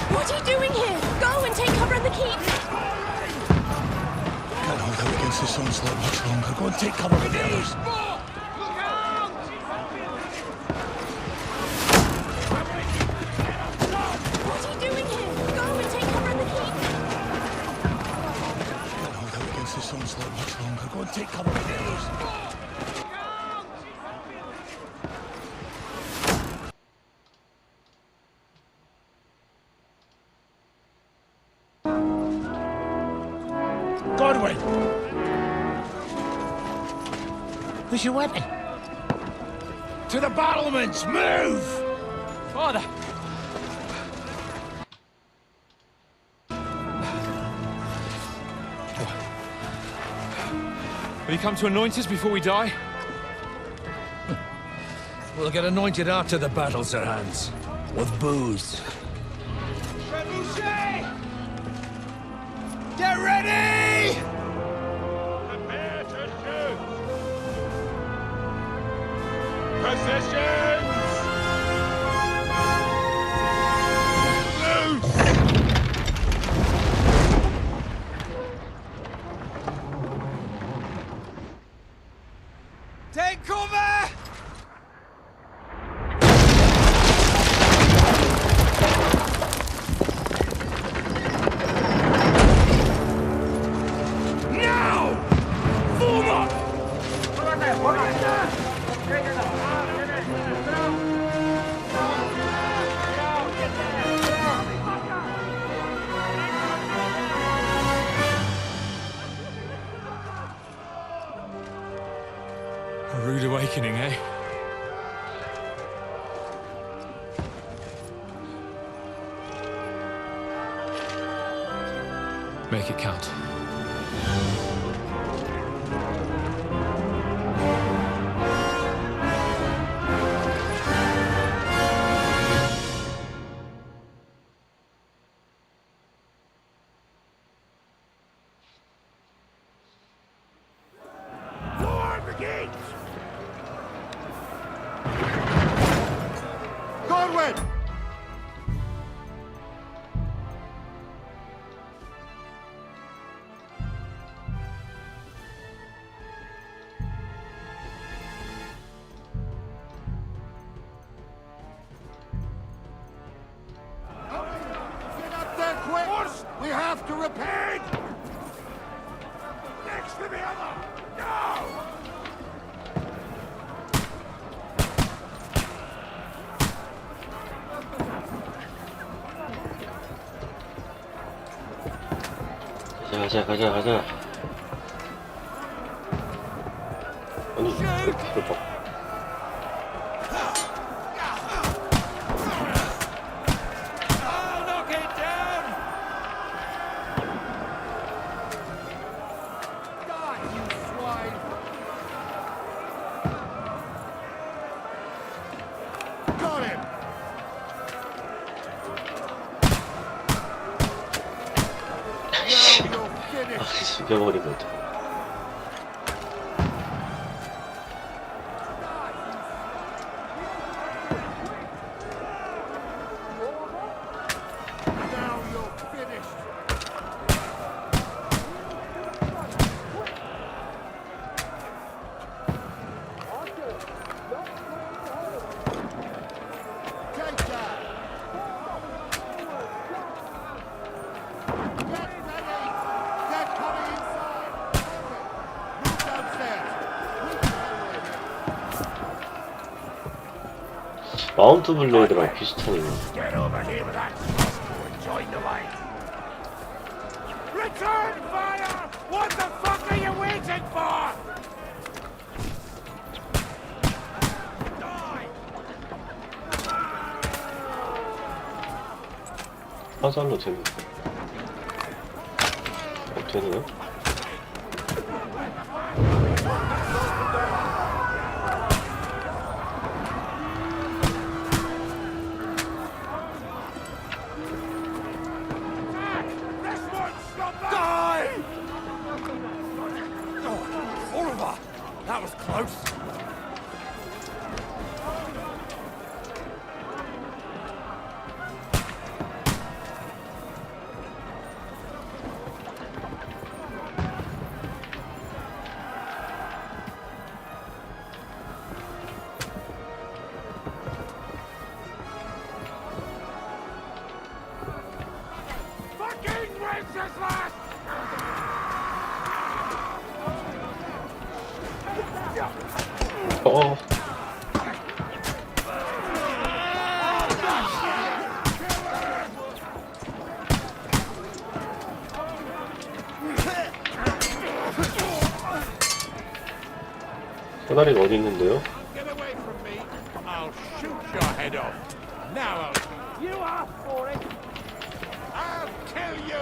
What are you doing here? Go and take cover in the keep. Can't hold out against this onslaught much longer. Go and take cover with the others. What are you doing here? Go and take cover in the keep. Can't hold out against this onslaught much longer. Go and take cover with the others. Godwin! Where's your weapon? To the battlements! Move! Father! Will you come to anoint us before we die? We'll get anointed after the battles are hands. With booze. Get ready! Prepare to shoot! Positions! Loose! Take cover! Now! Form up! A rude awakening, eh? Make it count. Lord the gates! Godwin! Get up there quick! We have to repair! Next to the other! No! 가자. 아니, 왜 불을 봐. I'll knock it down! Die, you swine! Got him! Now you're finished! 죽여버리면 어떡해. Now you're finished! Take that! Get ready! They're coming inside! Move downstairs! We can handle it here. 마운트 블레이드랑 비슷하네. Get over here with that crossbow and join the light! Return fire! What the fuck are you waiting for? Die! 화살로 되는 되나요? 어. 사다리가 어디 있는데요? Get away from me. I'll shoot your head off. Now you asked for it. I'll kill you.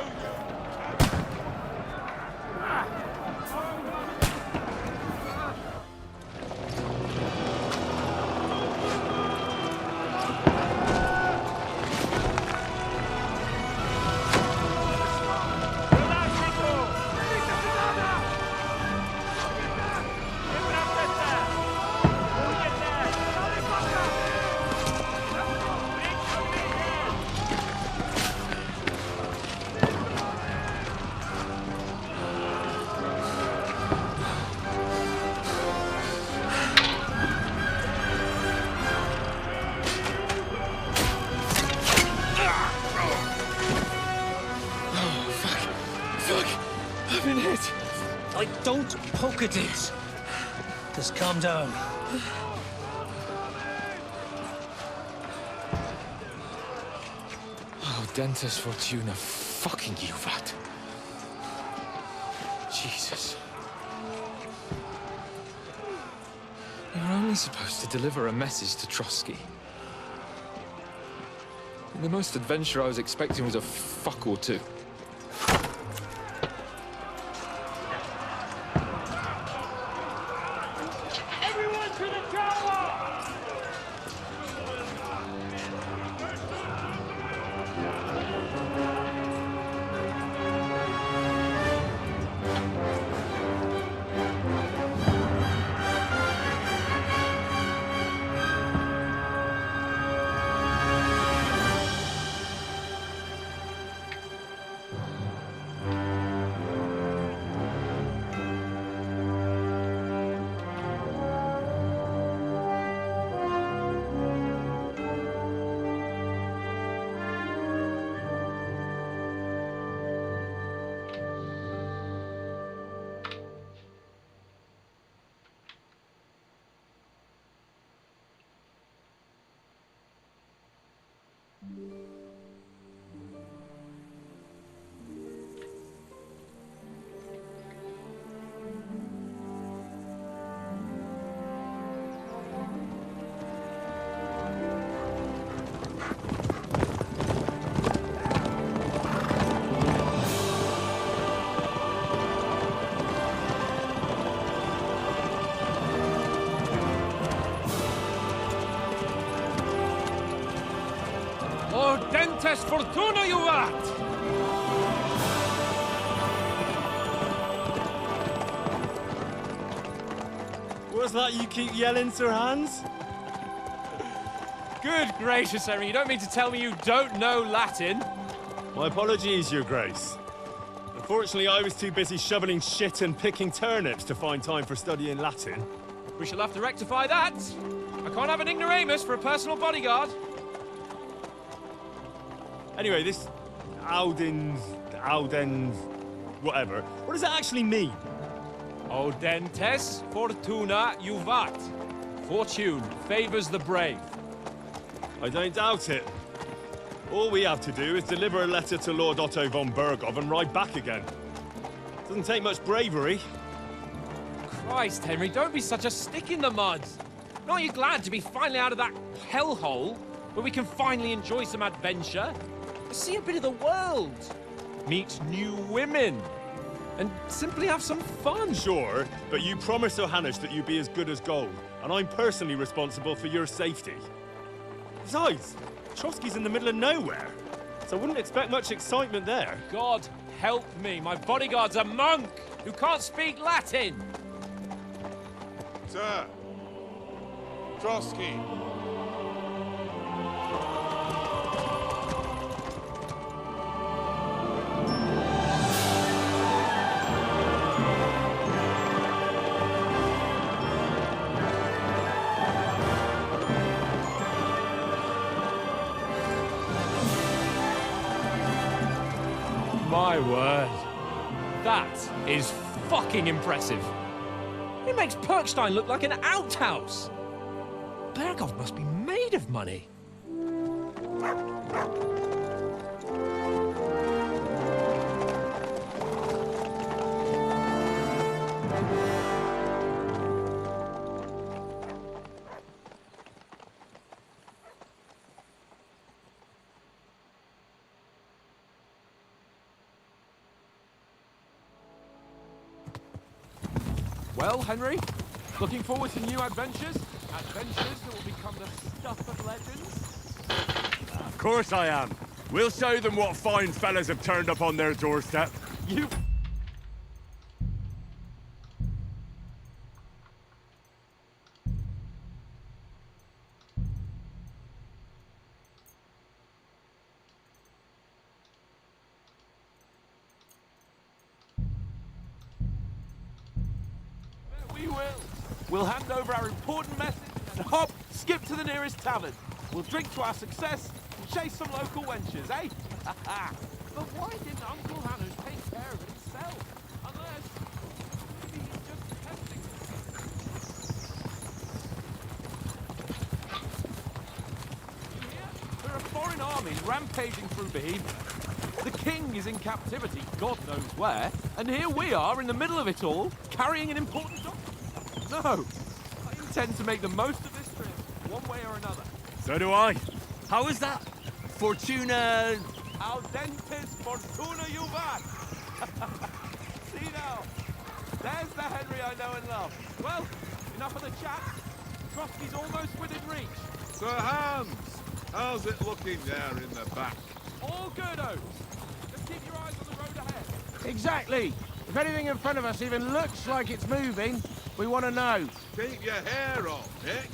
I've been hit. Don't poke at it. Just calm down. Oh, Dentes Fortuna, fucking you, that. Jesus. You were only supposed to deliver a message to Trotsky. And the most adventure I was expecting was a fuck or two. Oh, Dentes Fortuna, you art! What's that you keep yelling, Sir Hans? Good gracious, Henry, you don't mean to tell me you don't know Latin? My apologies, Your Grace. Unfortunately, I was too busy shoveling shit and picking turnips to find time for studying Latin. We shall have to rectify that. I can't have an ignoramus for a personal bodyguard. Anyway, this Audens, whatever. What does that actually mean? O Dentes Fortuna Juvat. Fortune favors the brave. I don't doubt it. All we have to do is deliver a letter to Lord Otto von Bergov and ride back again. Doesn't take much bravery. Christ, Henry, don't be such a stick in the mud. Aren't you glad to be finally out of that hellhole where we can finally enjoy some adventure? See a bit of the world, meet new women, and simply have some fun. Sure, but you promised Johannes that you'd be as good as gold, and I'm personally responsible for your safety. Besides, Trotsky's in the middle of nowhere, so I wouldn't expect much excitement there. God help me, my bodyguard's a monk who can't speak Latin. Sir. Trotsky. My word. That is fucking impressive. It makes Perkstein look like an outhouse. Berghoff must be made of money. Well, Henry, looking forward to new adventures? Adventures that will become the stuff of legends? Of course I am. We'll show them what fine fellas have turned up on their doorstep. You... We will. We'll hand over our important message and hop, skip to the nearest tavern. We'll drink to our success and chase some local wenches, eh? But why didn't Uncle Hannah take care of it himself? Unless maybe he's just testing. There are foreign armies rampaging through Bohemia. The king is in captivity, God knows where, and here we are in the middle of it all, carrying an important document. No, I intend to make the most of this trip, one way or another. So do I. How is that? Fortuna... Audentes fortuna juvat. See now, there's the Henry I know and love. Well, enough of the chat. Trotsky's almost within reach. Sir Hans, how's it looking there in the back? All good, Oaks. Just keep your eyes on the road ahead. Exactly. If anything in front of us even looks like it's moving, we want to know. Keep your hair on, Nick.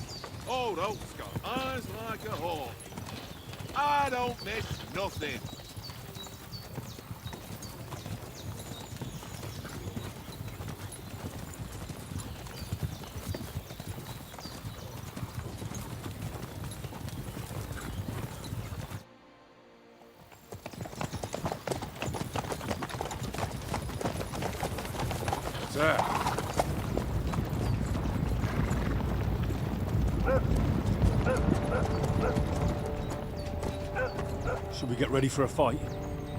Old Oak's got eyes like a hawk. I don't miss nothing. Sir. Should we get ready for a fight?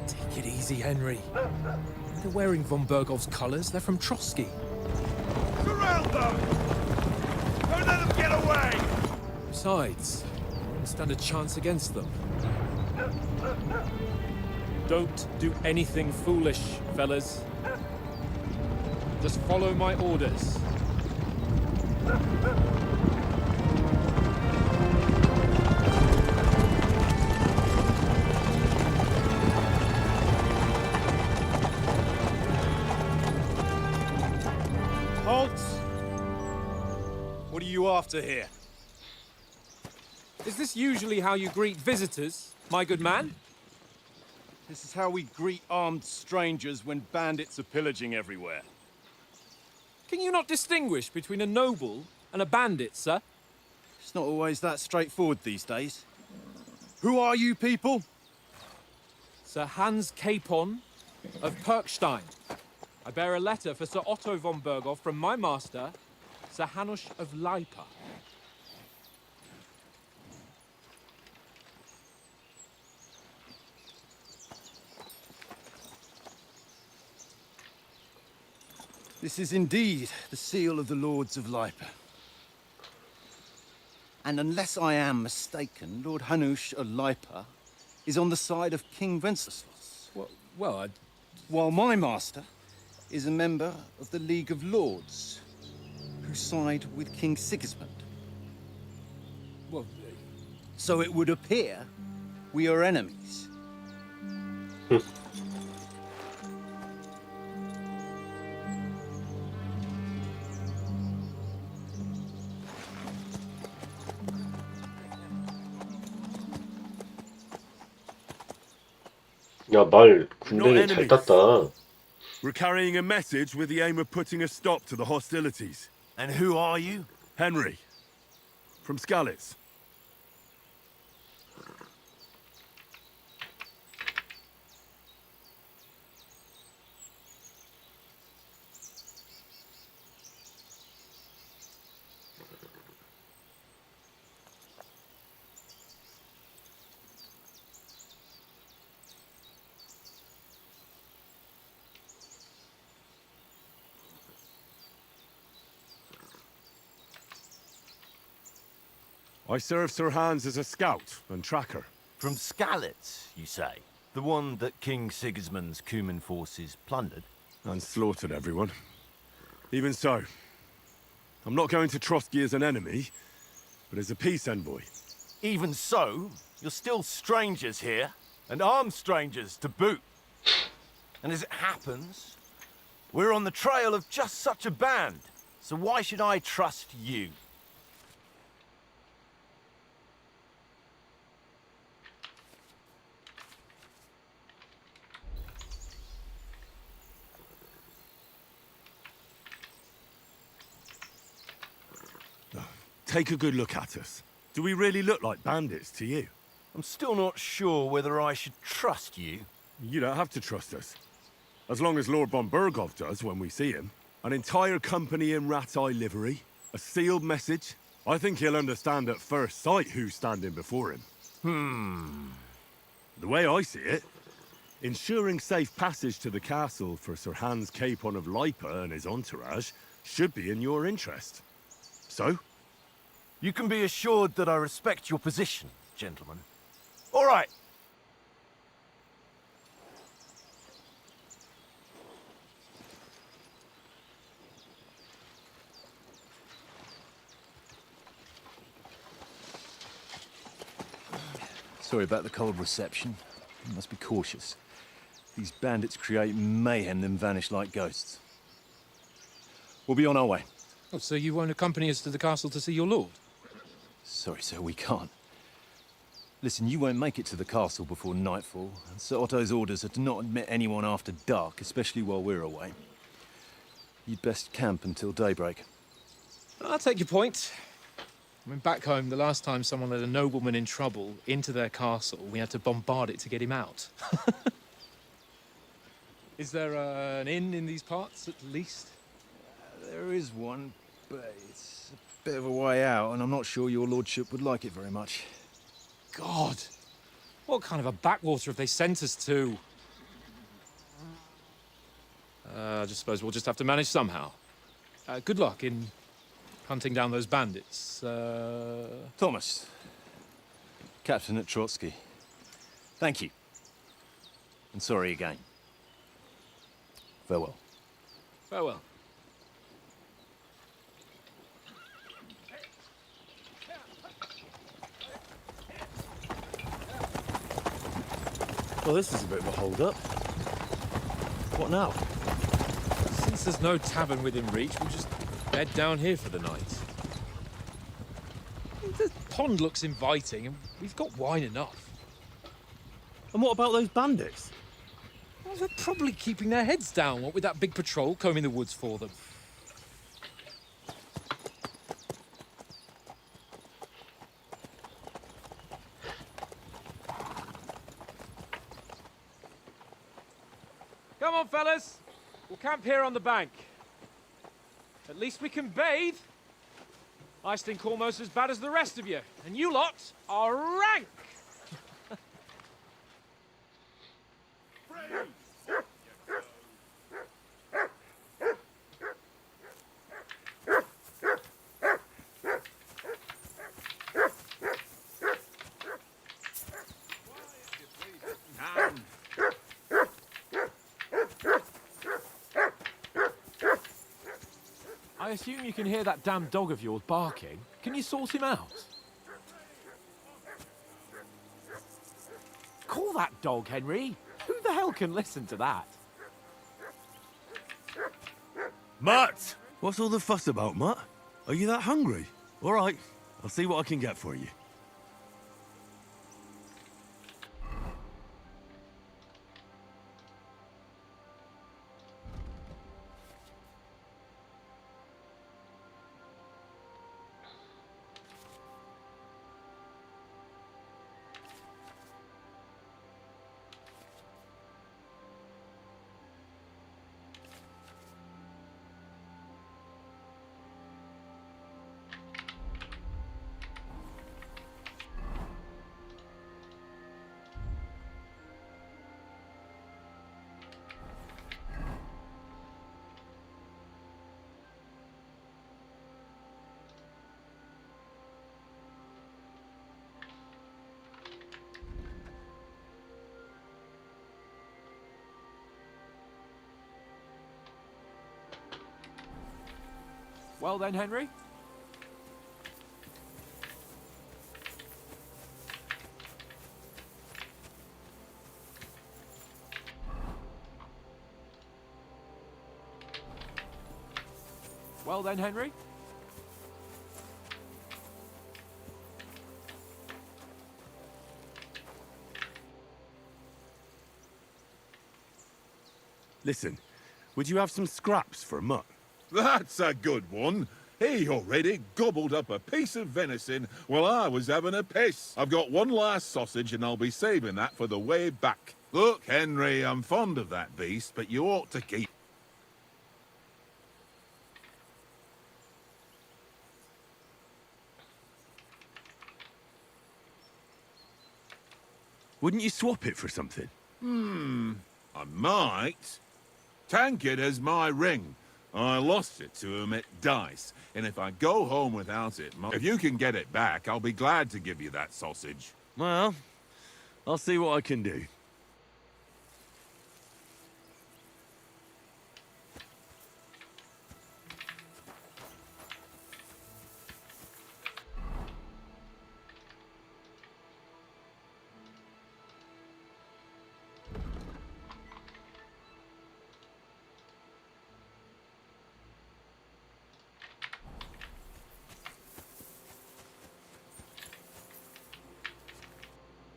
Take it easy, Henry. They're wearing von Berghoff's colours. They're from Trotsky. Surround them! Don't let them get away! Besides, we won't stand a chance against them. Don't do anything foolish, fellas. Just follow my orders. Halt! What are you after here? Is this usually how you greet visitors, my good man? This is how we greet armed strangers when bandits are pillaging everywhere. Can you not distinguish between a noble and a bandit, sir? It's not always that straightforward these days. Who are you people? Sir Hans Capon of Perkstein. I bear a letter for Sir Otto von Berghoff from my master, Sir Hanush of Lipa. This is indeed the seal of the Lords of Lipa. And unless I am mistaken, Lord Hanush of Lipa is on the side of King Wenceslas. Well, While my master is a member of the League of Lords, who side with King Sigismund. well, So it would appear we are enemies. 야, 말 군뱅이 잘 땄다. We're carrying a message with the aim of putting a stop to the hostilities. And who are you? Henry, from Skalitz. I serve Sir Hans as a scout and tracker. From Skalitz, you say? The one that King Sigismund's Cuman forces plundered? And slaughtered everyone. Even so, I'm not going to Trotsky as an enemy, but as a peace envoy. Even so, you're still strangers here, and armed strangers to boot. And as it happens, we're on the trail of just such a band, so why should I trust you? Take a good look at us. Do we really look like bandits to you? I'm still not sure whether I should trust you. You don't have to trust us. As long as Lord von Burgov does when we see him. An entire company in rat-eye livery, a sealed message. I think he'll understand at first sight who's standing before him. The way I see it, ensuring safe passage to the castle for Sir Hans Capon of Lipa and his entourage should be in your interest. So? You can be assured that I respect your position, gentlemen. All right. Sorry about the cold reception. You must be cautious. These bandits create mayhem, then vanish like ghosts. We'll be on our way. Oh, so you won't accompany us to the castle to see your lord? Sorry, sir, we can't. Listen, you won't make it to the castle before nightfall, and Sir Otto's orders are to not admit anyone after dark, especially while we're away. You'd best camp until daybreak. I'll take your point. I mean, back home, the last time someone let a nobleman in trouble into their castle, we had to bombard it to get him out. Is there an inn in these parts, at least? There is one, but it's a bit of a way out, and I'm not sure your lordship would like it very much. God! What kind of a backwater have they sent us to? I just suppose we'll just have to manage somehow. Good luck in hunting down those bandits. Thomas, captain at Trotsky. Thank you. And sorry again. Farewell. Farewell. Well, this is a bit of a hold-up. What now? Since there's no tavern within reach, we'll just bed down here for the night. The pond looks inviting, and we've got wine enough. And what about those bandits? Well, they're probably keeping their heads down, what with that big patrol combing the woods for them. Come on, fellas. We'll camp here on the bank. At least we can bathe. I stink almost as bad as the rest of you, and you lot are rank. I assume you can hear that damn dog of yours barking. Can you sort him out? Call that dog, Henry. Who the hell can listen to that? Mutt! What's all the fuss about, Mutt? Are you that hungry? All right, I'll see what I can get for you. Well then, Henry. Well then, Henry. Listen, would you have some scraps for Mutt? That's a good one. He already gobbled up a piece of venison while I was having a piss. I've got one last sausage and I'll be saving that for the way back. Look, Henry, I'm fond of that beast, but you ought to keep... Wouldn't you swap it for something? I might. Tankard has my ring. I lost it to him at dice, and if I go home without it, if you can get it back, I'll be glad to give you that sausage. Well, I'll see what I can do.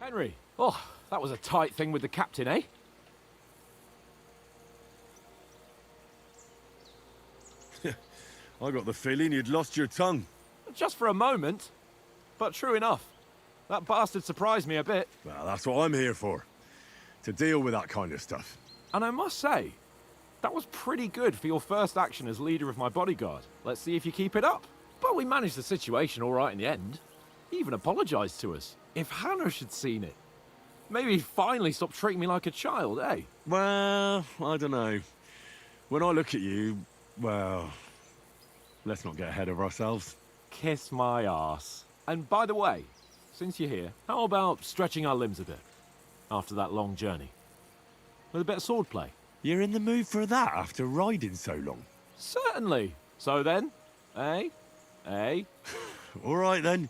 Henry. Oh, that was a tight thing with the captain, eh? I got the feeling you'd lost your tongue. Just for a moment. But true enough. That bastard surprised me a bit. Well, that's what I'm here for. To deal with that kind of stuff. And I must say, that was pretty good for your first action as leader of my bodyguard. Let's see if you keep it up. But we managed the situation all right in the end. He even apologized to us. If Hannah had seen it, maybe he'd finally stop treating me like a child, eh? Well, I don't know. When I look at you, well, let's not get ahead of ourselves. Kiss my arse. And by the way, since you're here, how about stretching our limbs a bit after that long journey? With a bit of swordplay. You're in the mood for that after riding so long? Certainly. So then, eh? Eh? All right then.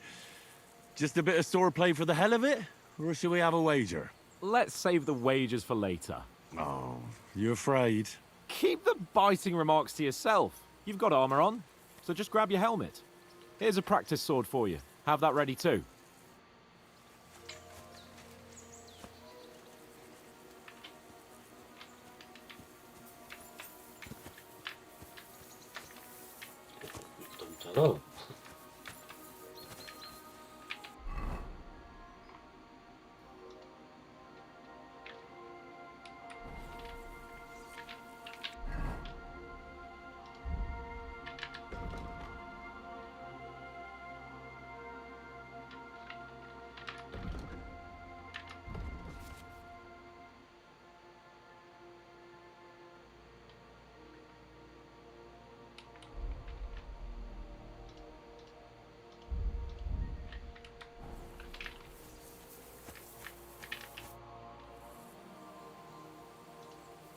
Just a bit of swordplay for the hell of it? Or should we have a wager? Let's save the wagers for later. Oh, you afraid? Keep the biting remarks to yourself. You've got armor on, so just grab your helmet. Here's a practice sword for you. Have that ready too. 넘잖아.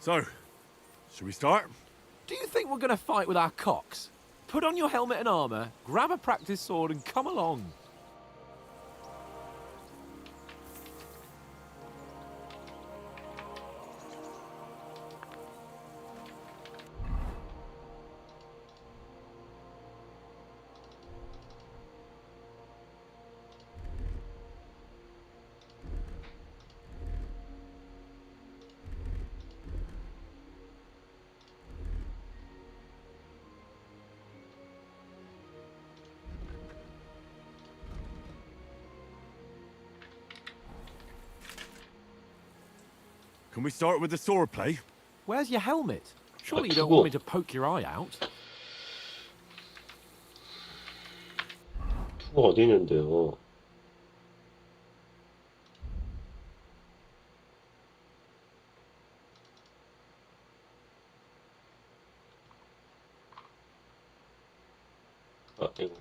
So, should we start? Do you think we're going to fight with our cocks? Put on your helmet and armor, grab a practice sword and come along. Can we start with the swordplay? Where's your helmet? Surely you don't want me to poke your eye out. 투가 어디 있는데요? 아, 이거.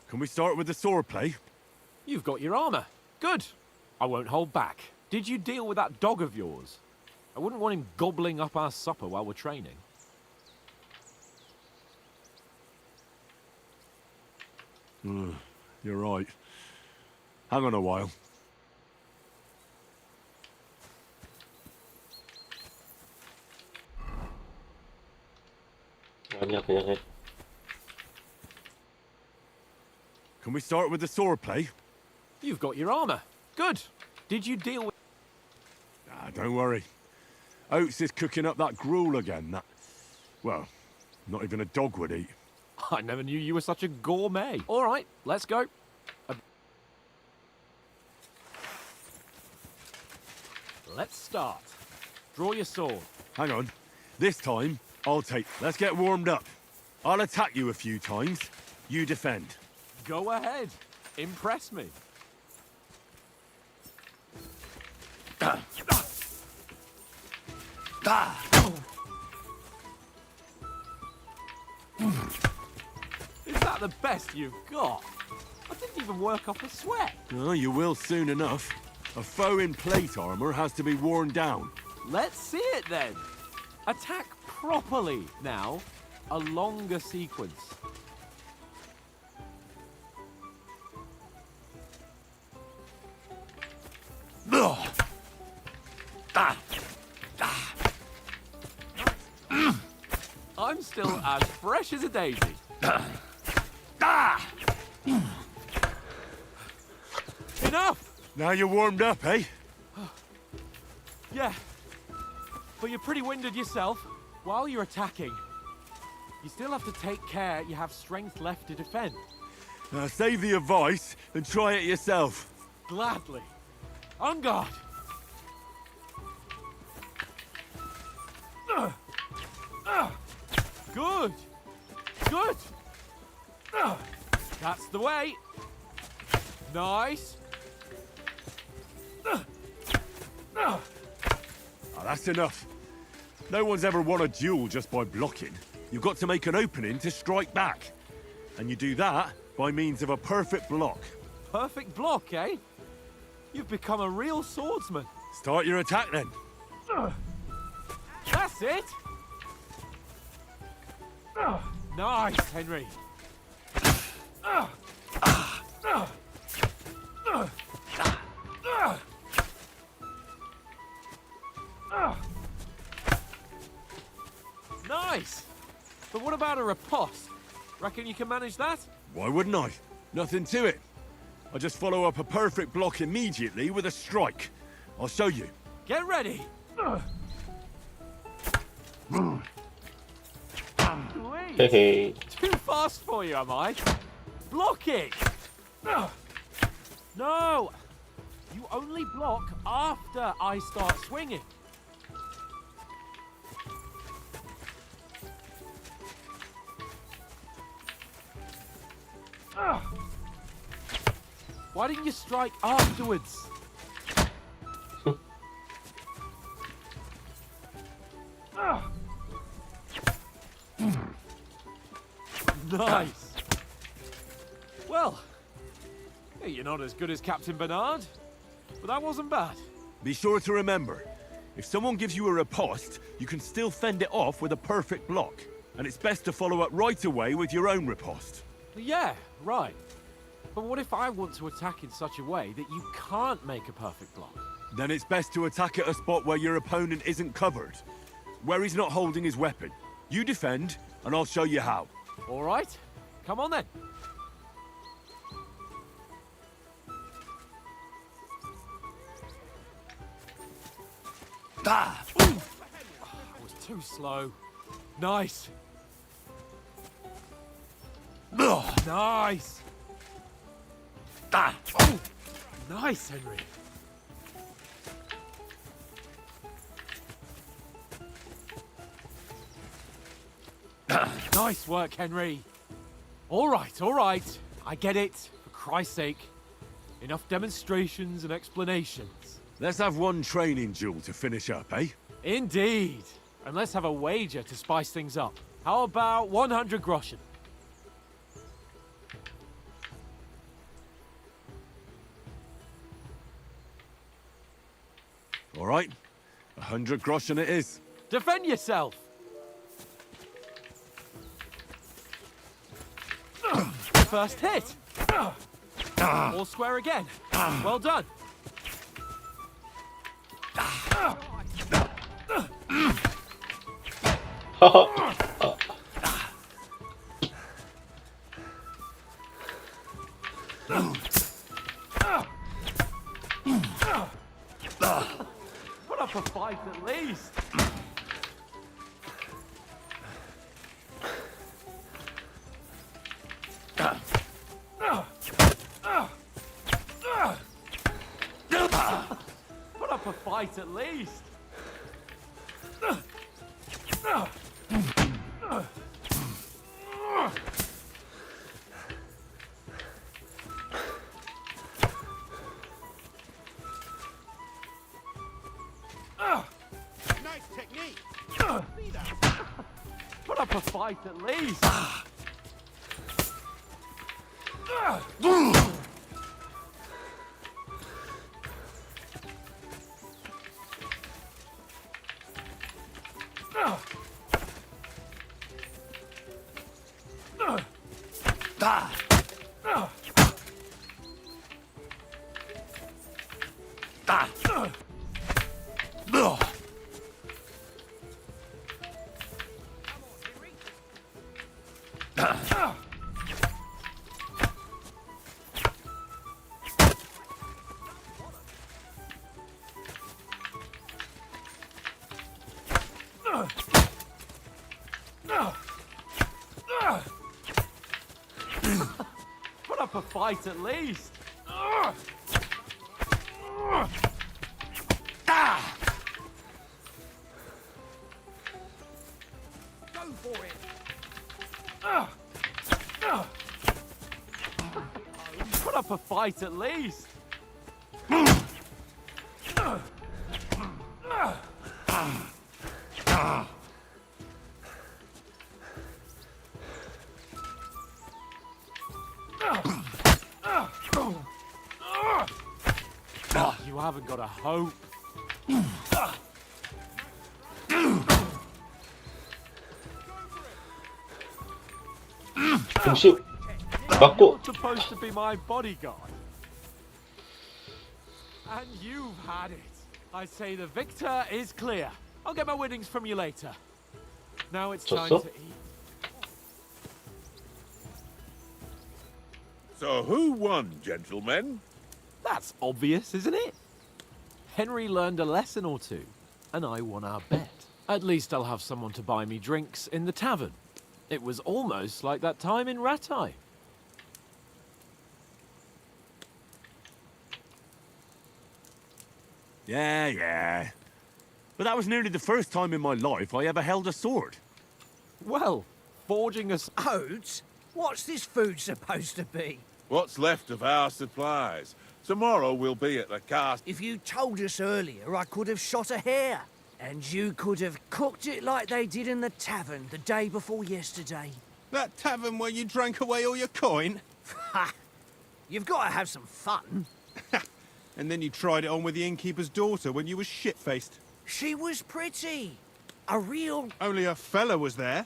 Can we start with the swordplay? You've got your armor. Good. I won't hold back. Did you deal with that dog of yours? I wouldn't want him gobbling up our supper while we're training. You're right. Hang on a while. 아니야, 그냥 해. Can we start with the swordplay? You've got your armor. Good. Did you deal with... Ah, don't worry. Oates is cooking up that gruel again, that... Well, not even a dog would eat. I never knew you were such a gourmet. All right, let's go. Let's start. Draw your sword. Hang on. This time, I'll take... Let's get warmed up. I'll attack you a few times. You defend. Go ahead. Impress me. Is that the best you've got? I didn't even work off a sweat. Oh, you will soon enough. A foe in plate armor has to be worn down. Let's see it then. Attack properly now. A longer sequence. I'm still as fresh as a daisy. Enough! Now you're warmed up, eh? Yeah. But you're pretty winded yourself. While you're attacking, you still have to take care you have strength left to defend. Now save the advice and try it yourself. Gladly. On guard. Good. Good. That's the way. Nice. Oh, that's enough. No one's ever won a duel just by blocking. You've got to make an opening to strike back. And you do that by means of a perfect block. Perfect block, eh? You've become a real swordsman. Start your attack then. That's it. Nice, Henry. Nice. But what about a riposte? Reckon you can manage that? Why wouldn't I? Nothing to it. I just follow up a perfect block immediately with a strike. I'll show you. Get ready. 헤헤. Too fast for you, am I? Blocking! No! You only block after I start swinging. Why didn't you strike afterwards? Nice. Well, you're not as good as Captain Bernard, but that wasn't bad. Be sure to remember, if someone gives you a riposte, you can still fend it off with a perfect block. And it's best to follow up right away with your own riposte. Yeah, right. But what if I want to attack in such a way that you can't make a perfect block? Then it's best to attack at a spot where your opponent isn't covered, where he's not holding his weapon. You defend, and I'll show you how. All right, come on then. Ah! Ooh. I was too slow. Nice. Nice. Ah! Oh! Nice, Henry. Nice work, Henry. All right, all right. I get it. For Christ's sake. Enough demonstrations and explanations. Let's have one training duel to finish up, eh? Indeed. And let's have a wager to spice things up. How about 100 groschen? All right, 100 groschen it is. Defend yourself! First hit! All square again. Well done. 하하. Put up a fight at least. Put up a fight at least. Nice technique. Put up a fight at least. Put up a fight at least. Go for it. Put up a fight at least. You haven't got a hope. 중심 맞고. You're supposed to be my bodyguard. And you've had it. I say the victor is clear. I'll get my winnings from you later. Now it's time 졌어? to eat. So who won, gentlemen? That's obvious, isn't it? Henry learned a lesson or two, and I won our bet. At least I'll have someone to buy me drinks in the tavern. It was almost like that time in Rattay. Yeah. But that was nearly the first time in my life I ever held a sword. Well, forging a... Oats? What's this food supposed to be? What's left of our supplies? Tomorrow we'll be at the castle. If you told us earlier, I could have shot a hare. And you could have cooked it like they did in the tavern the day before yesterday. That tavern where you drank away all your coin? Ha! You've got to have some fun. And then you tried it on with the innkeeper's daughter when you were shit-faced. She was pretty. A real... Only a fella was there.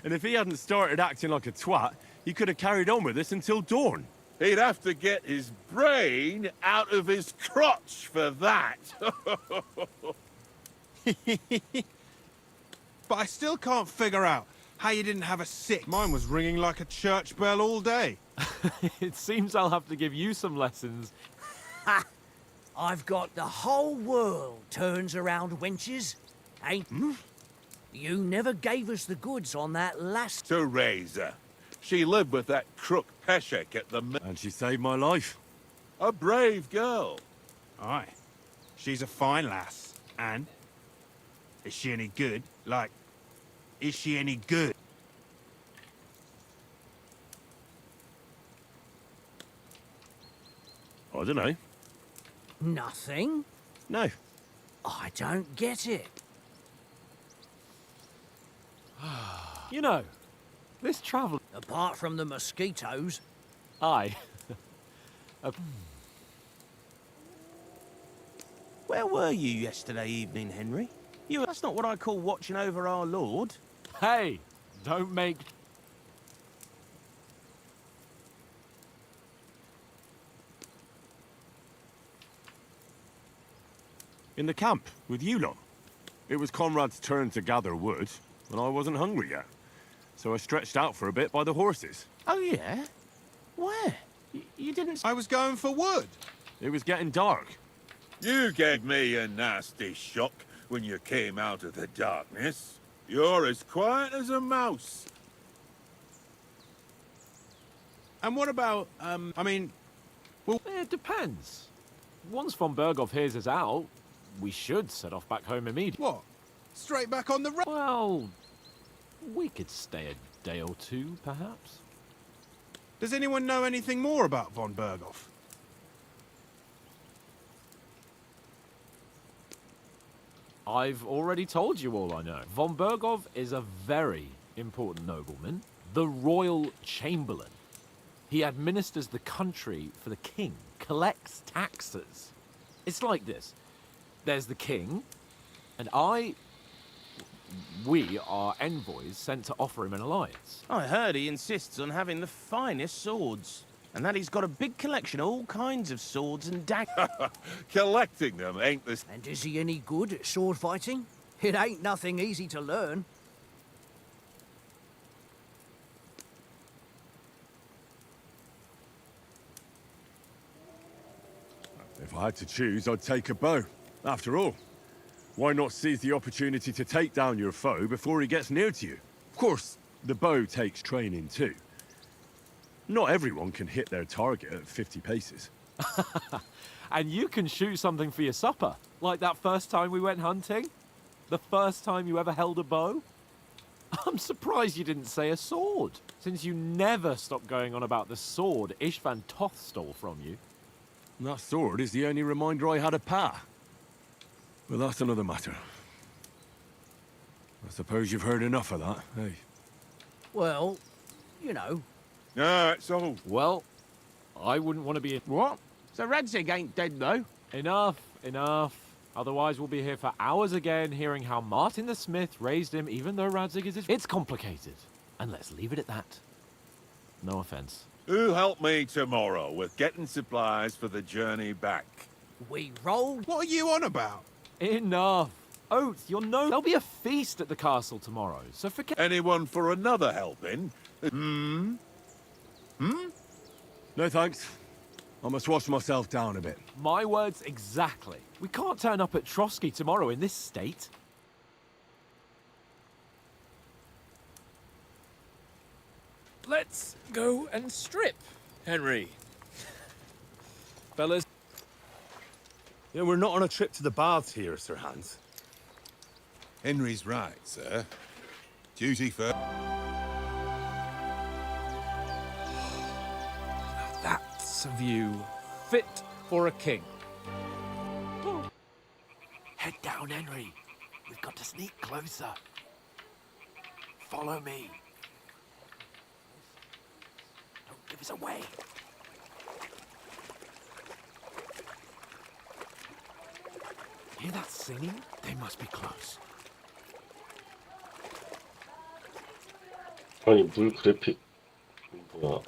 And if he hadn't started acting like a twat, he could have carried on with us until dawn. He'd have to get his brain out of his crotch for that. But I still can't figure out how you didn't have a sick. Mine was ringing like a church bell all day. It seems I'll have to give you some lessons. Ha! I've got the whole world turns around wenches. Ain't... You never gave us the goods on that last... Teresa. She lived with that crook Peshek at the... And she saved my life. A brave girl. Aye. She's a fine lass. And? Is she any good? Like, is she any good? I don't know. Nothing? No. I don't get it. You know, This travel... Apart from the mosquitoes. Aye. Where were you yesterday evening, Henry? That's not what I call watching over our Lord. Hey, don't make... In the camp, with you lot. It was Conrad's turn to gather wood, and I wasn't hungry yet. So I stretched out for a bit by the horses. Oh, yeah? Where? You didn't... I was going for wood. It was getting dark. You gave me a nasty shock when you came out of the darkness. You're as quiet as a mouse. And what about, I mean, well... It depends. Once von Berghoff hears us out, we should set off back home immediately. What? Straight back on the road? Well, we could stay a day or two, perhaps. Does anyone know anything more about von Berghoff? I've already told you all I know. Von Berghoff is a very important nobleman, the royal chamberlain. He administers the country for the king, collects taxes. It's like this. There's the king, and we are envoys sent to offer him an alliance. I heard he insists on having the finest swords. And that he's got a big collection of all kinds of swords and daggers. Collecting them ain't the... And is he any good at sword fighting? It ain't nothing easy to learn. If I had to choose, I'd take a bow. After all, why not seize the opportunity to take down your foe before he gets near to you? Of course, the bow takes training too. Not everyone can hit their target at 50 paces. And you can shoot something for your supper, like that first time we went hunting? The first time you ever held a bow? I'm surprised you didn't say a sword, since you never stopped going on about the sword Ishvan Toth stole from you. That sword is the only reminder I had of Pa. But that's another matter. I suppose you've heard enough of that, hey? Well, you know. No, it's all... Well, I wouldn't want to be... What? So Radzig ain't dead, though? Enough, enough. Otherwise we'll be here for hours again hearing how Martin the Smith raised him even though Radzig is his... It's complicated. And let's leave it at that. No offense. Who'll help me tomorrow with getting supplies for the journey back? We rolled. What are you on about? Enough. Oath, you'll know there'll be a feast at the castle tomorrow, so forget... Anyone for another helping? No thanks. I must wash myself down a bit. My words exactly. We can't turn up at Trotsky tomorrow in this state. Let's go and strip, Henry. Fellas. Yeah, we're not on a trip to the baths here, Sir Hans. Henry's right, sir. Duty first. That's a view fit for a king. Head down, Henry. We've got to sneak closer. Follow me. Don't give us away. Hear that singing? They must be close. 아니 물 그래픽 뭐야?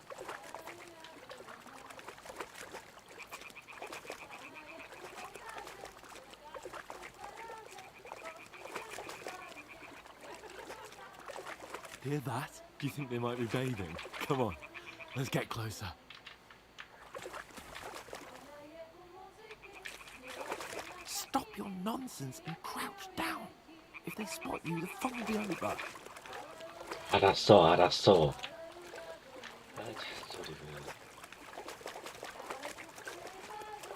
Hear that? Do you think they might be bathing? Come on, let's get closer. Stop your nonsense and crouch down. If they spot you, the fun will be over. 알았어, 알았어.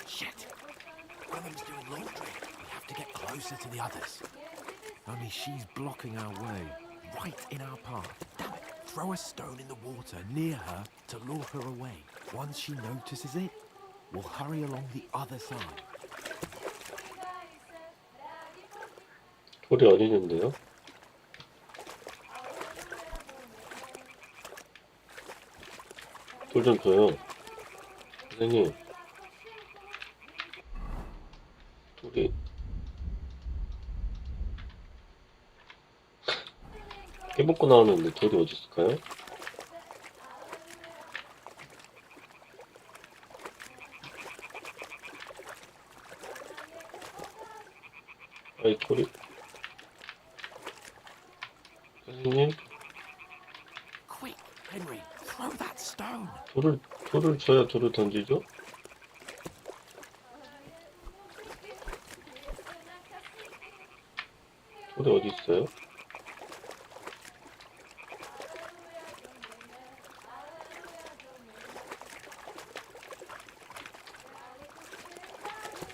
Shit! One of them's doing laundry. We have to get closer to the others. Only she's blocking our way, right in our path. Damn it! Throw a stone in the water near her to lure her away. Once she notices it, we'll hurry along the other side. 돌이 어디 있는데요? 돌 좀 줘요. 선생님. 돌이. 깨먹고 나오는데 돌이 어디 있을까요? 아이 돌이. 선생님. Quick, Henry, throw that stone. 돌을 줘야 돌을 던지죠? 돌이 어디 있어요?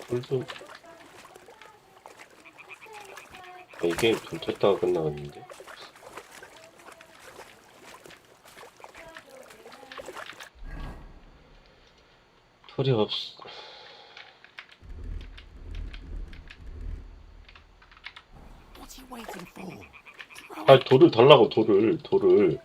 돌 좀. 이 게임 좀 쳤다가 끝나갔는데. 돌이 없어. What's he waiting for? 아, 돌을 달라고, 돌을.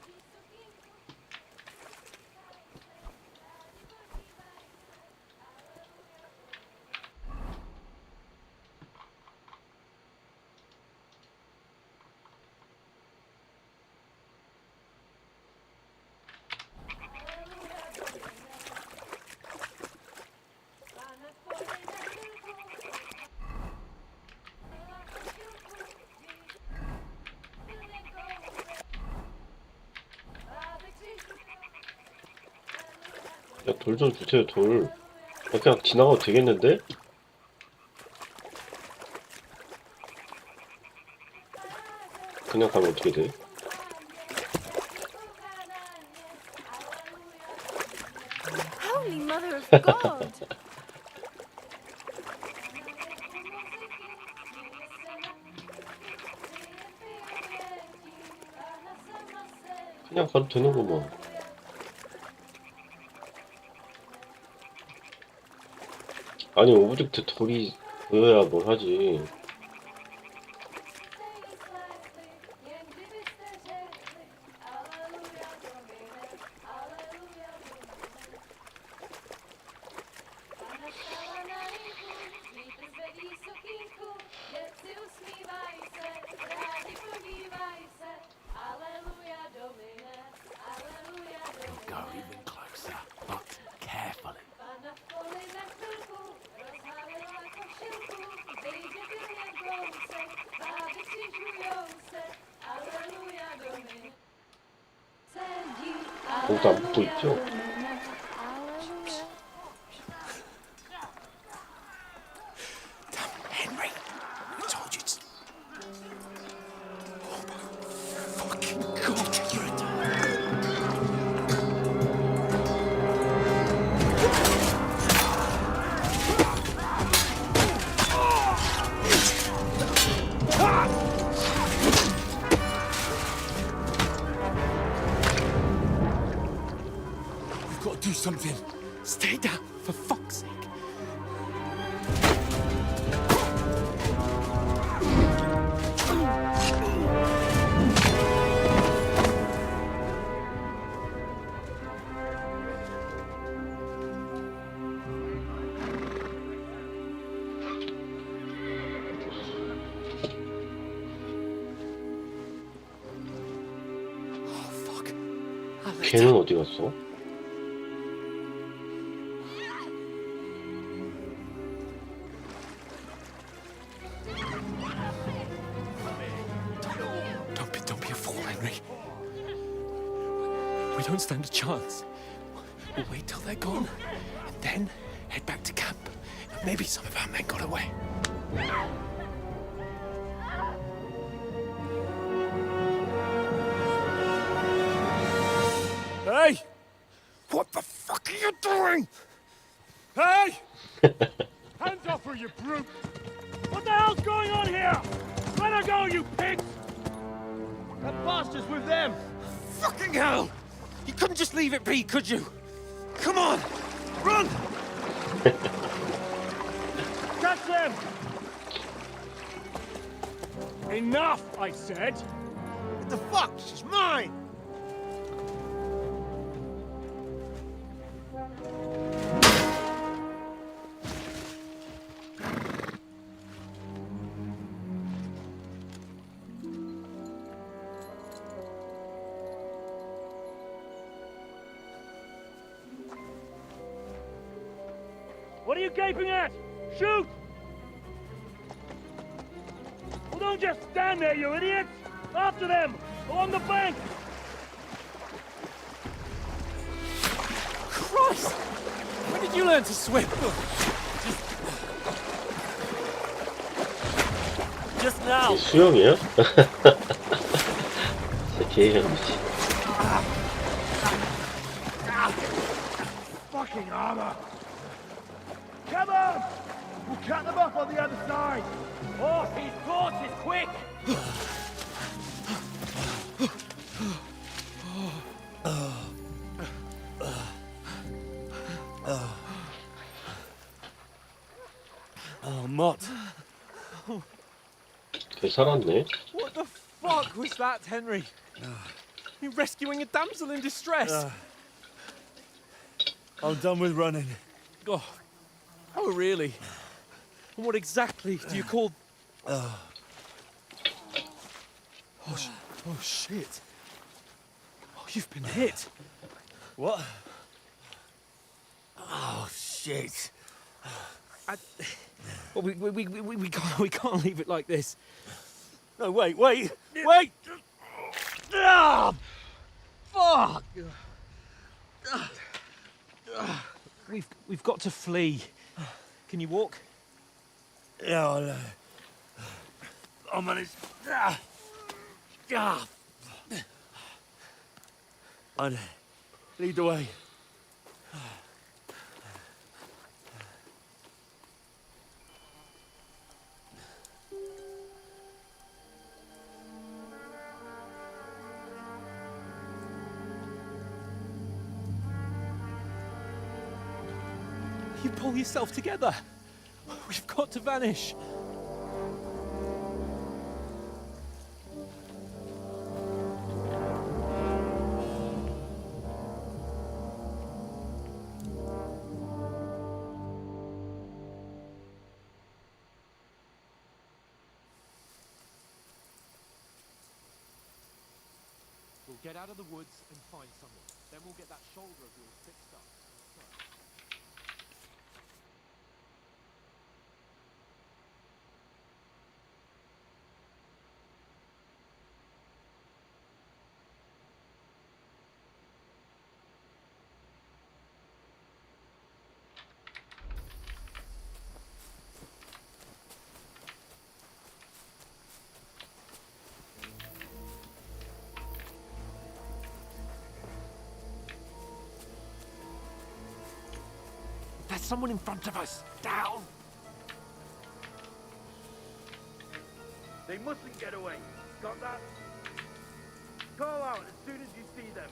야, 돌 좀 주세요, 돌. 야, 그냥 지나가도 되겠는데? 그냥 가면 어떻게 돼? Holy Mother of God! 그냥 가도 되는구먼. 아니, 오브젝트 돌이 보여야 뭘 하지. Go even closer, but carefully. 아무도 안 붙고 있죠? Henry, I told you to... Oh my fucking God, you're a... We've got to do something. Stay down, for fuck's sake. Oh, fuck. I let 걔는 어디 갔어? Don't be a fool, Henry. We don't stand a chance. We'll wait till they're gone, and then head back to camp. Maybe some of our men got away. Hey! What the fuck are you doing? Hey! Hands off her, you brute! What the hell's going on here? Let her go, you pigs! That bastard's with them! Fucking hell! You couldn't just leave it be, could you? Come on! Run! Catch them! Enough, I said! What the fuck? She's mine! What are you gaping at? Shoot! Well, don't just stand there, you idiots! After them! Along the bank! Christ! When did you learn to swim? Just now! 이게 수영이야? 진짜 개형이지. Fucking armor! Come on! We'll cut them off on the other side! Horses, horses, quick! Oh, Mott. 걔 살았네. What the fuck was that, Henry? You rescuing a damsel in distress? I'm done with running. Oh, really? And what exactly do you call... Oh, shit. Oh, you've been hit. What? Oh, shit. Well, we can't leave it like this. No, wait! Ah, fuck! We've got to flee. Can you walk? Yeah, I'll manage. I'd lead the way. You pull yourself together. We've got to vanish. We'll get out of the woods and find someone. Then we'll get that shoulder of yours fixed up. There's someone in front of us. Down! They mustn't get away. Got that? Call out as soon as you see them.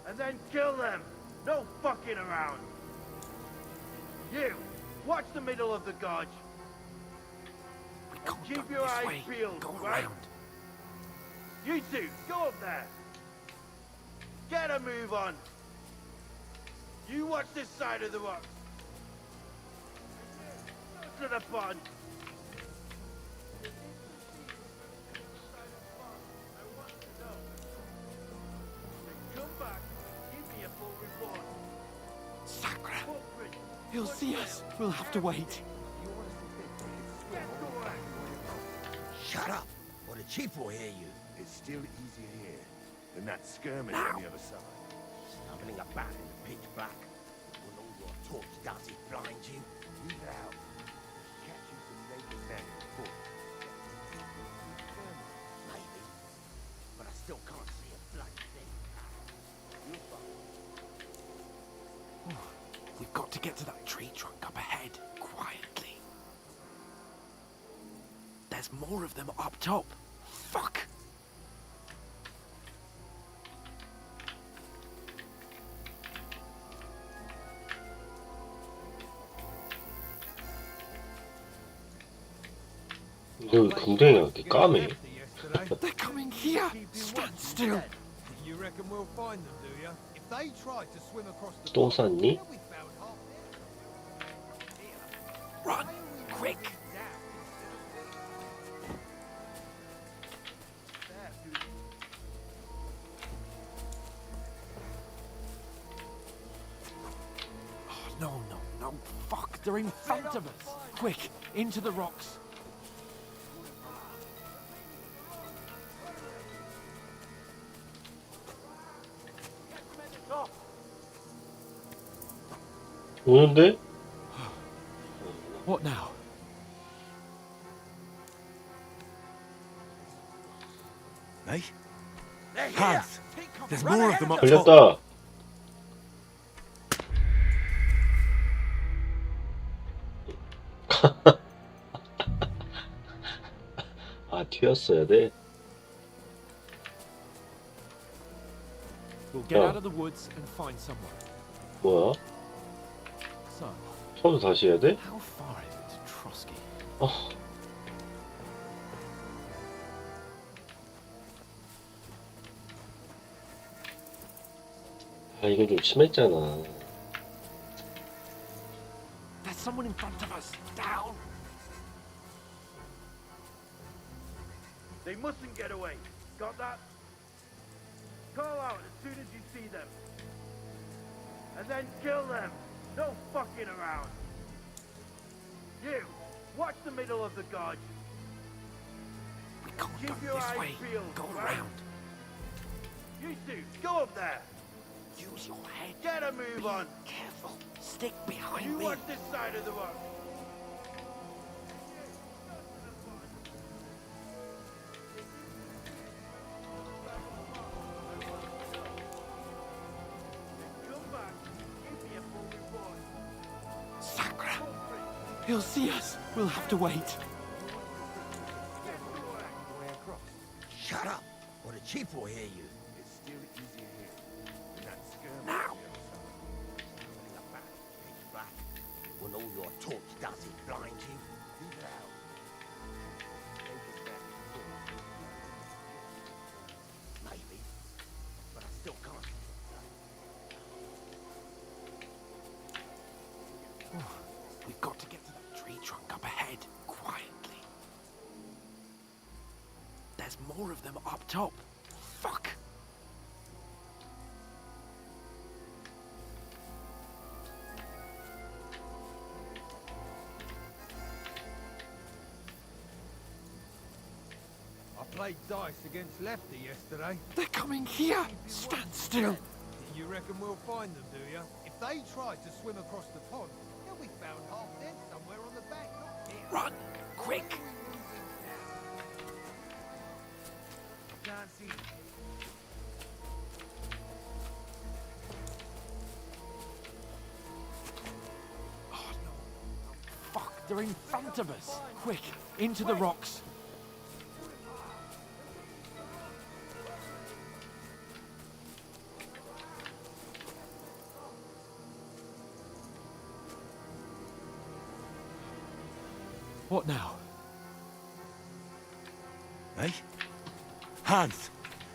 And then kill them. No fucking around. You, watch the middle of the gorge. We can't Keep go your this eyes way. peeled, Go right? around. You two, go up there. Get a move on. You watch this side of the rock. To the pond. Come back. Give me a full report. Sacra! Footprint. He'll see us. We'll have to wait. Get going. Shut up, or the chief will hear you. It's still easier here than that skirmish on the other side. Stumbling about in the pitch black. When all your talk does is blind you. Leave it out. Catch you some naked men before. Maybe. But I still can't see a bloody thing. We've got to get to that tree trunk up ahead, quietly. There's more of them up top. Fuck! 이거 금덩이가 이렇게 까매. They're coming here! Stand still! You reckon we'll find them, do you? If they tried to swim across the 똥 쌌니? Run! Quick! Oh, no, Oh, fuck, they're in front of us. Quick, into the rocks. 오는데? What now? Hey? They're here. Hans, Take cover. there's Run more of ahead them up them. top. 걸렸다. 아, 튀었어야 돼. We'll get Oh. out of the woods and find somewhere. 뭐야? So, 처음부터 다시 해야 돼? how far is it to Trotsky? 아, 이건 좀 심했잖아. There's someone in front of us. Down. They mustn't get away. Got that? Call out as soon as you see them. And then kill them. No fucking around. You, watch the middle of the gorge. We can't Keep go your this eyes way. peeled, Go right? around. You two, go up there. Use your head. Get a move on. Careful. Stick behind You me. watch this side of the rock. Come back. Give me a full report. Sacra. He'll see us. We'll have to wait. Shut up, or the chief will hear you. It's still easier here. With that skirmish. Now. It's back. When all your torch does is blind you. Leave it out. Take us back to full. Maybe. But I still can't. We've got to get to that tree trunk up ahead, quietly. There's more of them up top. Fuck. I played dice against Lefty yesterday. They're coming here. Stand still. You reckon we'll find them, do you? If they try to swim across the pond, they'll be found half dead somewhere on the bank, not here. Run, quick. Can't see. Oh, no. Fuck, they're in front of us. Quick, into the rocks. What now? Hey? Hans,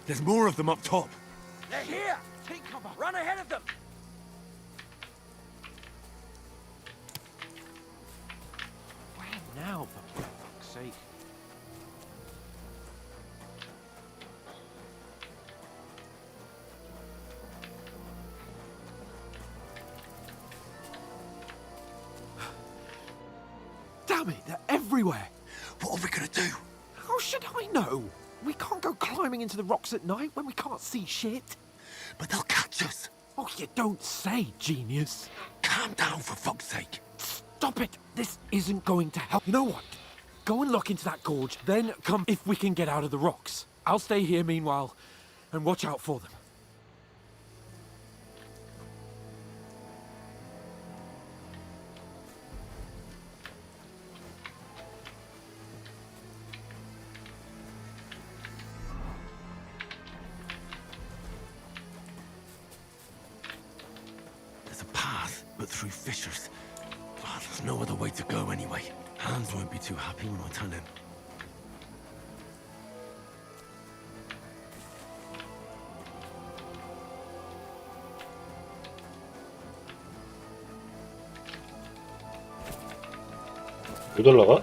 there's more of them up top. They're here. Take cover. Run ahead of them. Where now, for fuck's sake? Damn it, they're everywhere. What are we gonna do? How should I know? We can't go climbing into the rocks at night when we can't see shit. But they'll catch us. Oh, you don't say, genius. Calm down, for fuck's sake. Stop it. This isn't going to help. You know what? Go and look into that gorge, then come if we can get out of the rocks. I'll stay here meanwhile and watch out for them. There's a path, but through fissures. Oh, there's no other way to go anyway. Hans won't be too happy when I tell him. 못 올라가?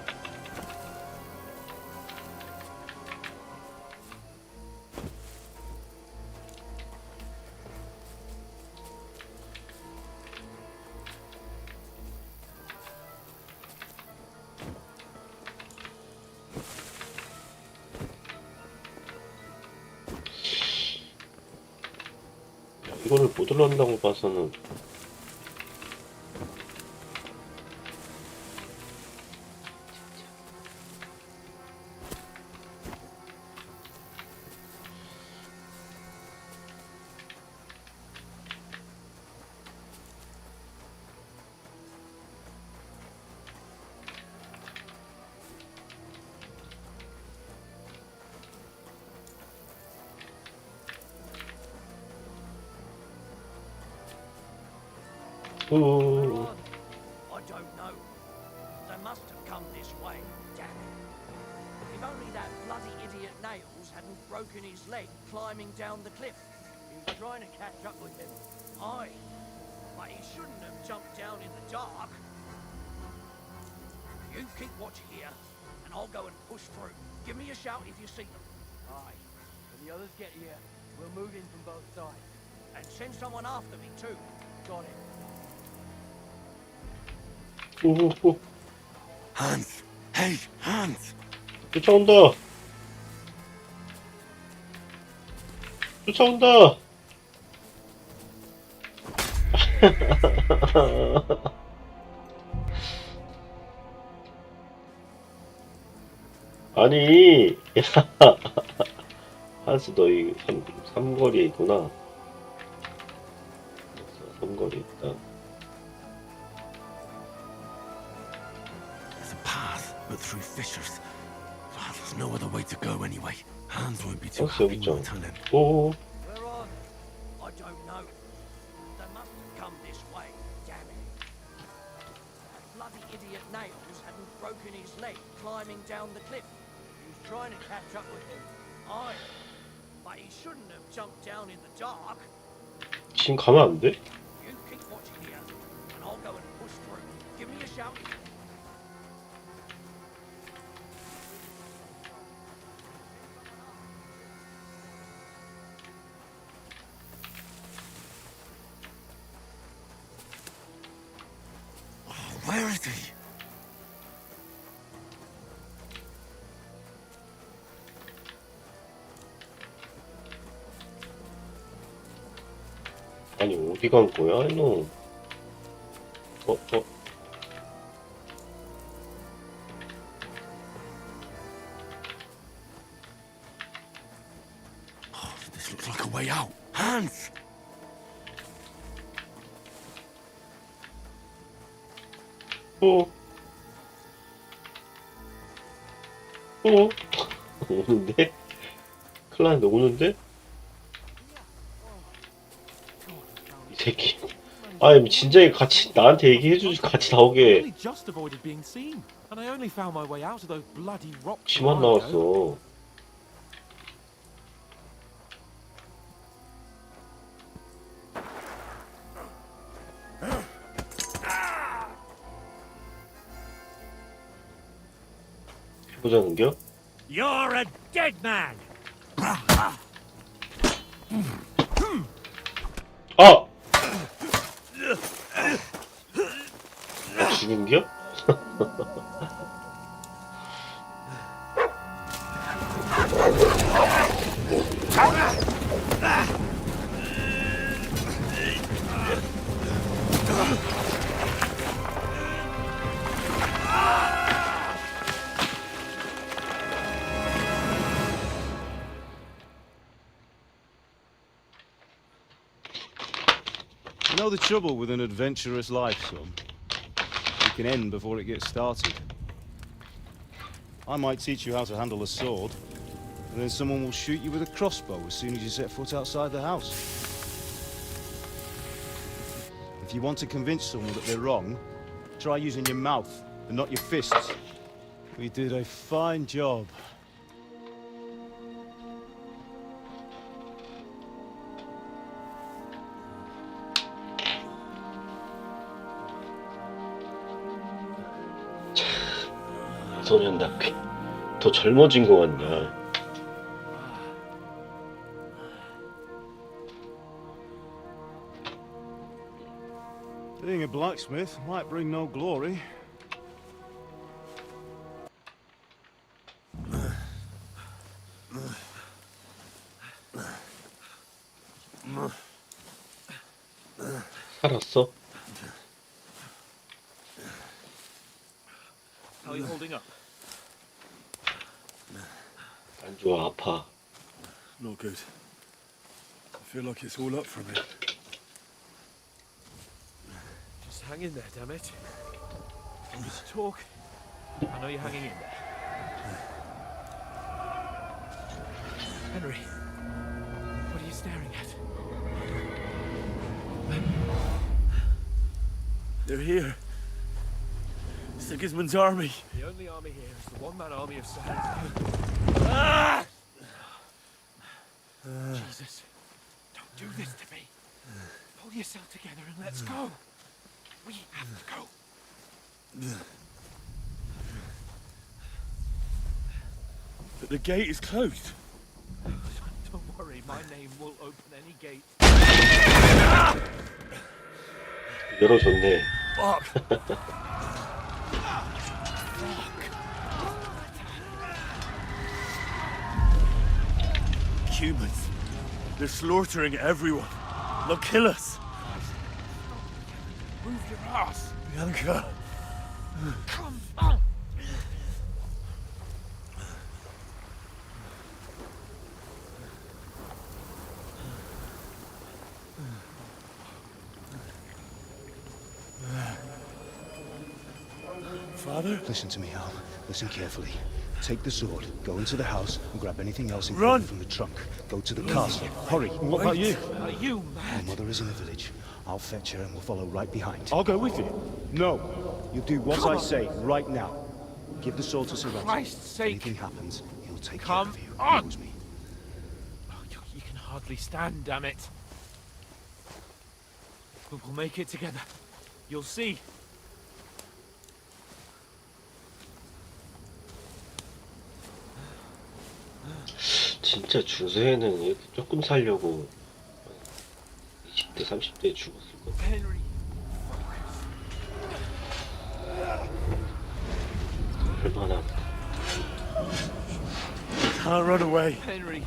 이거를 못 올라온다고 봐서는 I don't know. They must have come this way. Damn it. If only that bloody idiot Nails hadn't broken his leg climbing down the cliff. He was trying to catch up with him. Aye. But he shouldn't have jumped down in the dark. You keep watch here, and I'll go and push through. Give me a shout if you see them. Aye. When the others get here, we'll move in from both sides. And send someone after me too. Got it. 오호호. Hans! Hey, Hans! 쫓아온다! 쫓아온다! 아니, 야, 한스 너희 삼거리에 있구나. 삼거리 있다. There's a path, but through fissures. Well, there's no other way to go anyway. Hans won't be too happy when I tell him. 오, Where are they? I don't know. They must have come this way. Damn it. That bloody idiot Nails hadn't broken his leg climbing down the cliff. He was trying to catch up with him. Aye. But he shouldn't have jumped down in the dark. 지금 가면 안 돼? You keep watching here, and I'll go and push through. Give me a shout. Where is he? 아니, 어디 간 거야, 이놈? 어? Oh, this looks like a way out. Hans! 오는데? 큰일 났는데, 오는데? 이 새끼. 아니, 진작에 같이, 나한테 얘기해주지, 같이 나오게. Just avoided being seen, and I only found my way out of those bloody rocks. 지만 나왔어. 해보자는겨? You're a dead man. 아! 죽은겨? You know the trouble with an adventurous life, son? It can end before it gets started. I might teach you how to handle a sword, and then someone will shoot you with a crossbow as soon as you set foot outside the house. If you want to convince someone that they're wrong, try using your mouth and not your fists. We did a fine job. 소년 나 더 젊어진 거 같냐? Being a blacksmith might bring no glory. you holding up? 안 좋아, 아파. Not good. I feel like it's all up for me. Just hang in there, damn it. Don't just talk. I know you're hanging in there. Henry, what are you staring at? They're here. Sigismund's army. The only army here is the one-man army of Sahel. Ah! Jesus, don't do this to me. Pull yourself together and let's go. We have to go. But the gate is closed. Don't worry, my name will open any gate. 열어줬네. Humans. They're slaughtering everyone. They'll kill us. Move your ass. Bianca. Come on. Father? Listen to me, Al. Listen carefully. Take the sword, go into the house, and grab anything else Run! important from the trunk. Go to the castle. Hurry. And what about you? Are you mad? My mother is in the village. I'll fetch her and we'll follow right behind. I'll go with you. No. You do what I say right now. Give the sword to Sir Rex. Christ's sake. If anything happens, he'll take Come care of you. on. He knows me. Oh, you can hardly stand, damn it. But we'll make it together. You'll see. 진짜 중세에는 이렇게 조금 살려고 20대, 30대에 죽었을 것 같아. Henry. 얼마나 Can't run away. Henry,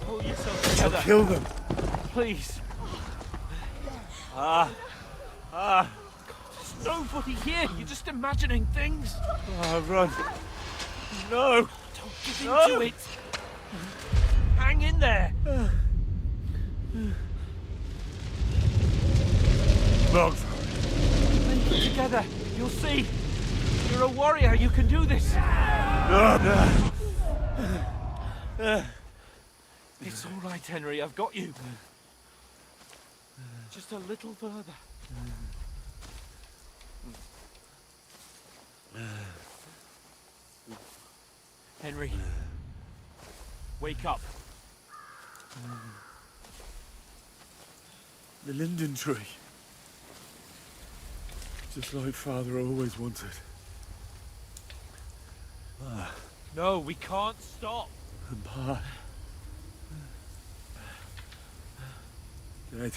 pull yourself I'll together. kill them. Please. There's nobody here. You're just imagining things. Run. No. Don't give into it. Hang in there. Wrong. Make it together. You'll see. You're a warrior. You can do this. It's all right, Henry. I've got you. Just a little further. Henry, wake up. The linden tree. Just like Father always wanted. No, we can't stop. And Pa. Dead.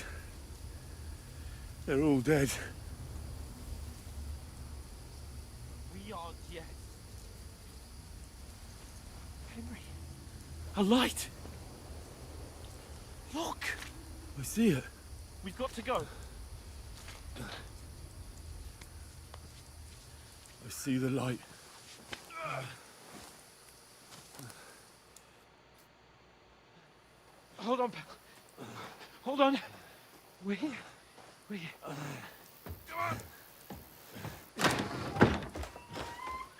They're all dead. We aren't yet. Henry, a light. Look. I see it. We've got to go. I see the light. Hold on, pal. Hold on. We're here. We're here.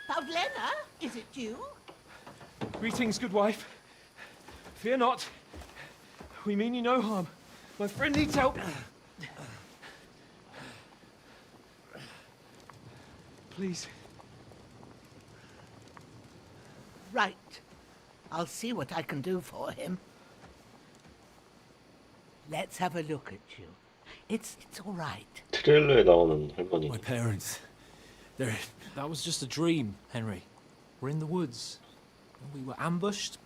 Pavlena, is it you? Greetings, good wife. Fear not. We mean you no harm. My friend needs help. Please. Right. I'll see what I can do for him. Let's have a look at you. It's all right. 트레일러에 나오는 할머니. My parents. That was just a dream, Henry. We're in the woods. We were ambushed,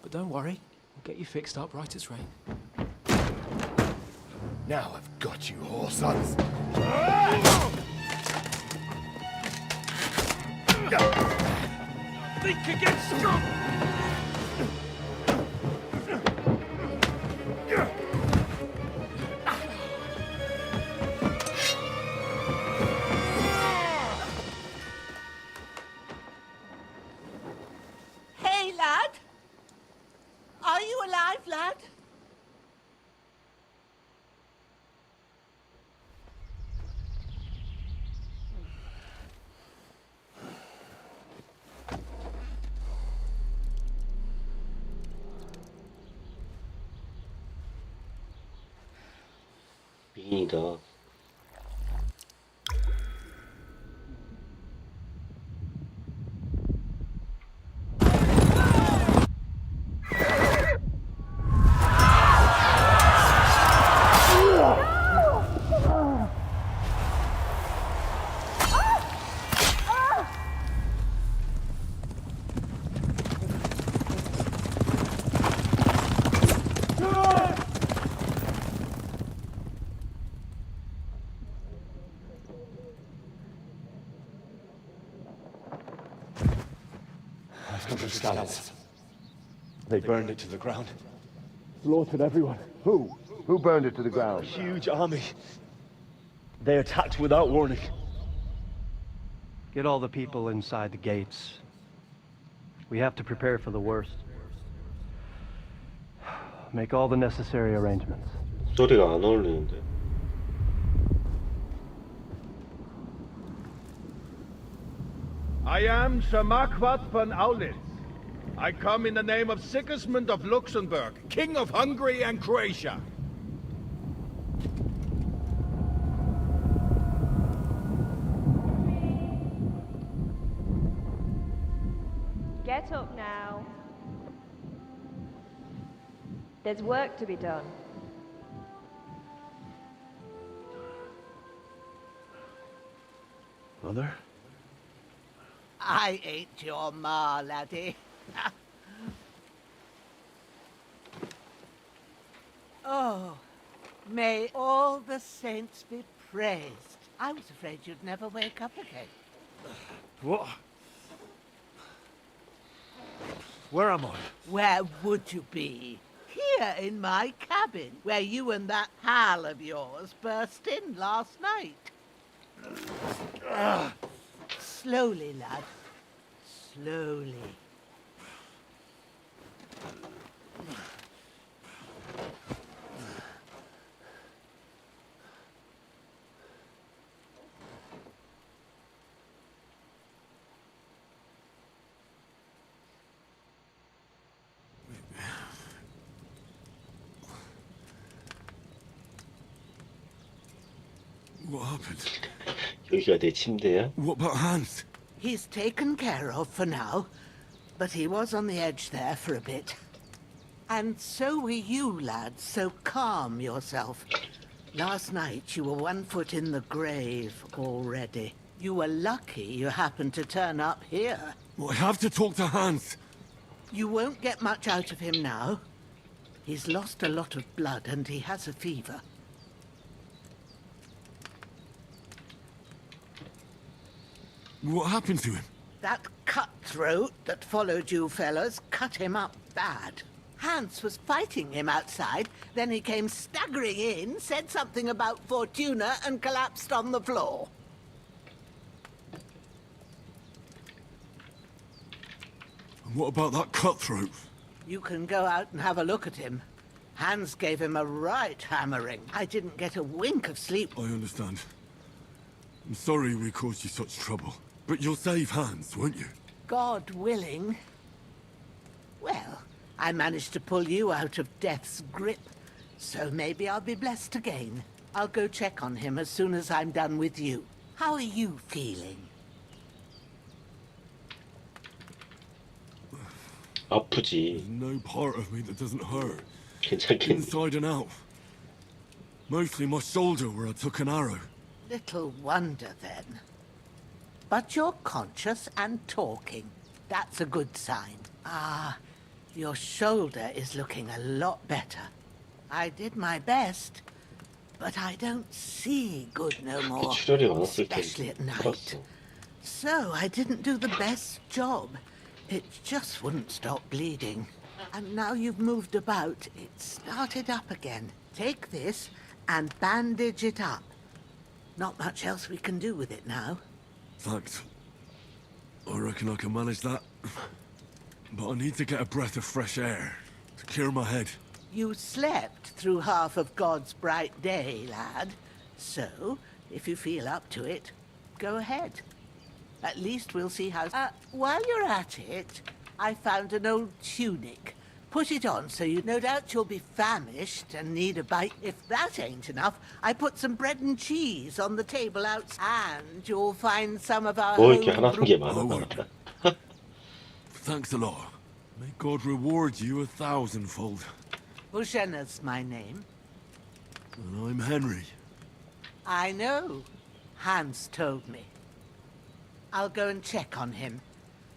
but don't worry. We'll get you fixed up right as rain. Now I've got you, whore sons. Think again, strong! 다행이다. They burned it to the ground. Slaughtered everyone. Who? Who burned it to the ground? A huge army. They attacked without warning. Get all the people inside the gates. We have to prepare for the worst. Make all the necessary arrangements. 소리가 안 어울리는데. I am Sir Marquardt von Aulitz. I come in the name of Sigismund of Luxembourg, King of Hungary and Croatia. Get up now. There's work to be done. Mother? I ain't your ma, laddie. Oh, may all the saints be praised. I was afraid you'd never wake up again. What? Where am I? Where would you be? Here in my cabin, where you and that pal of yours burst in last night. Slowly, lad. Slowly. What happened? 여기가 내 침대야? What about Hans? He's taken care of for now, but he was on the edge there for a bit. And so were you, lad, so calm yourself. Last night you were 1 foot in the grave already. You were lucky you happened to turn up here. Well, I have to talk to Hans. You won't get much out of him now. He's lost a lot of blood and he has a fever. What happened to him? That cutthroat that followed you fellas cut him up bad. Hans was fighting him outside, then he came staggering in, said something about Fortuna, and collapsed on the floor. And what about that cutthroat? You can go out and have a look at him. Hans gave him a right hammering. I didn't get a wink of sleep. I understand. I'm sorry we caused you such trouble. But you'll save Hans, won't you? God willing. Well, I managed to pull you out of death's grip, so maybe I'll be blessed again. I'll go check on him as soon as I'm done with you. How are you feeling? 아프지. There's no part of me that doesn't hurt. 괜찮겠니? Inside and out. Mostly my shoulder where I took an arrow. Little wonder then. But you're conscious and talking. That's a good sign. Ah, your shoulder is looking a lot better. I did my best, but I don't see good no more, 출혈이 많았을 especially at 텐데. night. 알았어. So I didn't do the best job. It just wouldn't stop bleeding. And now you've moved about, it started up again. Take this and bandage it up. Not much else we can do with it now. Thanks. I reckon I can manage that. But I need to get a breath of fresh air to clear my head. You slept through half of God's bright day, lad. So, if you feel up to it, go ahead. At least we'll see how... while you're at it, I found an old tunic. Put it on, so no doubt you'll be famished and need a bite. If that ain't enough, I put some bread and cheese on the table out, and you'll find some of our 뭐 이렇게 하나는 homebrew- 게 많아. Thanks a lot. May God reward you 1,000-fold. Bushena's my name. And I'm Henry. I know. Hans told me. I'll go and check on him.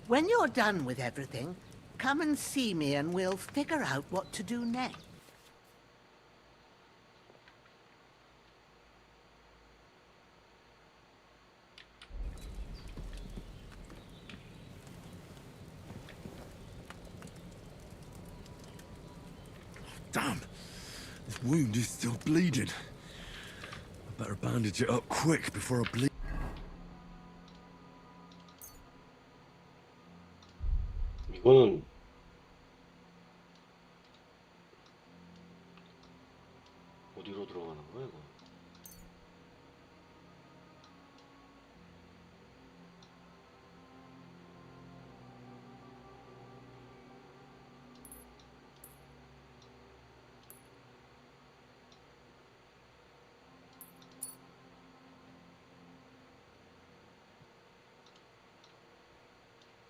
When you're done with everything, come and see me and we'll figure out what to do next. Damn. This wound is still bleeding. I better bandage it up quick before I bleed. 이거는 어디로 들어가는 거야, 이거?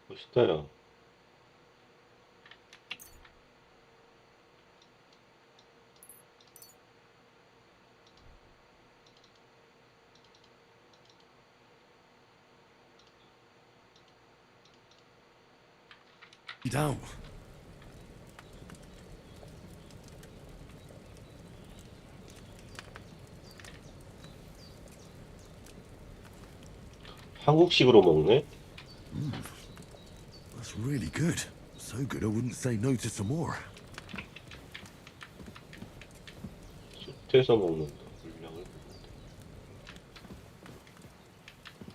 멋있다, 야. Out. 한국식으로 먹네? That's really good. So good I wouldn't say no to some more. 솥에서 먹는다. 물량을 먹는다.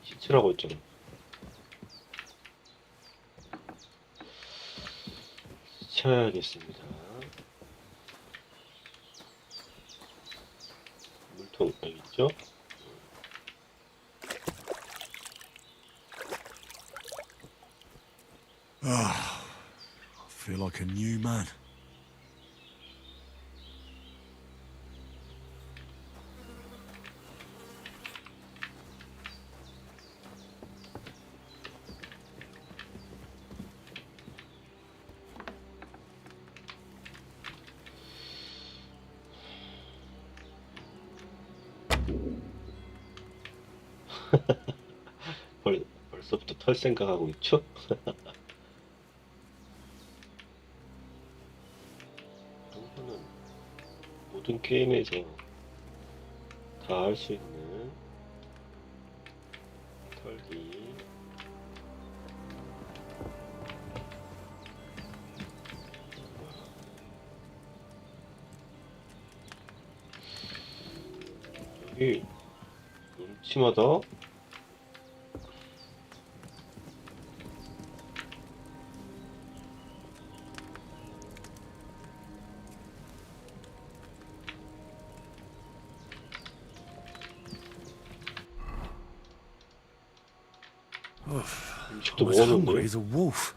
시체라고 했잖아. 시쳐야겠습니다. 물통 여기 있죠? Ah, I feel like a new man. 벌써부터 털 생각하고 있죠? 이거는 모든 게임에서 다 할 수 있는 털기. 여기 음침하다. I was hungry as a wolf.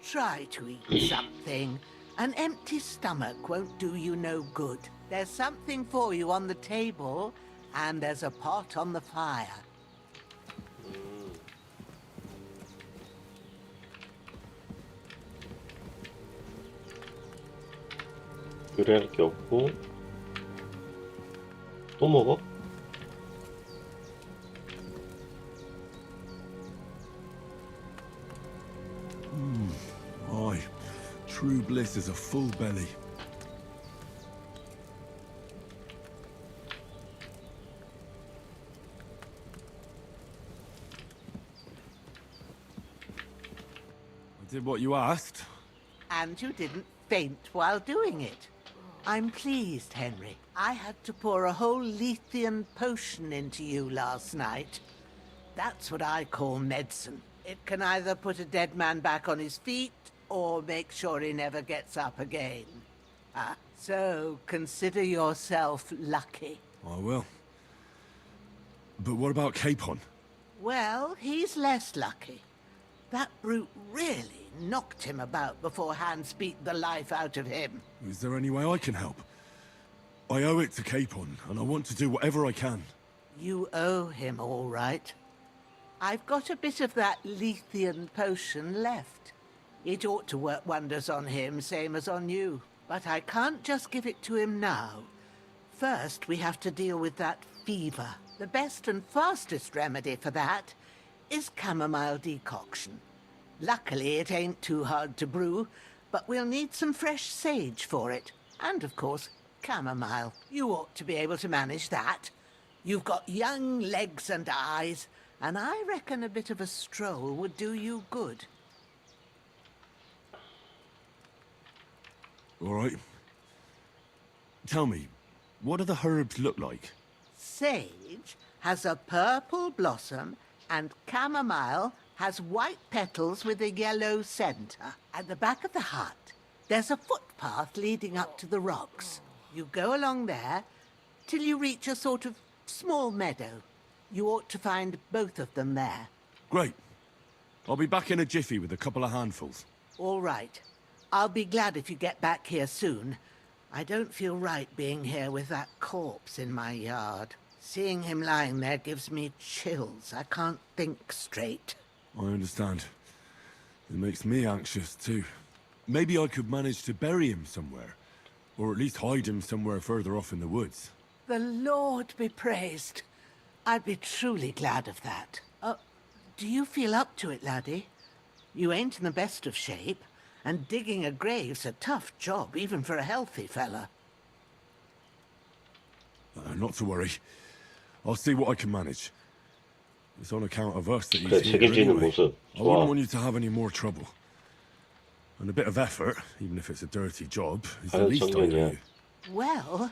Try to eat something. An empty stomach won't do you no good. There's something for you on the table, and there's a pot on the fire. 요리할 게 없고 또 먹어? Aye, true bliss is a full belly. I did what you asked. And you didn't faint while doing it. I'm pleased, Henry. I had to pour a whole Lethean potion into you last night. That's what I call medicine. It can either put a dead man back on his feet, or make sure he never gets up again. So consider yourself lucky. I will. But what about Capon? Well, he's less lucky. That brute really knocked him about before Hans beat the life out of him. Is there any way I can help? I owe it to Capon, and I want to do whatever I can. You owe him, all right. I've got a bit of that Lethean potion left. It ought to work wonders on him, same as on you. But I can't just give it to him now. First, we have to deal with that fever. The best and fastest remedy for that is chamomile decoction. Luckily, it ain't too hard to brew, but we'll need some fresh sage for it. And, of course, chamomile. You ought to be able to manage that. You've got young legs and eyes, and I reckon a bit of a stroll would do you good. All right. Tell me, what do the herbs look like? Sage has a purple blossom, and chamomile has white petals with a yellow center. At the back of the hut, there's a footpath leading up to the rocks. You go along there till you reach a sort of small meadow. You ought to find both of them there. Great. I'll be back in a jiffy with a couple of handfuls. All right. I'll be glad if you get back here soon. I don't feel right being here with that corpse in my yard. Seeing him lying there gives me chills. I can't think straight. I understand. It makes me anxious, too. Maybe I could manage to bury him somewhere. Or at least hide him somewhere further off in the woods. The Lord be praised. I'd be truly glad of that. Do you feel up to it, laddie? You ain't in the best of shape, and digging a grave's a tough job, even for a healthy fella. Not to worry. I'll see what I can manage. It's on account of us that he's 그래, here 책임지는 anyway. 모습. I wouldn't 좋아. want you to have any more trouble. And a bit of effort, even if it's a dirty job, is the 아유, least I owe 청년이야. you. Well,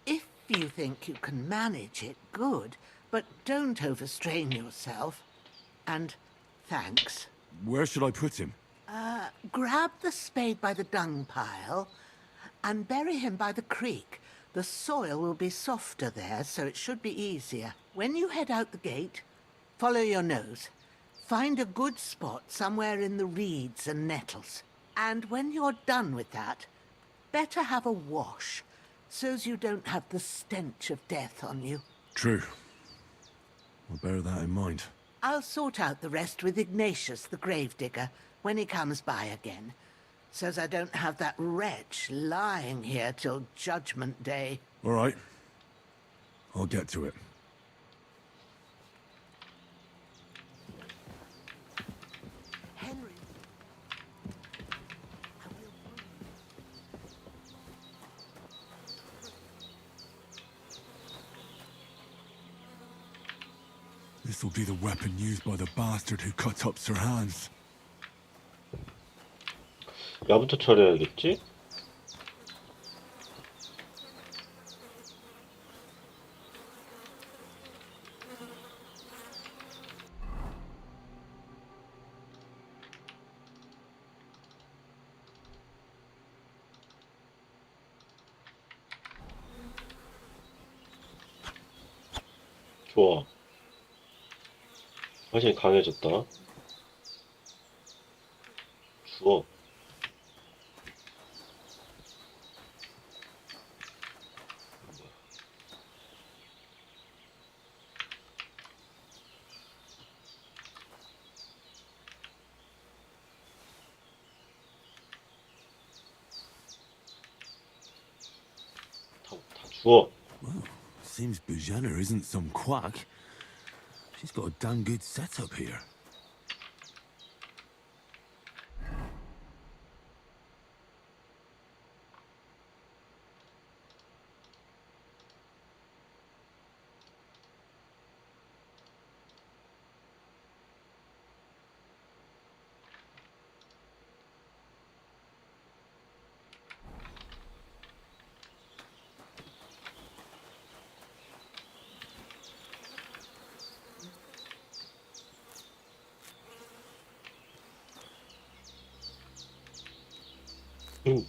if you think you can manage it, good, but don't overstrain yourself. And thanks. Where should I put him? Grab the spade by the dung pile and bury him by the creek. The soil will be softer there, so it should be easier. When you head out the gate, follow your nose. Find a good spot somewhere in the reeds and nettles. And when you're done with that, better have a wash, so's you don't have the stench of death on you. True. I'll bear that in mind. I'll sort out the rest with Ignatius, the gravedigger, when he comes by again, so's I don't have that wretch lying here till Judgment Day. All right. I'll get to it. Henry. This'll be the weapon used by the bastard who cut up Sir Hans. 야부터 처리해야겠지? 좋아. 훨씬 강해졌다. 주워. 다 주워. Well, seems Bujana isn't some quack. She's got a damn good setup here.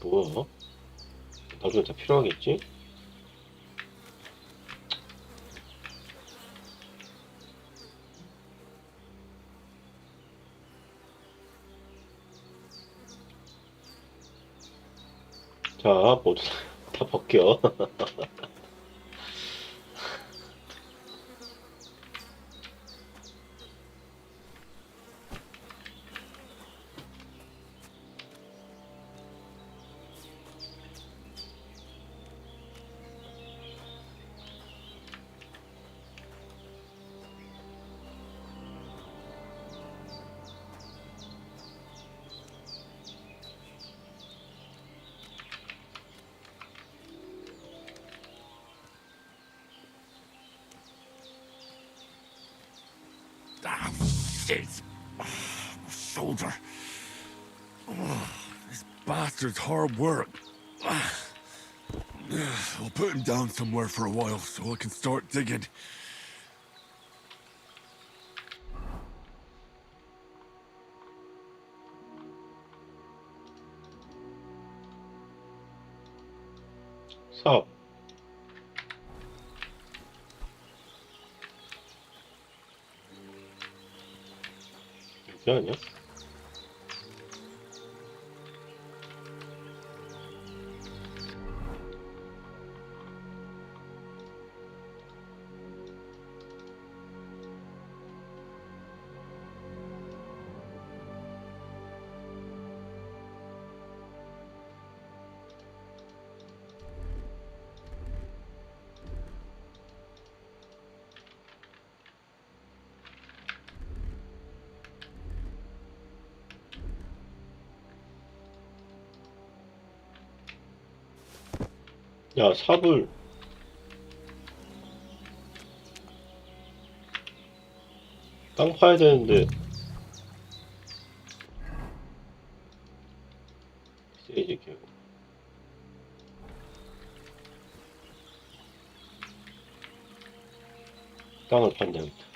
뭐야? 나중에 다 필요하겠지? 자, 모두 다 벗겨. Ah, shit. My shoulder. This bastard's hard work. I'll put him down somewhere for a while so I can start digging. 사업. 이게 아니야? 야, 삽을 땅 파야 되는데 세이지 개고 땅을 판다겠다.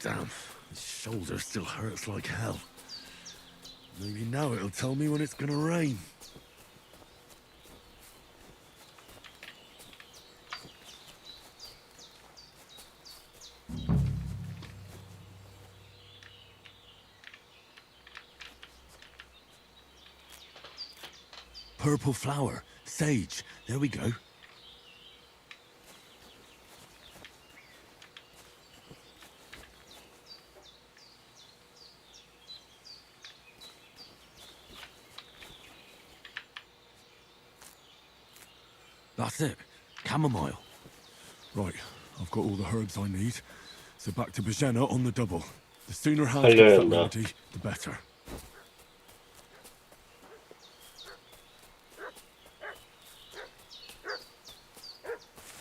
Damn, his shoulder still hurts like hell. Maybe now it'll tell me when it's gonna rain. Purple flower, sage, there we go. That's it. Chamomile. Right, I've got all the herbs I need. So back to Bajena on the double. The sooner Hans gets that remedy, the better.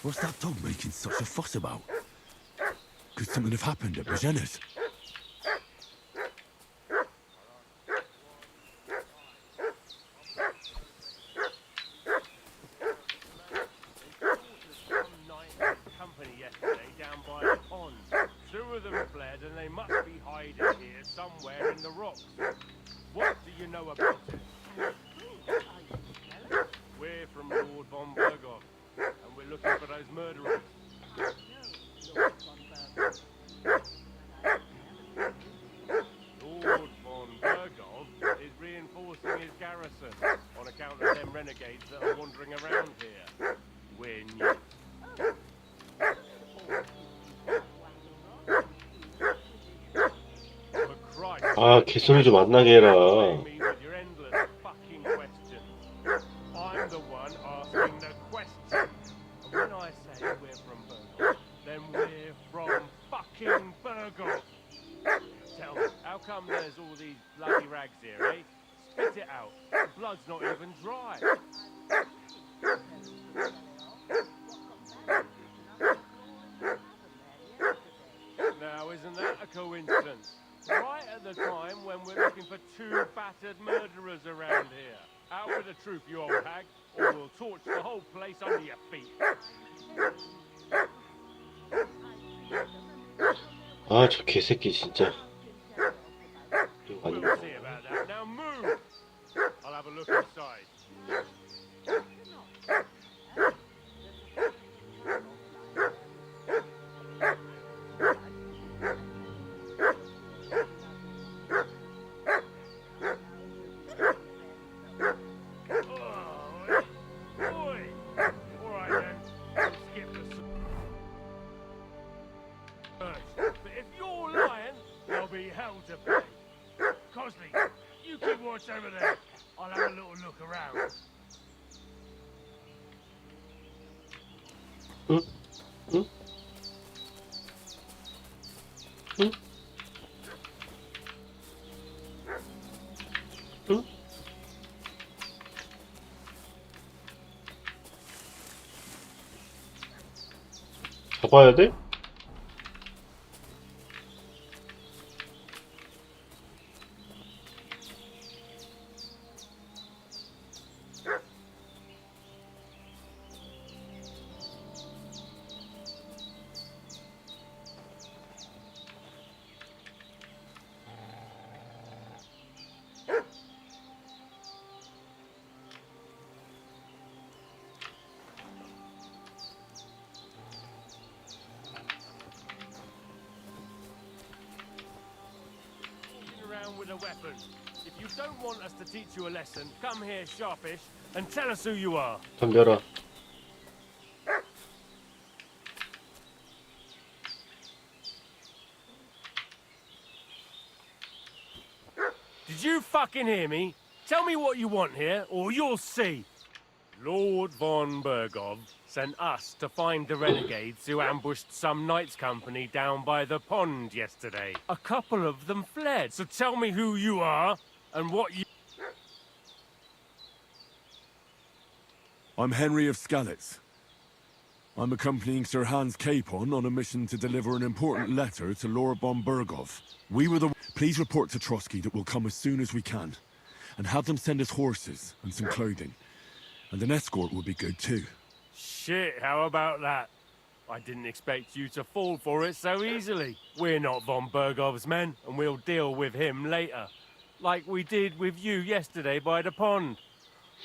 What's that dog making such a fuss about? Could something have happened at Bajena's? Somewhere in the rocks. What do you know about it? We're from Lord von Berghoff, and we're looking for those murderers. Lord von Berghoff is reinforcing his garrison on account of them renegades that are wandering 아, 개소리 좀 안 나게 해라. I'm the one asking the question. And when I say we're from Burgos, then we're from fucking Burgos. Tell me, how come there's all these bloody rags here, eh? Spit it out. The blood's not even dry. Now, isn't that a coincidence? Right at the time when we're looking for two battered murderers around here. Out with the truth, you old hag, or we'll torch the whole place under your feet. 아, 저 개새끼 진짜. 이거 We'll 아닌가? see about that. Now move! I'll have a look inside. Over there. I'll have a little look around. 응? 응? 응? 응? 잡아야 돼? With a weapon. If you don't want us to teach you a lesson, come here sharpish and tell us who you are. 덤벼라. Did you fucking hear me? Tell me what you want here, or you'll see. Lord von Bergov sent us to find the renegades who ambushed some knights' company down by the pond yesterday. A couple of them fled, so tell me who you are and what you... I'm Henry of Skalitz. I'm accompanying Sir Hans Capon on a mission to deliver an important letter to Lord von Bergov. We were the... Please report to Trotsky that we'll come as soon as we can, and have them send us horses and some clothing. And an escort would be good too. Shit, how about that? I didn't expect you to fall for it so easily. We're not von Bergov's men, and we'll deal with him later. Like we did with you yesterday by the pond.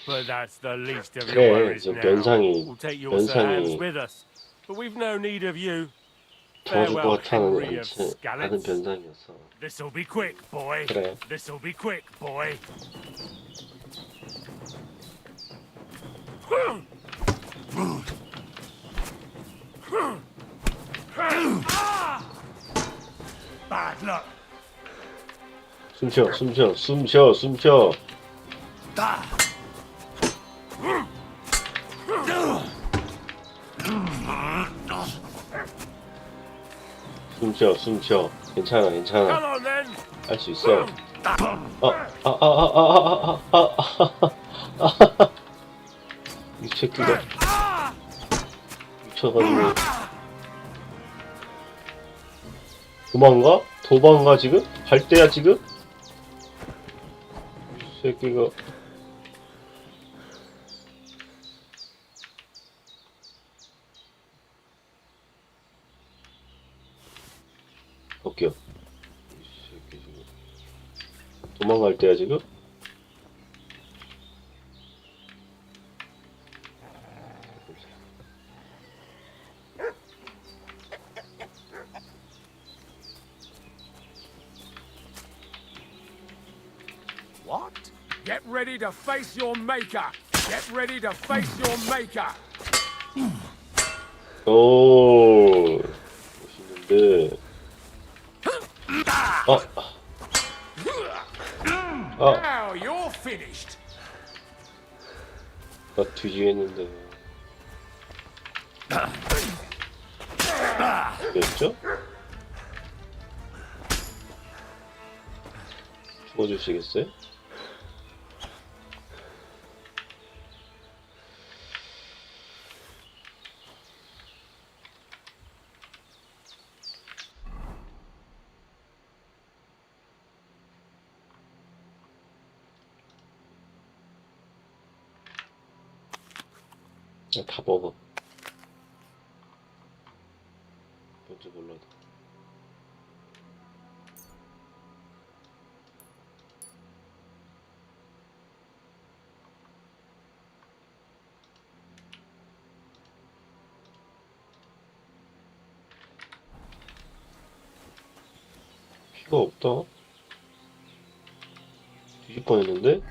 But that's the least of your worries now. We'll take your hands with us. But we've no need of you. Farewell, Henry of Skalitz. This'll be quick, boy. 그래. This'll be quick, boy. Bad luck. 숨쉬어, 숨쉬어, 숨쉬어, 숨쉬어. 숨쉬어, 숨쉬어. 괜찮아, 괜찮아. 할 수 있어. 이 새끼가 미쳐가지고. 도망가? 도망가 지금? 갈 때야 지금? 이 새끼가. 볼게요. 이 새끼 지금 도망갈 때야 지금? What? Get ready to face your maker. Get ready to face your maker. 오, 멋있는데. Now you're finished. 나 뒤지겠는데. 죽였죠? 죽어주시겠어요? 다 먹어. 뭔지 몰라도. 피가 없다. 뒤질 뻔했는데?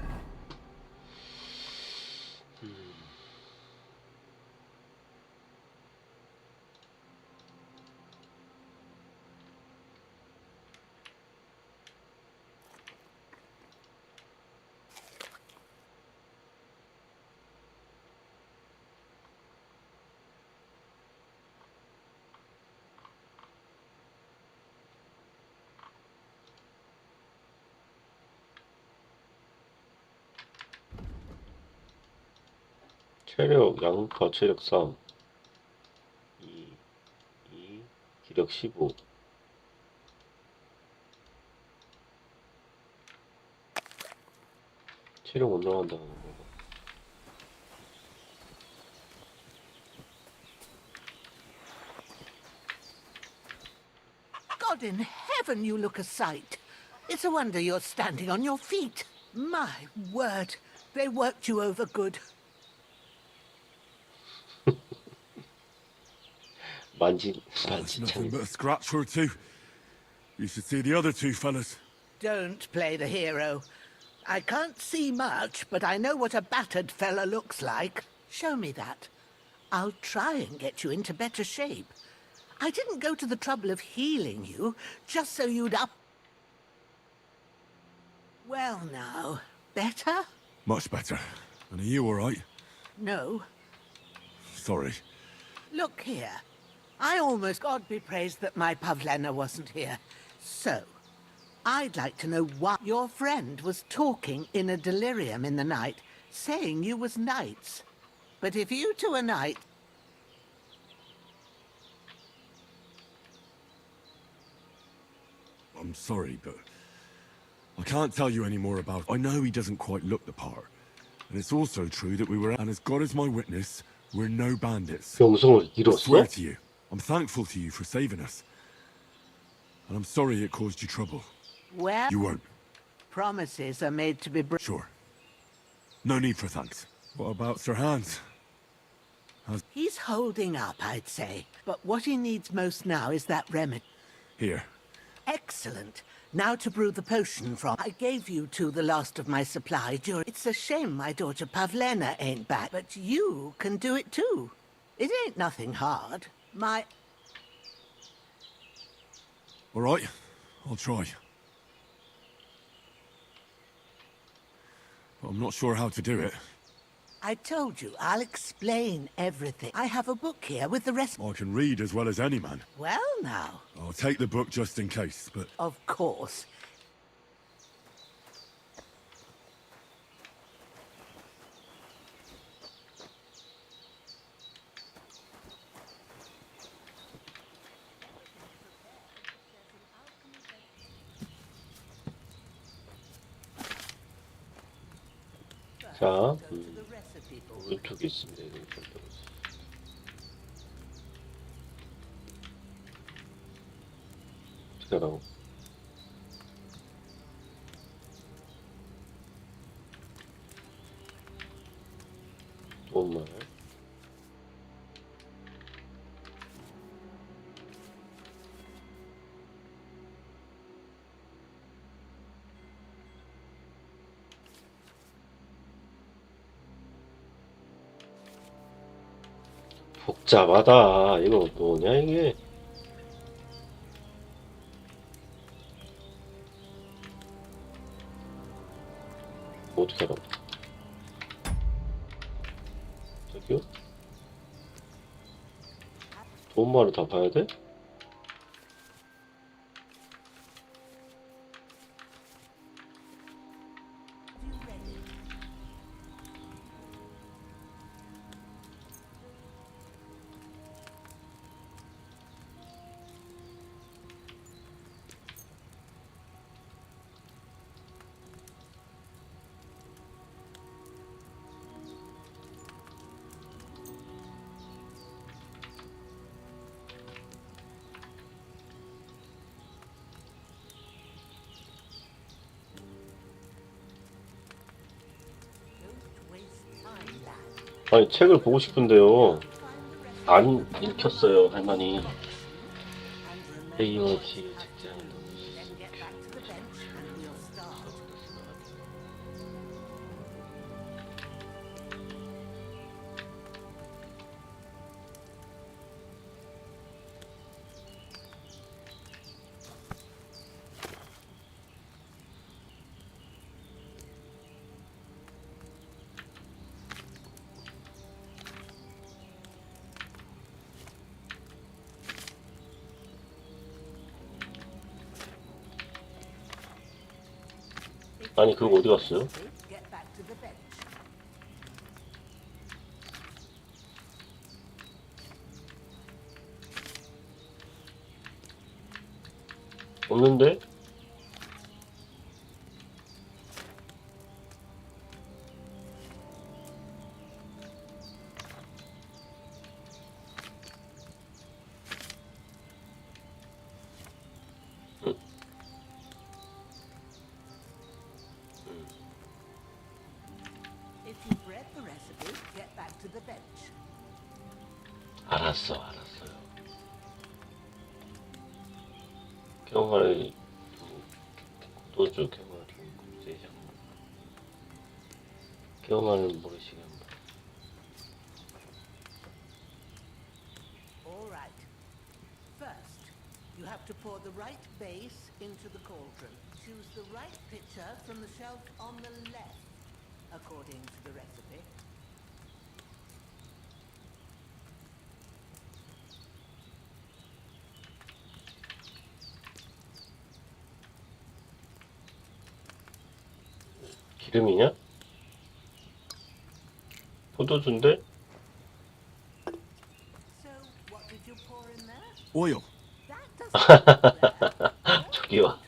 체력, 양파, 체력 3 2 기력 15 체력 못 나간다는 거. God in heaven, you look a sight. It's a wonder you're standing on your feet. My word, they worked you over good. Nothing but a scratch or two. You should see the other two fellas. Don't play the hero. I can't see much, but I know what a battered fella looks like. Show me that. I'll try and get you into better shape. I didn't go to the trouble of healing you, just so you'd up... Well now, better? Much better. And are you alright? No. Sorry. Look here. I almost, God be praised that my Pavlena wasn't here. So, I'd like to know why your friend was talking in a delirium in the night, saying you was knights. But if you two are knights... I'm sorry, but I can't tell you any more about it. I know he doesn't quite look the part. And it's also true that we were, and as God is my witness, we're no bandits. 영성을 I 잃었어? swear to you, I'm thankful to you for saving us. And I'm sorry it caused you trouble. Well... You won't. Promises are made to be... Sure. No need for thanks. What about Sir Hans? He's holding up, I'd say. But what he needs most now is that remedy. Here. Excellent. Now to brew the potion from. I gave you two the last of my supply during... It's a shame my daughter Pavlena ain't back, but you can do it too. It ain't nothing hard. My... All right, I'll try. But I'm not sure how to do it. I told you, I'll explain everything. I have a book here with the rest... I can read as well as any man. Well now. I'll take the book just in case, but... Of course. 자, 오른쪽에 있습니다. 어떻게 하라고? 정말. 복잡하다. 이거 뭐냐 이게? 어떻게 하라고? 저기요? 도움말을 다 봐야 돼? 아니 책을 보고 싶은데요. 안 읽혔어요, 할머니. 헤이워지 직장. 아니 그거 어디 갔어요? 없는데? 알았어요. 경활 도주 경활 국제장 경활은 모르시겠나? All right. First, you have to pour the right base into the cauldron. Choose the right pitcher from the shelf on the left, according to the recipe. 기름이냐? 포도주인데? Oil. 저기요.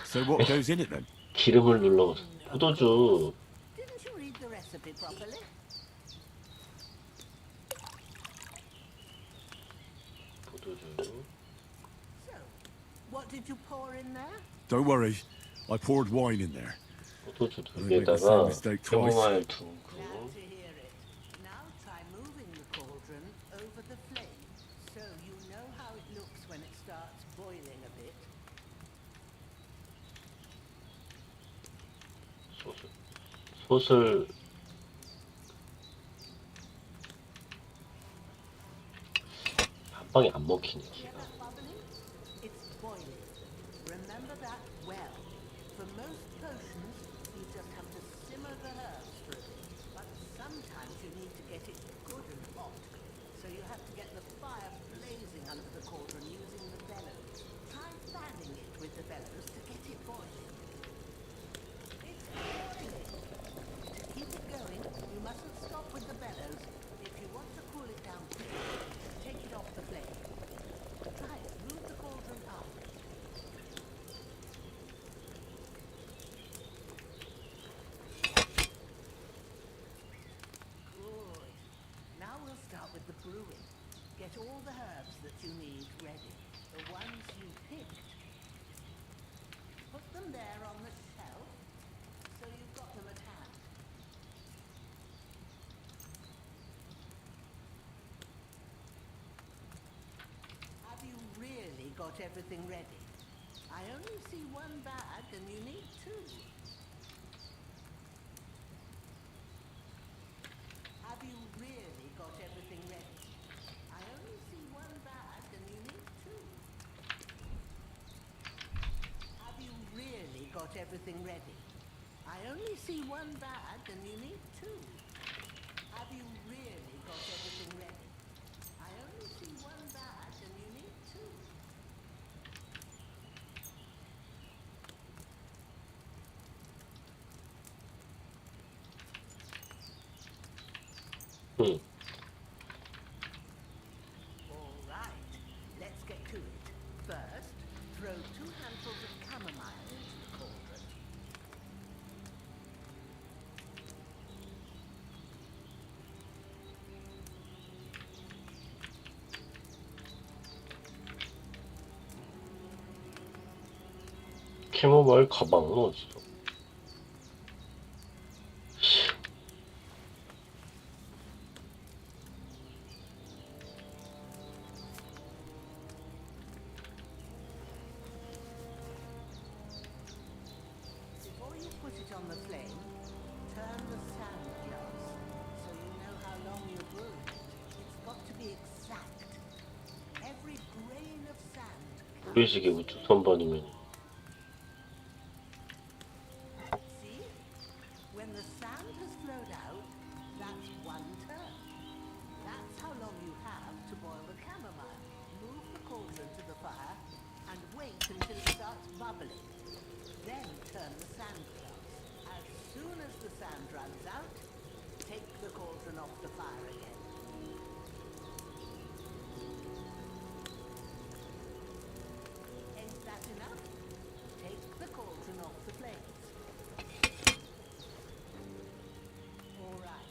So what goes in it then? 기름을 눌러. 포도주. Didn't you read the recipe properly? 포도주. So, what did you pour in there? Don't worry, I poured wine in there. 포도주 두 I make the same 개에다가 mistake twice. 경활 두 그. Glad to hear it. Now try moving the cauldron over the flame, so you know how it looks when it starts boiling a bit. 솥을 한 방에 안 먹히네. Hear that bubbling? It's boiling. Remember that well. For most potions, you just have to simmer the herbs through. But sometimes you need to get it good and hot. So you have to get the fire blazing under the cauldron using the bellows. Try fanning it with the bellows to get it boiling. It's boiling. To keep it going, you mustn't stop with the bellows. If you want to cool it down quickly, take it off the flame. Try it. Move the cauldron up. Good. Now we'll start with the brewing. Get all the herbs that you need ready. The ones you picked. Put them there on the shelf, so you've got them at hand. Have you really got everything ready? I only see one bag and you need two. Have you really got everything ready? I only see one bag and you need two. Have you really got everything ready? I only see one bad and you need two. Have you really got everything ready? I only see one bad and you need two. All right, let's get to it. First, throw 2 handfuls of chamomile into the cauldron. 캐모마일 가방은 어디서? Before you put it on the flame, turn the sand glass so you know how long you brew. It's got to be exact. Every grain of sand. 우리 집에 우주 선반이면 See? When the sand has flowed out, that's 1 turn. That's how long you have to boil the chamomile. Move the cauldron to the fire and wait until it starts bubbling. Then turn the sand glass. As soon as the sand runs out, take the cauldron off the fire again. Ain't that enough? Take the cauldron off the flames. All right.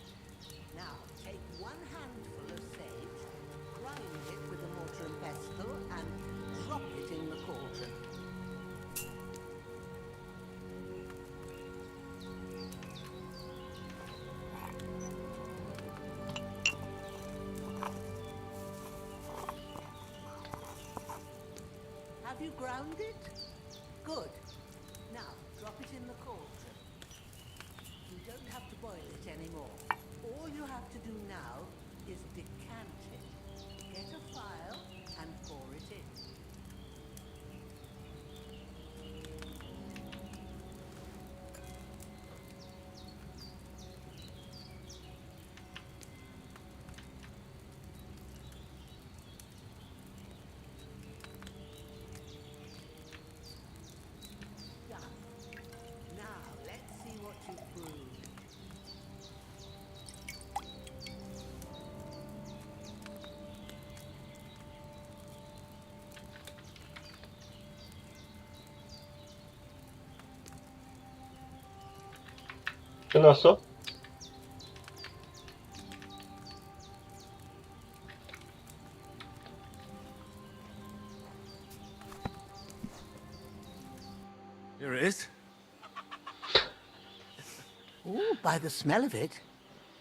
Now take 1 handful of sage, grind it with a mortar and pestle, and drop it in the cauldron. Have you ground it? Good. Now, drop it in the cauldron. You don't have to boil it anymore. All you have to do now is decant it. Get a file and pour it in. Done. Now, let's see what you've brewed. 끝났어? Here it is. Ooh, by the smell of it,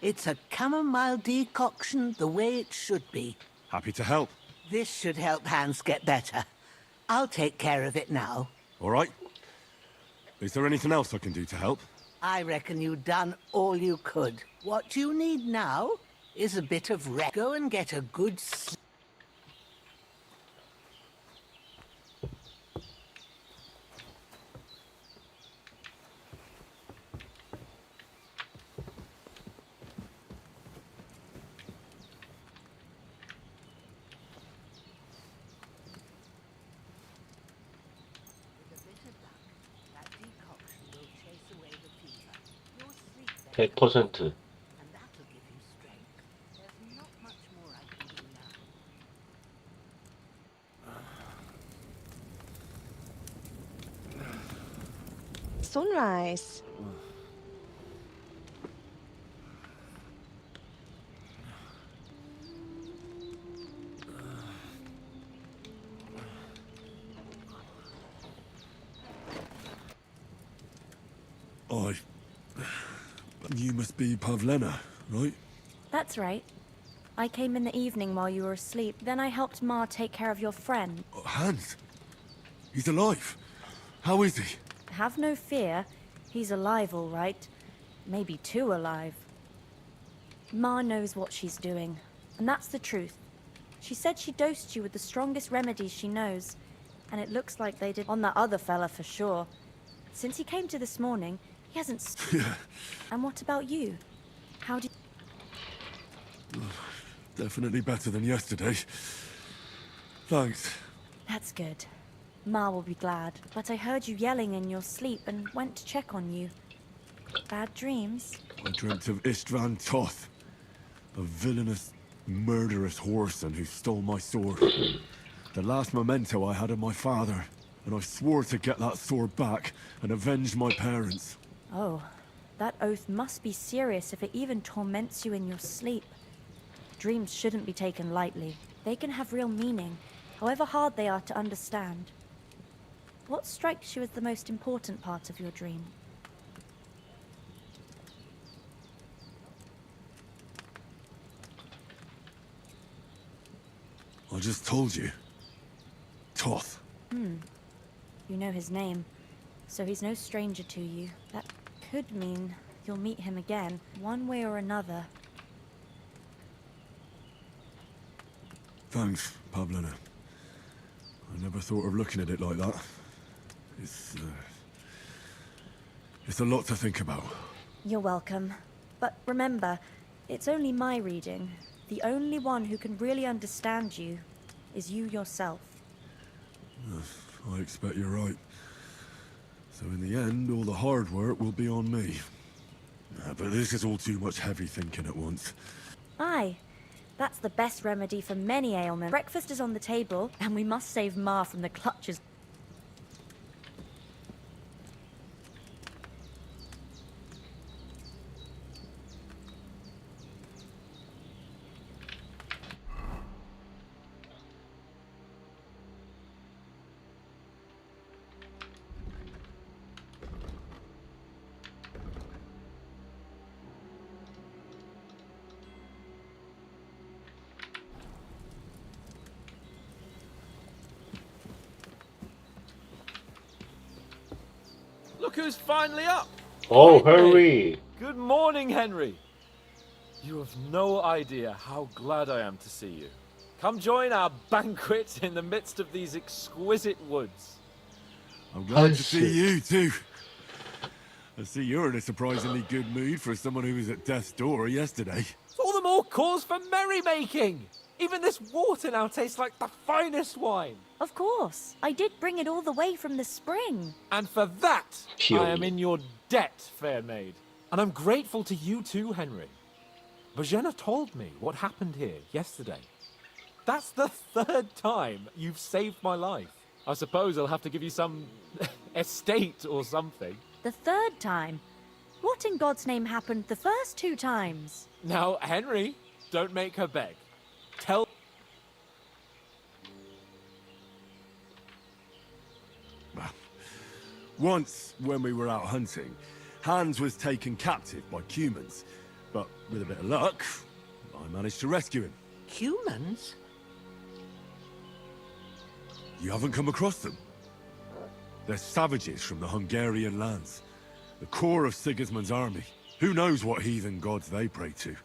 it's a chamomile decoction the way it should be. Happy to help. This should help Hans get better. I'll take care of it now. All right. Is there anything else I can do to help? I reckon you've done all you could. What you need now is a bit of rest. Go and get a good sleep. With a bit of luck, that decoction will chase away the fever. You'll sleep better. 100%. And that'll give you strength. There's not much more I can do now. Sunrise. You must be Pavlena, right? That's right. I came in the evening while you were asleep. Then I helped Ma take care of your friend. Hans. He's alive. How is he? Have no fear. He's alive, all right. Maybe too alive. Ma knows what she's doing, and that's the truth. She said she dosed you with the strongest remedies she knows, and it looks like they did on that other fella for sure. Since he came to this morning, He hasn't. Yeah, And what about you? How did? definitely better than yesterday. Thanks. That's good. Ma will be glad. But I heard you yelling in your sleep and went to check on you. Bad dreams? I dreamt of Istvan Toth, a villainous, murderous whoreson who stole my sword. The last memento I had of my father, and I swore to get that sword back and avenge my parents. Oh, that oath must be serious if it even torments you in your sleep. Dreams shouldn't be taken lightly. They can have real meaning, however hard they are to understand. What strikes you as the most important part of your dream? I just told you. Toth. You know his name, so he's no stranger to you. That could mean you'll meet him again, one way or another. Thanks, Pavlina. I never thought of looking at it like that. It's a lot to think about. You're welcome. But remember, it's only my reading. The only one who can really understand you is you yourself. I expect you're right. So in the end, all the hard work will be on me. But this is all too much heavy thinking at once. Aye. That's the best remedy for many ailments. Breakfast is on the table, and we must save Ma from the clutches. Look who's finally up! Oh, hurry! Good morning, Henry. You have no idea how glad I am to see you. Come join our banquet in the midst of these exquisite woods. I'm glad to see you too. I see you're in a surprisingly good mood for someone who was at death's door yesterday. It's all the more cause for merrymaking. Even this water now tastes like the finest wine. Of course. I did bring it all the way from the spring. And for that, Purely. I am in your debt, fair maid. And I'm grateful to you too, Henry. Bojena told me what happened here yesterday. That's the third time you've saved my life. I suppose I'll have to give you some estate or something. The third time? What in God's name happened the first 2 times? Now, Henry, don't make her beg. Tell... Once, when we were out hunting, Hans was taken captive by humans. But with a bit of luck, I managed to rescue him. Humans? You haven't come across them? They're savages from the Hungarian lands. The core of Sigismund's army. Who knows what heathen gods they pray to?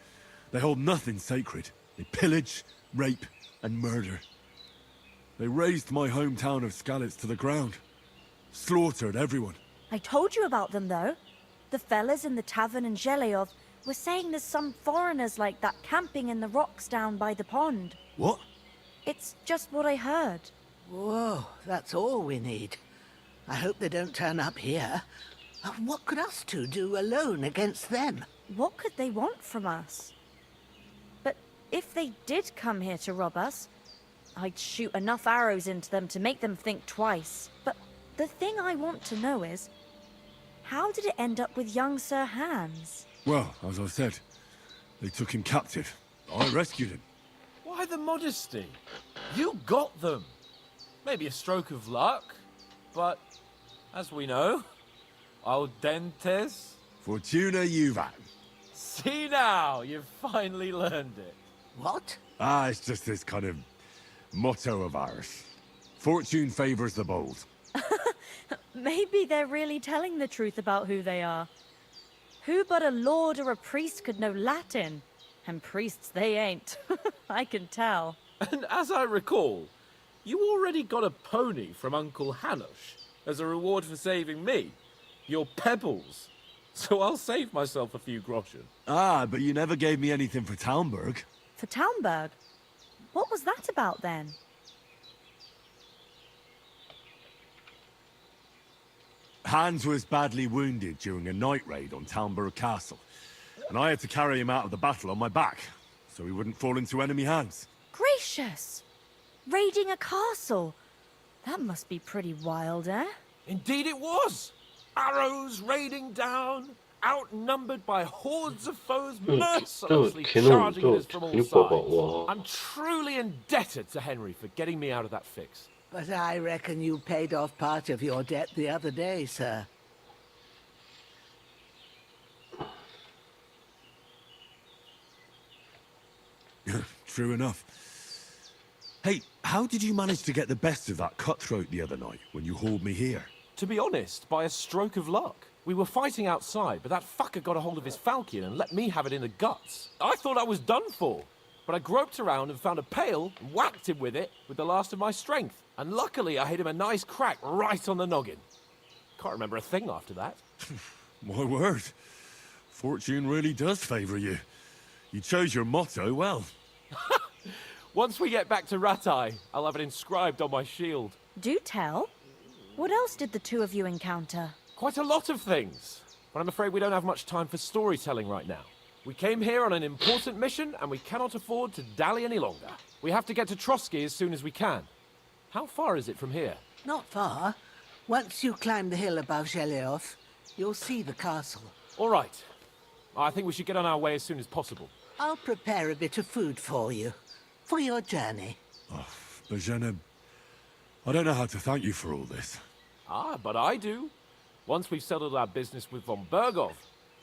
They hold nothing sacred. They pillage, rape, and murder. They razed my hometown of Skalitz to the ground. Slaughtered everyone. I told you about them, though. The fellas in the tavern in Zheleov were saying there's some foreigners like that camping in the rocks down by the pond. What? It's just what I heard. Whoa, that's all we need. I hope they don't turn up here. What could us two do alone against them? What could they want from us? But if they did come here to rob us, I'd shoot enough arrows into them to make them think twice. But the thing I want to know is, how did it end up with young Sir Hans? Well, as I said, they took him captive. I rescued him. Why the modesty? You got them. Maybe a stroke of luck, but as we know, al dentes. Fortuna juvat. See now, you've finally learned it. What? It's just this kind of motto of ours. Fortune favors the bold. Maybe they're really telling the truth about who they are. Who but a lord or a priest could know Latin? And priests they ain't. I can tell. And as I recall, you already got a pony from Uncle Hanush as a reward for saving me. Your pebbles. So I'll save myself a few groschen. Ah, but you never gave me anything for Townburg. For Townburg? What was that about then? Hans was badly wounded during a night raid on Townburg Castle, and I had to carry him out of the battle on my back, so he wouldn't fall into enemy hands. Gracious! Raiding a castle? That must be pretty wild, eh? Indeed it was! Arrows raining down, outnumbered by hordes of foes mercilessly charging at us from all sides. I'm truly indebted to Henry for getting me out of that fix. But I reckon you paid off part of your debt the other day, sir. True enough. Hey, how did you manage to get the best of that cutthroat the other night when you hauled me here? To be honest, by a stroke of luck. We were fighting outside, but that fucker got a hold of his falchion and let me have it in the guts. I thought I was done for, but I groped around and found a pail and whacked him with it with the last of my strength. And luckily I hit him a nice crack right on the noggin. Can't remember a thing after that. My word. Fortune really does favour you. You chose your motto well. Once we get back to Ratai, I'll have it inscribed on my shield. Do tell. What else did the two of you encounter? Quite a lot of things, but I'm afraid we don't have much time for storytelling right now. We came here on an important mission, and we cannot afford to dally any longer. We have to get to Trotsky as soon as we can. How far is it from here? Not far. Once you climb the hill above Zheleoth, you'll see the castle. All right. I think we should get on our way as soon as possible. I'll prepare a bit of food for you, for your journey. Oh, Bozhena, I don't know how to thank you for all this. Ah, but I do. Once we've settled our business with von Bergov,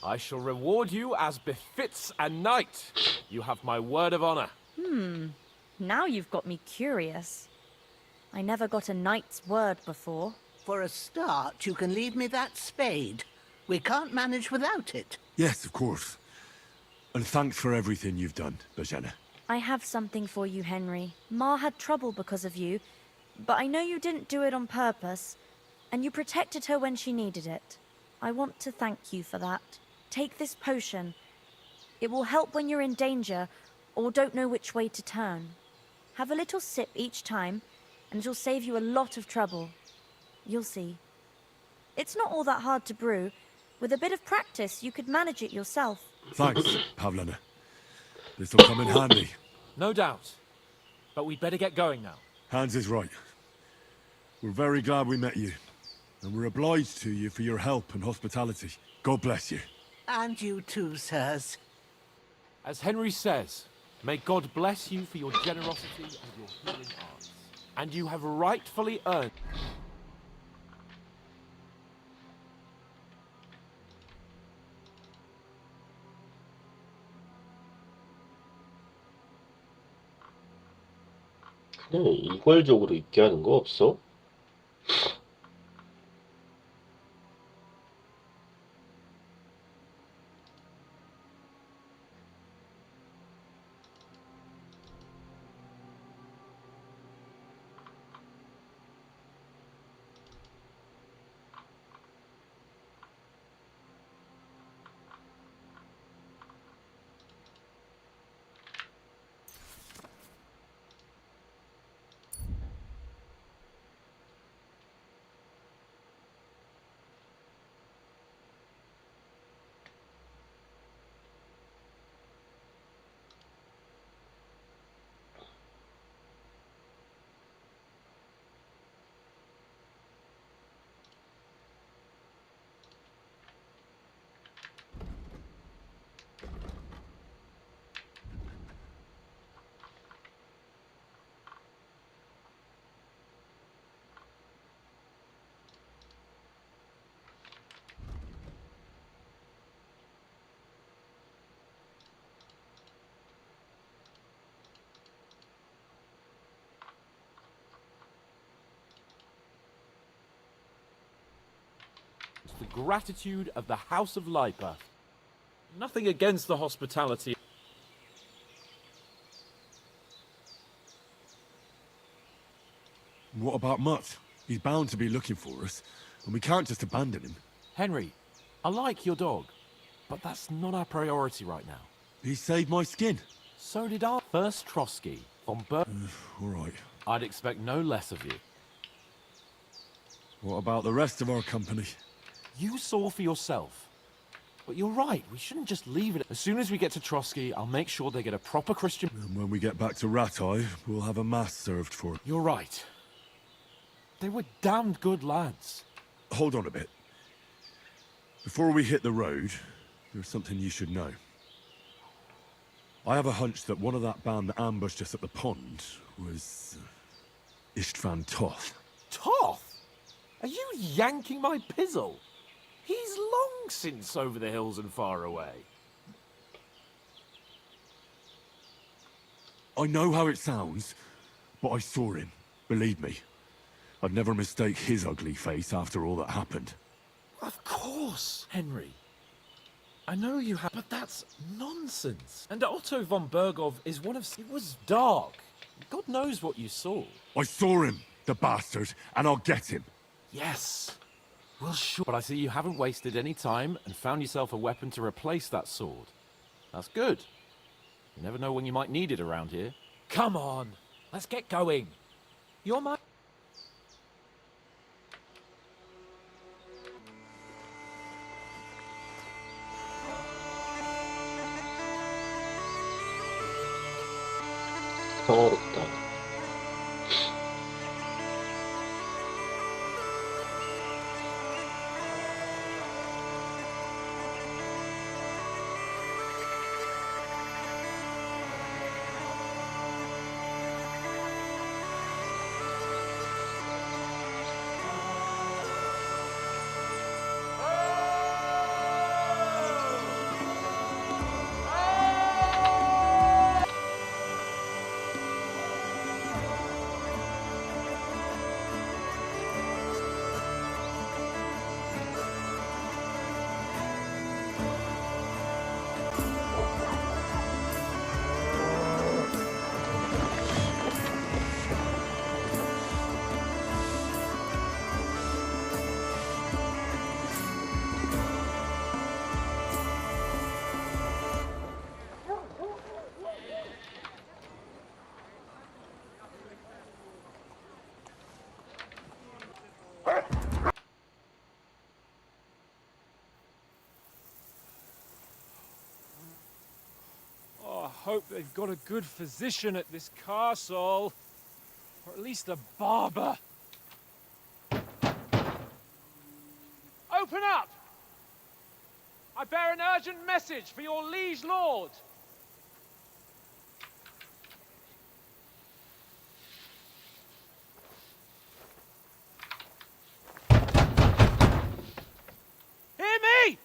I shall reward you as befits a knight. You have my word of honor. Now you've got me curious. I never got a knight's word before. For a start, you can leave me that spade. We can't manage without it. Yes, of course. And thanks for everything you've done, Bozhena. I have something for you, Henry. Ma had trouble because of you, but I know you didn't do it on purpose, and you protected her when she needed it. I want to thank you for that. Take this potion. It will help when you're in danger or don't know which way to turn. Have a little sip each time, and it'll save you a lot of trouble. You'll see. It's not all that hard to brew. With a bit of practice, you could manage it yourself. Thanks, Pavlena. This'll come in handy. No doubt. But we'd better get going now. Hans is right. We're very glad we met you. And we're obliged to you for your help and hospitality. God bless you. And you too, sirs. As Henry says, may God bless you for your generosity and your healing arts. And you have rightfully earned... 그냥 이괄적으로 있게 하는 거 없어? the gratitude of the House of Lipa. Nothing against the hospitality. What about Mutt? He's bound to be looking for us, and we can't just abandon him. Henry, I like your dog, but that's not our priority right now. He saved my skin. So did our first Trotsky von Ber... All right. I'd expect no less of you. What about the rest of our company? You saw for yourself. But you're right, we shouldn't just leave it. As soon as we get to Trotsky, I'll make sure they get a proper Christian... And when we get back to Ratai, we'll have a mass served for it. You're right. They were damned good lads. Hold on a bit. Before we hit the road, there's something you should know. I have a hunch that one of that band that ambushed us at the pond was... Istvan Toth. Toth? Are you yanking my pizzle? He's long since over the hills and far away. I know how it sounds, but I saw him. Believe me. I'd never mistake his ugly face after all that happened. Of course, Henry. I know you have, but that's nonsense. And Otto von Bergov is one of... It was dark. God knows what you saw. I saw him, the bastard, and I'll get him. Yes. Well, sure. But I see you haven't wasted any time and found yourself a weapon to replace that sword. That's good. You never know when you might need it around here. Come on. Let's get going. You're my... 평화롭다. I hope they've got a good physician at this castle. Or at least a barber. Open up! I bear an urgent message for your liege lord. Hear me!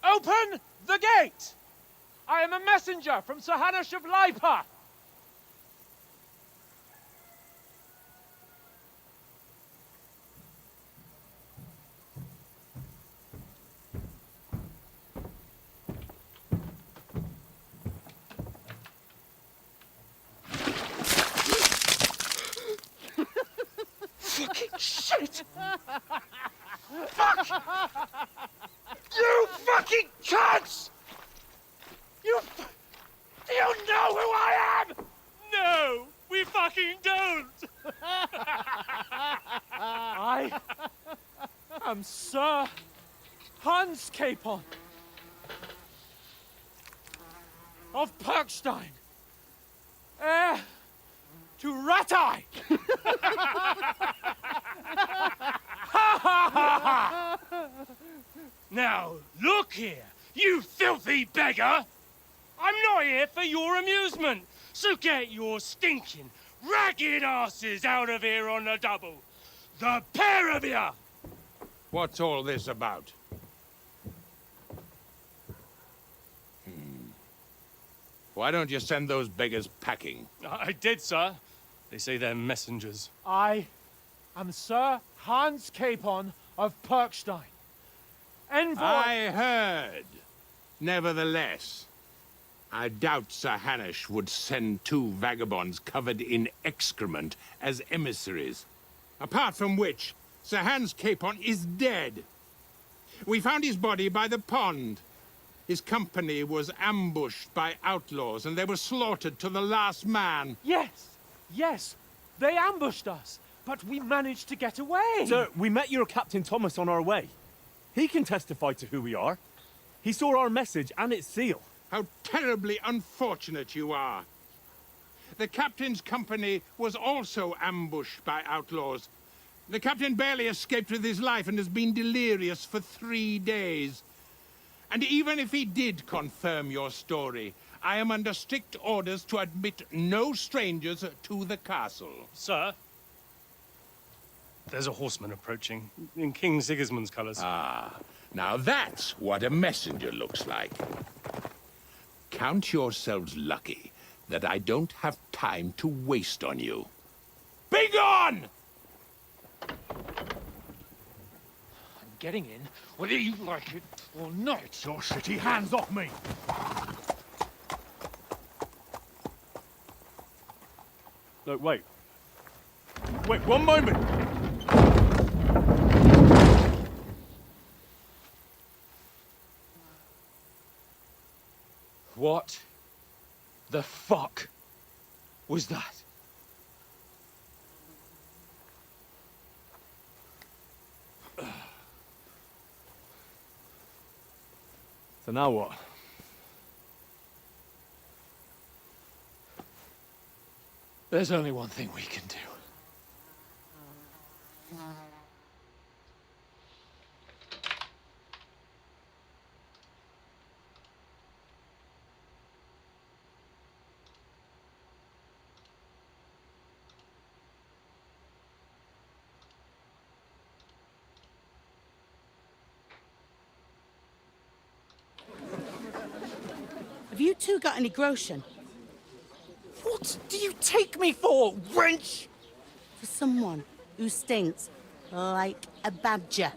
Open the gate! I am a messenger from Sir Hanush of Lipa. Fucking shit! Fuck! You fucking cunts! Do you know who I am? No, we fucking don't. I am Sir Hans Capon of Perkstein, heir to Ratai. Now, look here, you filthy beggar. I'm not here for your amusement, so get your stinking, ragged asses out of here on the double. The pair of you! What's all this about? Why don't you send those beggars packing? I did, sir. They say they're messengers. I am Sir Hans Capon of Perkstein. Envoy... I heard. Nevertheless, I doubt Sir Hanush would send two vagabonds covered in excrement as emissaries. Apart from which, Sir Hans Capon is dead. We found his body by the pond. His company was ambushed by outlaws, and they were slaughtered to the last man. Yes, yes, they ambushed us, but we managed to get away. Sir, we met your Captain Thomas on our way. He can testify to who we are. He saw our message and its seal. How terribly unfortunate you are. The captain's company was also ambushed by outlaws. The captain barely escaped with his life and has been delirious for 3 days. And even if he did confirm your story, I am under strict orders to admit no strangers to the castle. Sir, there's a horseman approaching in King Sigismund's colours. Ah, now that's what a messenger looks like. Count yourselves lucky that I don't have time to waste on you. Be gone! I'm getting in, whether you like it or not. Your shitty hands off me! No, wait. Wait, one moment! What the fuck was that? So now what? There's only one thing we can do. Have you two got any groschen? What do you take me for, wench? For someone who stinks like a badger.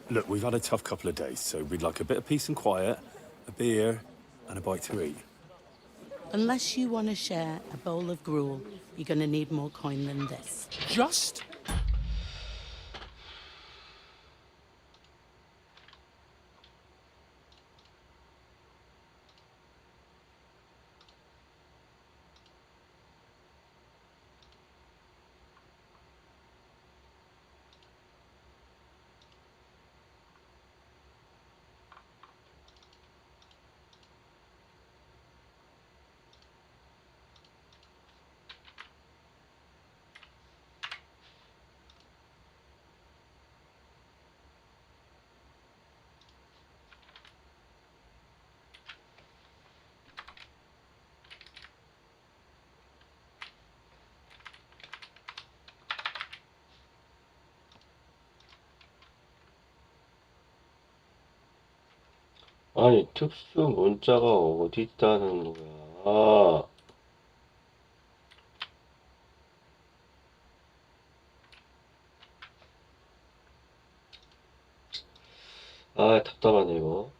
Look, we've had a tough couple of days, so we'd like a bit of peace and quiet, a beer, and a bite to eat. Unless you want to share a bowl of gruel, you're going to need more coin than this. Just? 아니, 특수 문자가 어디 있다는 거야? 아, 답답하네, 이거.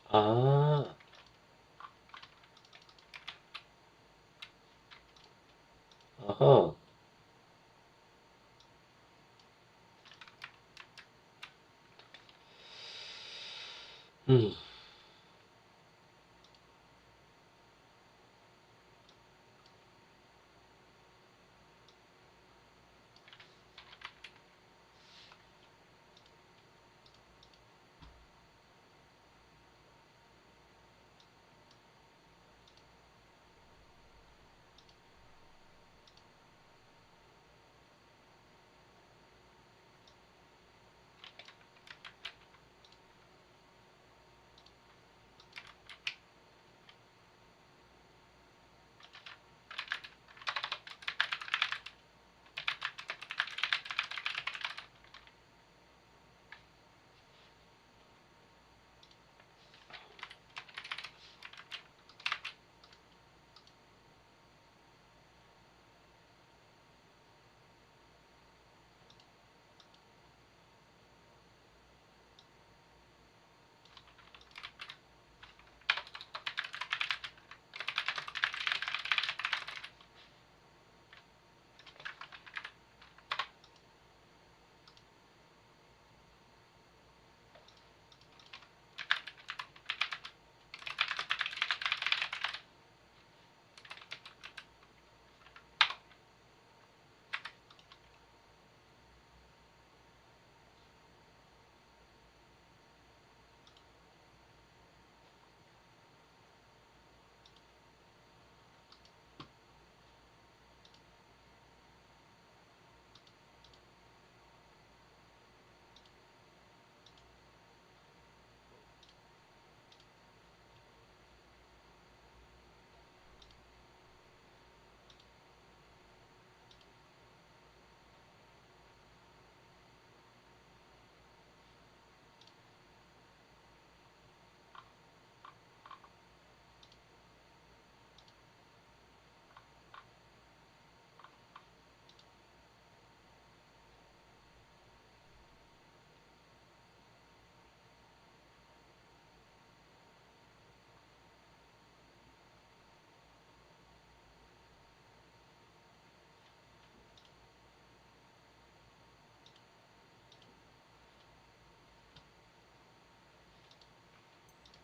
아, 아하. 음.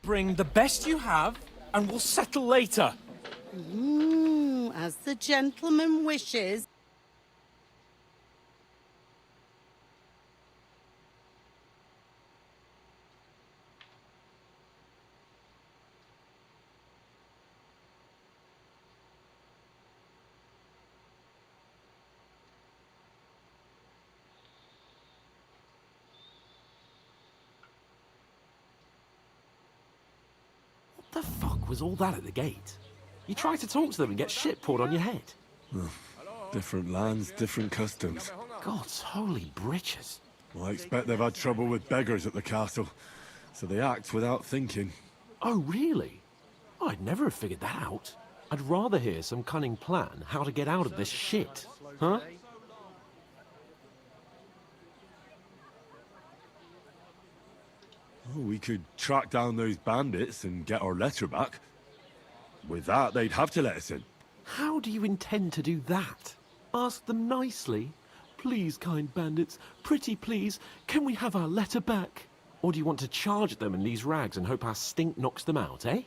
Bring the best you have, and we'll settle later. As the gentleman wishes. What the fuck was all that at the gate? You try to talk to them and get shit poured on your head. Different lands, different customs. God's holy britches. I expect they've had trouble with beggars at the castle, so they act without thinking. Oh, really? I'd never have figured that out. I'd rather hear some cunning plan how to get out of this shit. Huh? Oh, we could track down those bandits and get our letter back. With that, they'd have to let us in. How do you intend to do that? Ask them nicely. Please, kind bandits, pretty please, can we have our letter back? Or do you want to charge at them in these rags and hope our stink knocks them out, eh?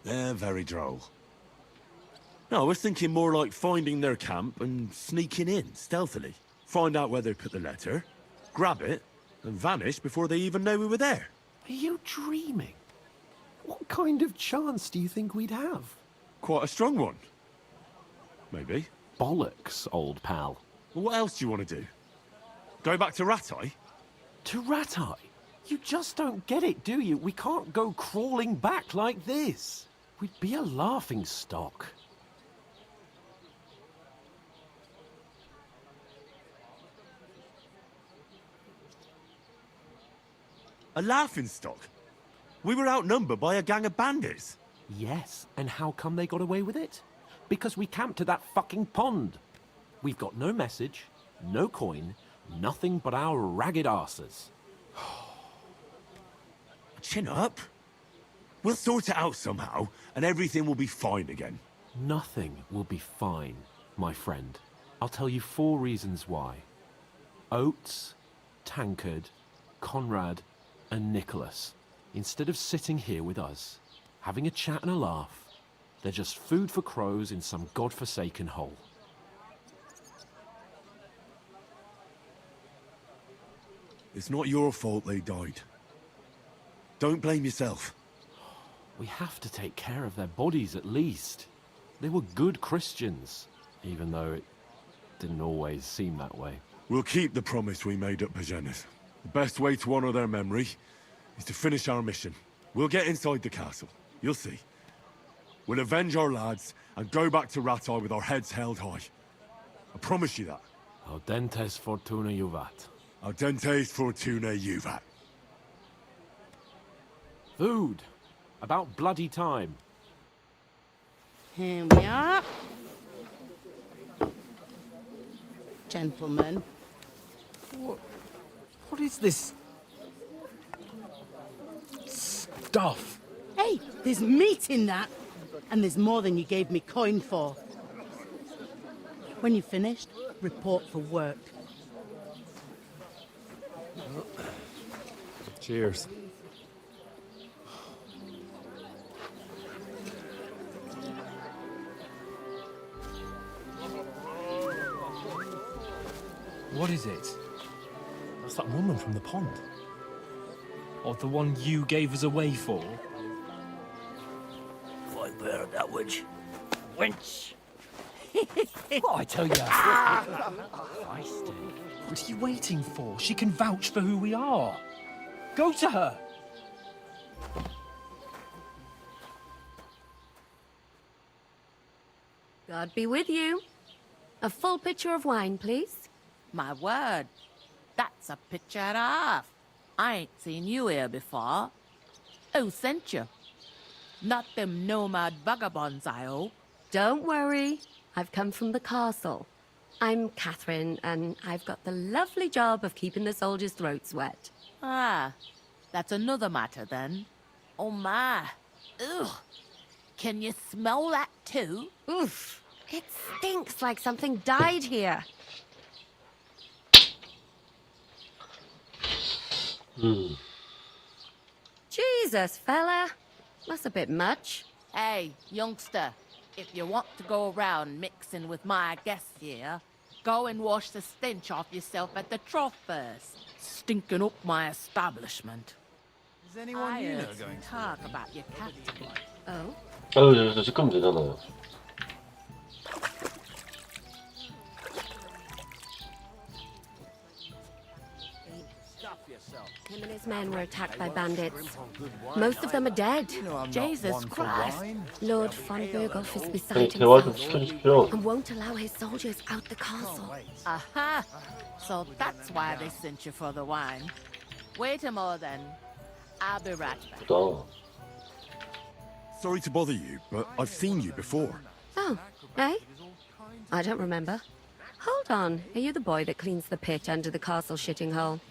They're very droll. No, I was thinking more like finding their camp and sneaking in, stealthily. Find out where they put the letter, grab it, and vanish before they even know we were there. Are you dreaming? What kind of chance do you think we'd have? Quite a strong one. Maybe. Bollocks, old pal. Well, what else do you want to do? Go back to Ratai? To Ratai? You just don't get it, do you? We can't go crawling back like this. We'd be a laughing stock. A laughingstock? We were outnumbered by a gang of bandits. Yes, and how come they got away with it? Because we camped at that fucking pond. We've got no message, no coin, nothing but our ragged arses. Chin up. We'll sort it out somehow, and everything will be fine again. Nothing will be fine, my friend. I'll tell you 4 reasons why. Oates, Tankard, Conrad, and Nicholas, instead of sitting here with us, having a chat and a laugh, they're just food for crows in some godforsaken hole. It's not your fault they died. Don't blame yourself. We have to take care of their bodies at least. They were good Christians, even though it didn't always seem that way. We'll keep the promise we made at Pagenis. The best way to honor their memory is to finish our mission. We'll get inside the castle. You'll see. We'll avenge our lads and go back to Ratai with our heads held high. I promise you that. Audentes fortuna juvat. Audentes fortuna juvat. Food. About bloody time. Here we are. Gentlemen. What is this stuff? Hey, there's meat in that. And there's more than you gave me coin for. When you're finished, report for work. Cheers. What is it? That's that woman from the pond. Or the one you gave us away for? Right there, that witch. Wench. What I tell you? Feisty. What are you waiting for? She can vouch for who we are. Go to her. God be with you. A full pitcher of wine, please. My word. That's a picture and a half. I ain't seen you here before. Who sent you? Not them nomad vagabonds, I hope. Don't worry. I've come from the castle. I'm Catherine, and I've got the lovely job of keeping the soldiers' throats wet. Ah, that's another matter then. Oh my. Ugh. Can you smell that too? Oof. It stinks like something died here. Jesus, fella. That's a bit much. Hey, youngster, if you want to go around mixing with my guests here, go and wash the stench off yourself at the trough first. Stinking up my establishment. Is anyone you know going to talk about your captain? Oh? 여기서 시끄면 되잖아요. Him and his men were attacked by bandits. Most of them are dead. Jesus Christ. Lord von Berghoff is 아니, beside 대화 좀 himself 시켜주십시오. and won't allow his soldiers out the castle. Aha! So that's why they sent you for the wine. Wait a moment then. I'll be right back. Sorry to bother you, but I've seen you before. Oh, eh? I don't remember. Hold on. Are you the boy that cleans the pit under the castle shitting hole?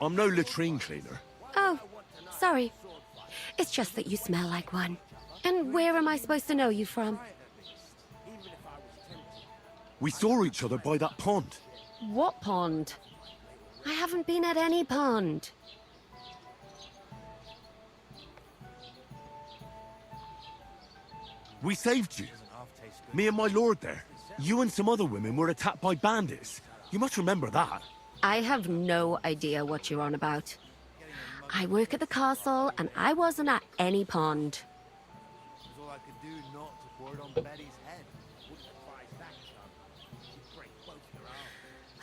I'm no latrine cleaner. Oh, sorry. It's just that you smell like one. And where am I supposed to know you from? We saw each other by that pond. What pond? I haven't been at any pond. We saved you. Me and my lord there. You and some other women were attacked by bandits. You must remember that. I have no idea what you're on about. I work at the castle, and I wasn't at any pond.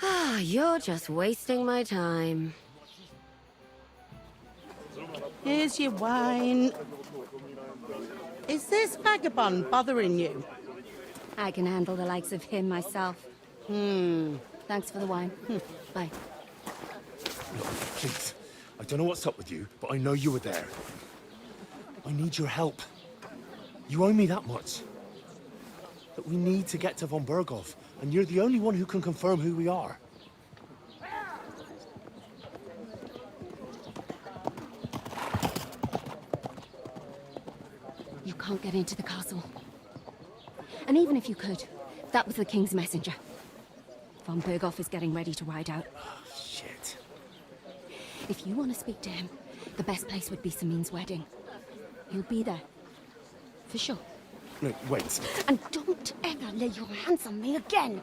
Ah, you're just wasting my time. Here's your wine. Is this vagabond bothering you? I can handle the likes of him myself. Thanks for the wine. Bye. Look, please. I don't know what's up with you, but I know you were there. I need your help. You owe me that much. But we need to get to von Berghoff, and you're the only one who can confirm who we are. You can't get into the castle. And even if you could, that was the king's messenger. Von Berghoff is getting ready to ride out. Shit. If you want to speak to him, the best place would be Samin's wedding. He'll be there. For sure. No, wait. And don't ever lay your hands on me again!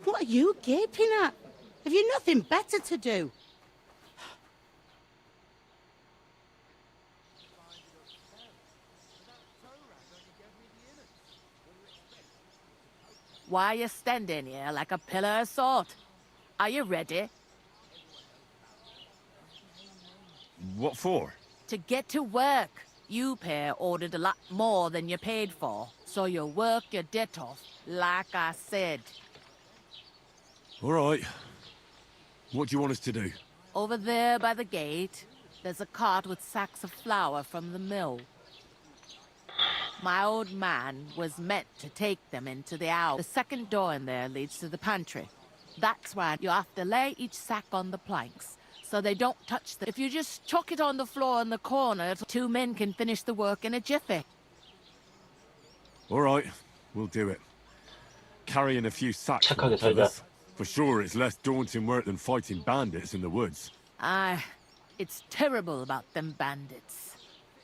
What are you gaping at? Have you nothing better to do? Why are you standing here like a pillar of salt? Are you ready? What for? To get to work. You pair ordered a lot more than you paid for, so you'll work your debt off, like I said. All right. What do you want us to do? Over there by the gate, there's a cart with sacks of flour from the mill. My old man was meant to take them into the house. The second door in there leads to the pantry. That's why you have to lay each sack on the planks, so they don't touch them. If you just chuck it on the floor in the corner, 2 men can finish the work in a jiffy. All right, we'll do it. Carrying a few sacks. 착하게 살자. For sure, it's less daunting work than fighting bandits in the woods. Aye, it's terrible about them bandits.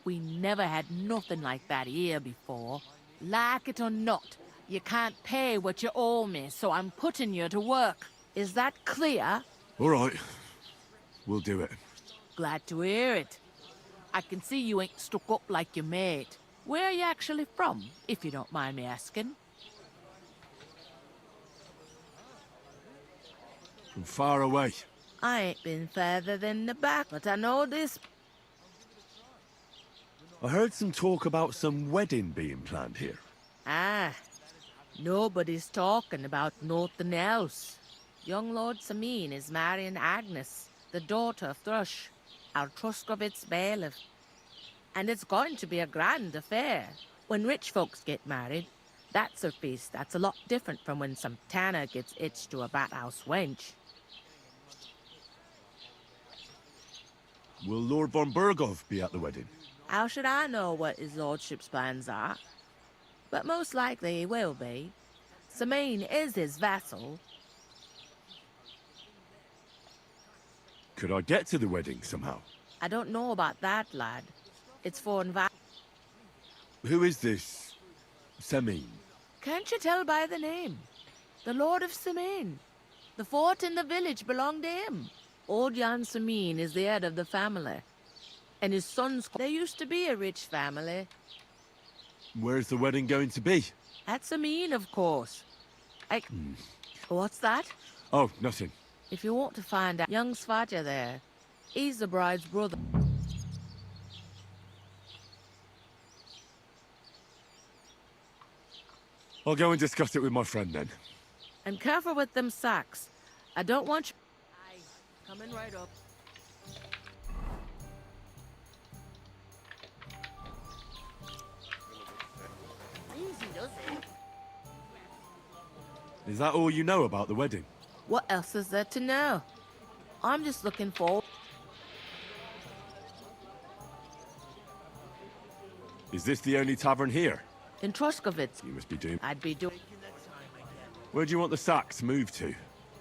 We never had nothing like that here before. Like it or not, you can't pay what you owe me, so I'm putting you to work. Is that clear? All right, we'll do it. Glad to hear it. I can see you ain't stuck up like your mate. Where are you actually from, if you don't mind me asking? From far away. I ain't been further than the back, but I know this. I heard some talk about some wedding being planned here. Ah, nobody's talking about nothing else. Young Lord Samin is marrying Agnes, the daughter of Thrush, our Truscovitz bailiff. And it's going to be a grand affair. When rich folks get married, that's a feast that's a lot different from when some tanner gets hitched to a bathouse wench. Will Lord von Berghoff be at the wedding? How should I know what his lordship's plans are? but most likely he will be. Sameen is his vassal. Could I get to the wedding somehow? I don't know about that, lad. It's for Who is this Sameen? Can't you tell by the name? The Lord of Sameen. The fort and the village belong to him. Old Jan Sameen is the head of the family. And his sons... They used to be a rich family. Where's the wedding going to be? At Sameen, of course. What's that? Oh, nothing. If you want to find out, young Svaja there. He's the bride's brother. I'll go and discuss it with my friend then. And careful with them sacks. I don't want you... Aye, coming right up. Easy, does it? Is that all you know about the wedding? What else is there to know? I'm just looking for... Is this the only tavern here? In Troskovitz. You must be doing... I'd be doing... Where do you want the sacks moved to?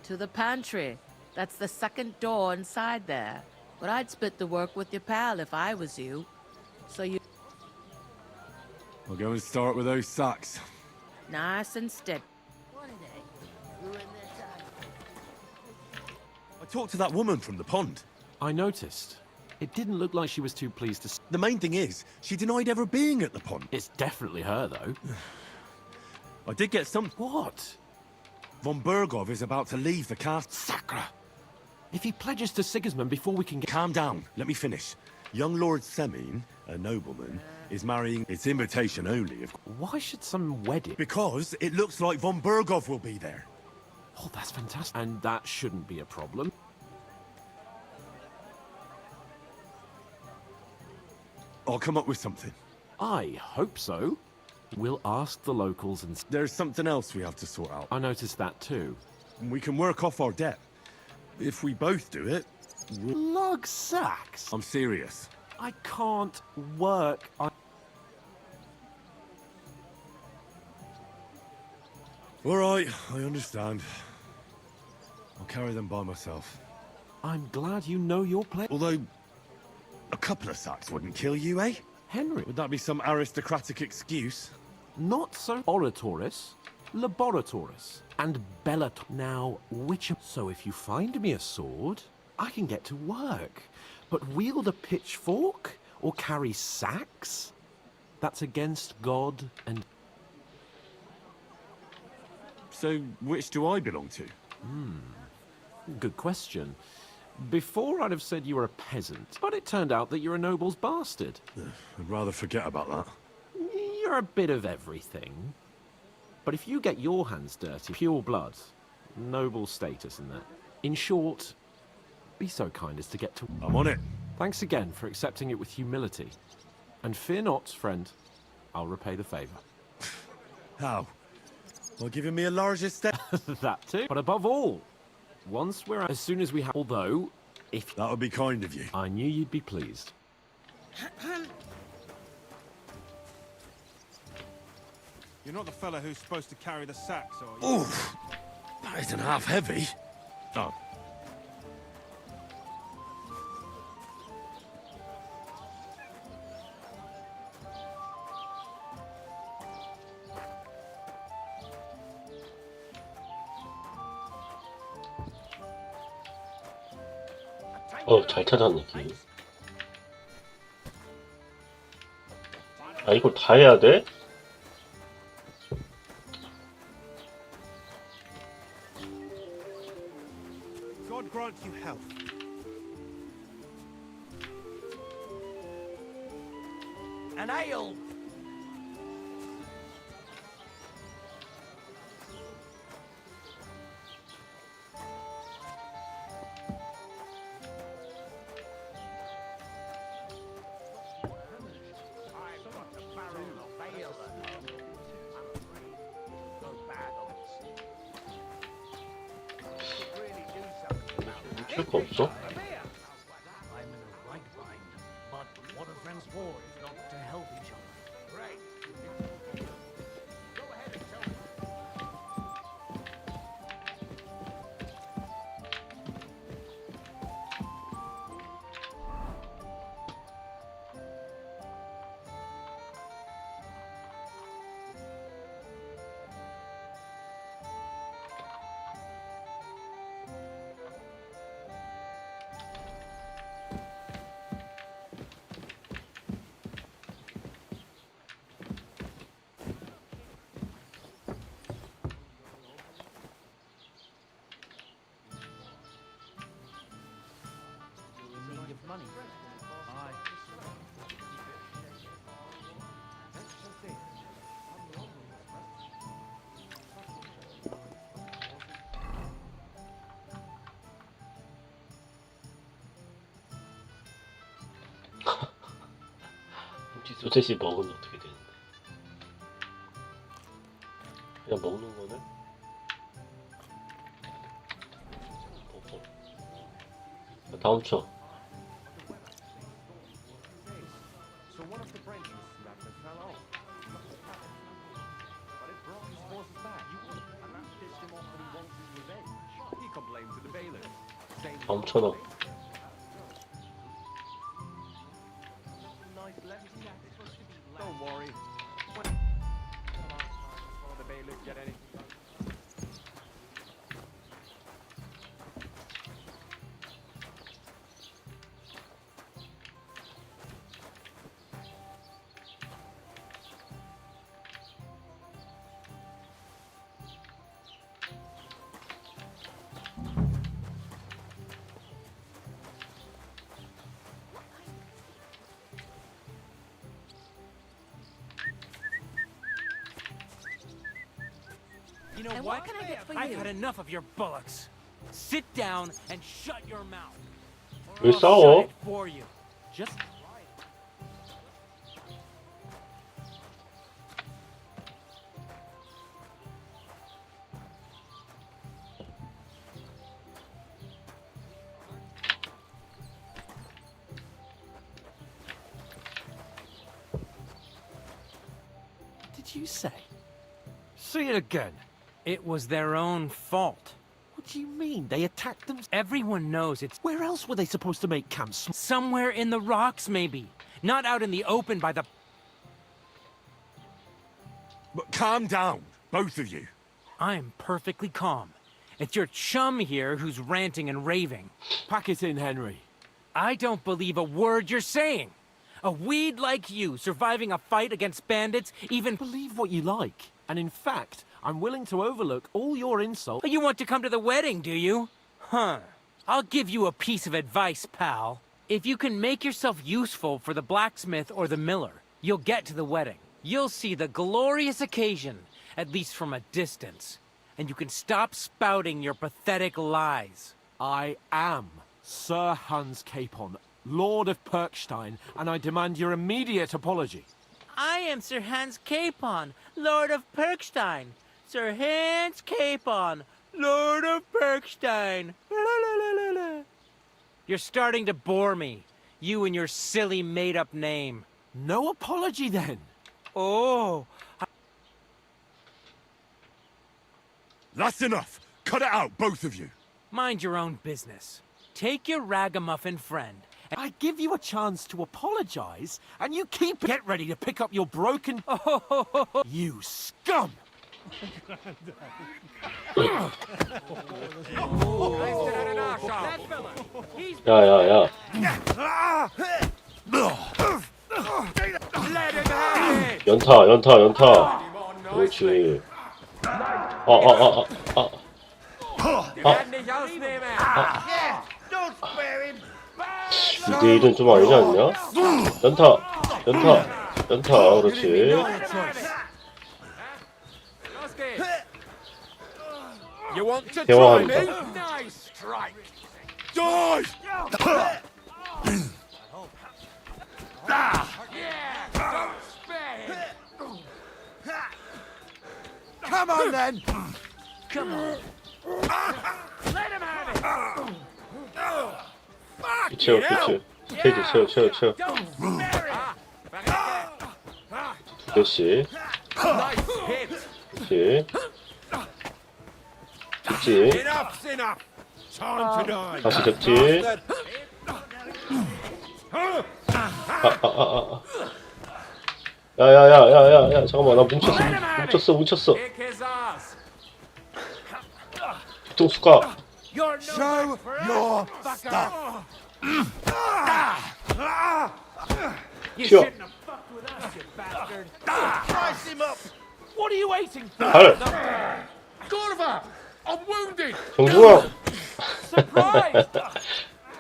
To the pantry. That's the second door inside there. But I'd split the work with your pal if I was you. So you... I'll go and start with those sacks. Nice and steady. One day, ruin their time. I talked to that woman from the pond. I noticed. It didn't look like she was too pleased to... The main thing is, she denied ever being at the pond. It's definitely her, though. I did get some... What? Von Bergov is about to leave the castle. Sacra! If he pledges to Sigismund before we can get... Calm down. Let me finish. Young Lord Semine, a nobleman, is marrying... It's invitation only, of course. Why should some wedding... Because it looks like Von Bergov will be there. Oh, that's fantastic. And that shouldn't be a problem. I'll come up with something. I hope so. We'll ask the locals and... There's something else we have to sort out. I noticed that too. We can work off our debt. If we both do it... Lug sacks? I'm serious. I can't work. All right, I understand. I'll carry them by myself. I'm glad you know your place. Although, a couple of sacks wouldn't kill you, eh? Henry. Would that be some aristocratic excuse? Not so oratoris, laboratoris, and bellator. Now, which... So if you find me a sword, I can get to work. But wield a pitchfork or carry sacks? That's against God and... So, which do I belong to? Good question. Before I'd have said you were a peasant, but it turned out that you're a noble's bastard. I'd rather forget about that. You're a bit of everything. But if you get your hands dirty, pure blood, noble status and that. In short, be so kind as to get to... I'm on it. Thanks again for accepting it with humility. And fear not, friend. I'll repay the favour. How? By giving me a large estate? That too. But above all, once we're... As soon as we have... Although, if... That would be kind of you. I knew you'd be pleased. You're not the fella who's supposed to carry the sacks, are you? Oof! That isn't half heavy. Oh. 잘 찾았네, 길. 아, 이걸 다 해야 돼? God grant you health. An ale! 줄 거 없어? I'm in a right mind, but what are friends for if not to help each other? Right. 소세지 먹으면 어떻게 되는데? 그냥 먹는 거는? 다음 쳐. 다음 쳐넣어. You know And what can I get for I've you? had enough of your bullocks. Sit down and shut your mouth. 왜 I'll 싸워? shut it for you. Just What did you say? Say it again. it was their own fault. What do you mean? They attacked them? Everyone knows it's Where else were they supposed to make camp? somewhere in the rocks, maybe. Not out in the open by the... But calm down, both of you. I'm perfectly calm. It's your chum here who's ranting and raving. Pack it in, Henry. I don't believe a word you're saying. A weed like you, surviving a fight against bandits, even... Believe what you like. And in fact, I'm willing to overlook all your insults. You want to come to the wedding, do you? Huh. I'll give you a piece of advice, pal. If you can make yourself useful for the blacksmith or the miller, you'll get to the wedding. You'll see the glorious occasion, at least from a distance. And you can stop spouting your pathetic lies. I am Sir Hans Capon, Lord of Perkstein, and I demand your immediate apology. I am Sir Hans Capon, Lord of Perkstein. Sir Hans Capon, Lord of Perkstein. You're starting to bore me. You and your silly made-up name. No apology, then. Oh. That's enough. Cut it out, both of you. Mind your own business. Take your ragamuffin friend. I give you a chance to apologize, and you keep... Get ready to pick up your broken... You scum! 야야야. 연타. 그렇지. 이대 1은 좀 아니지 않냐? 연타. 그렇지. You want to try me? Nice strike. Die! Don't spare him. Come on then. Come on. Let him have it. 채워. 스테이지 채워. 두 개씩. 그렇지. 접지. 다시 접지. 야야야 잠깐만 나 뭉쳤어. 뒤통수가. Show your stuff. You 튀어. shouldn't have fucked with us, you bastard. Slice him up. What are you waiting for? 발. Gorva! I'm wounded! 정중앙. Surprise!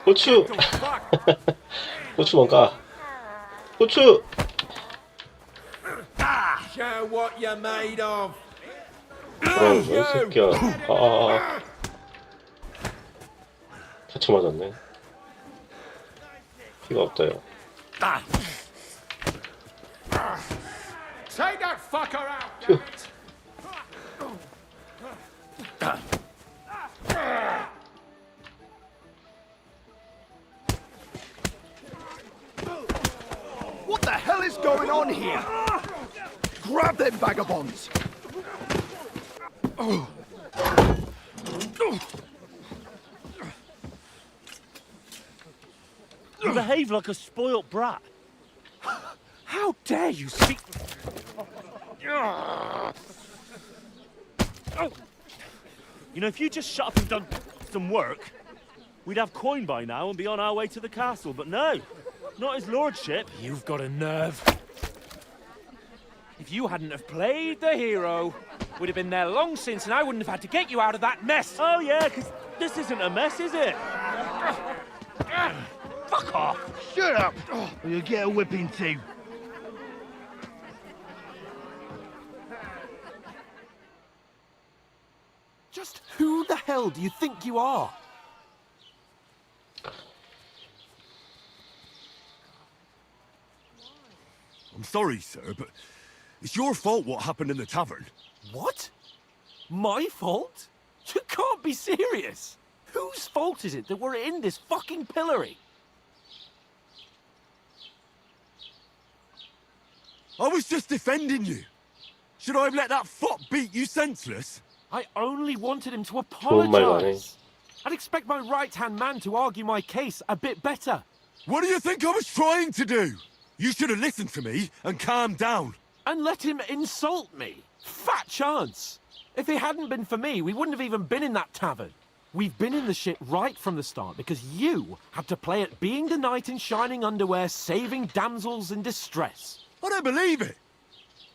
고추. Fuck. 고추만 까. 고추. Show what you're made of. 이 새끼야. 다쳐 맞았네. 피가 없다요. Take that fucker out. What the hell is going on here? Grab them vagabonds! You behave like a spoilt brat. How dare you speak... You know, if you just shut up and done some work, we'd have coin by now and be on our way to the castle, but no. Not his lordship. You've got a nerve. If you hadn't have played the hero, we'd have been there long since and I wouldn't have had to get you out of that mess. Oh yeah, because this isn't a mess, is it? Fuck off. Shut up, or you'll get a whipping too. Just who the hell do you think you are? I'm sorry, sir, but it's your fault what happened in the tavern. What? My fault? You can't be serious. Whose fault is it that we're in this fucking pillory? I was just defending you. Should I have let that fop beat you senseless? I only wanted him to Oh my God. apologise. I'd expect my right-hand man to argue my case a bit better. What do you think I was trying to do? You should have listened to me and calmed down. And let him insult me. Fat chance. If it hadn't been for me, we wouldn't have even been in that tavern. We've been in the shit right from the start because you had to play at being the knight in shining underwear, saving damsels in distress. I don't believe it.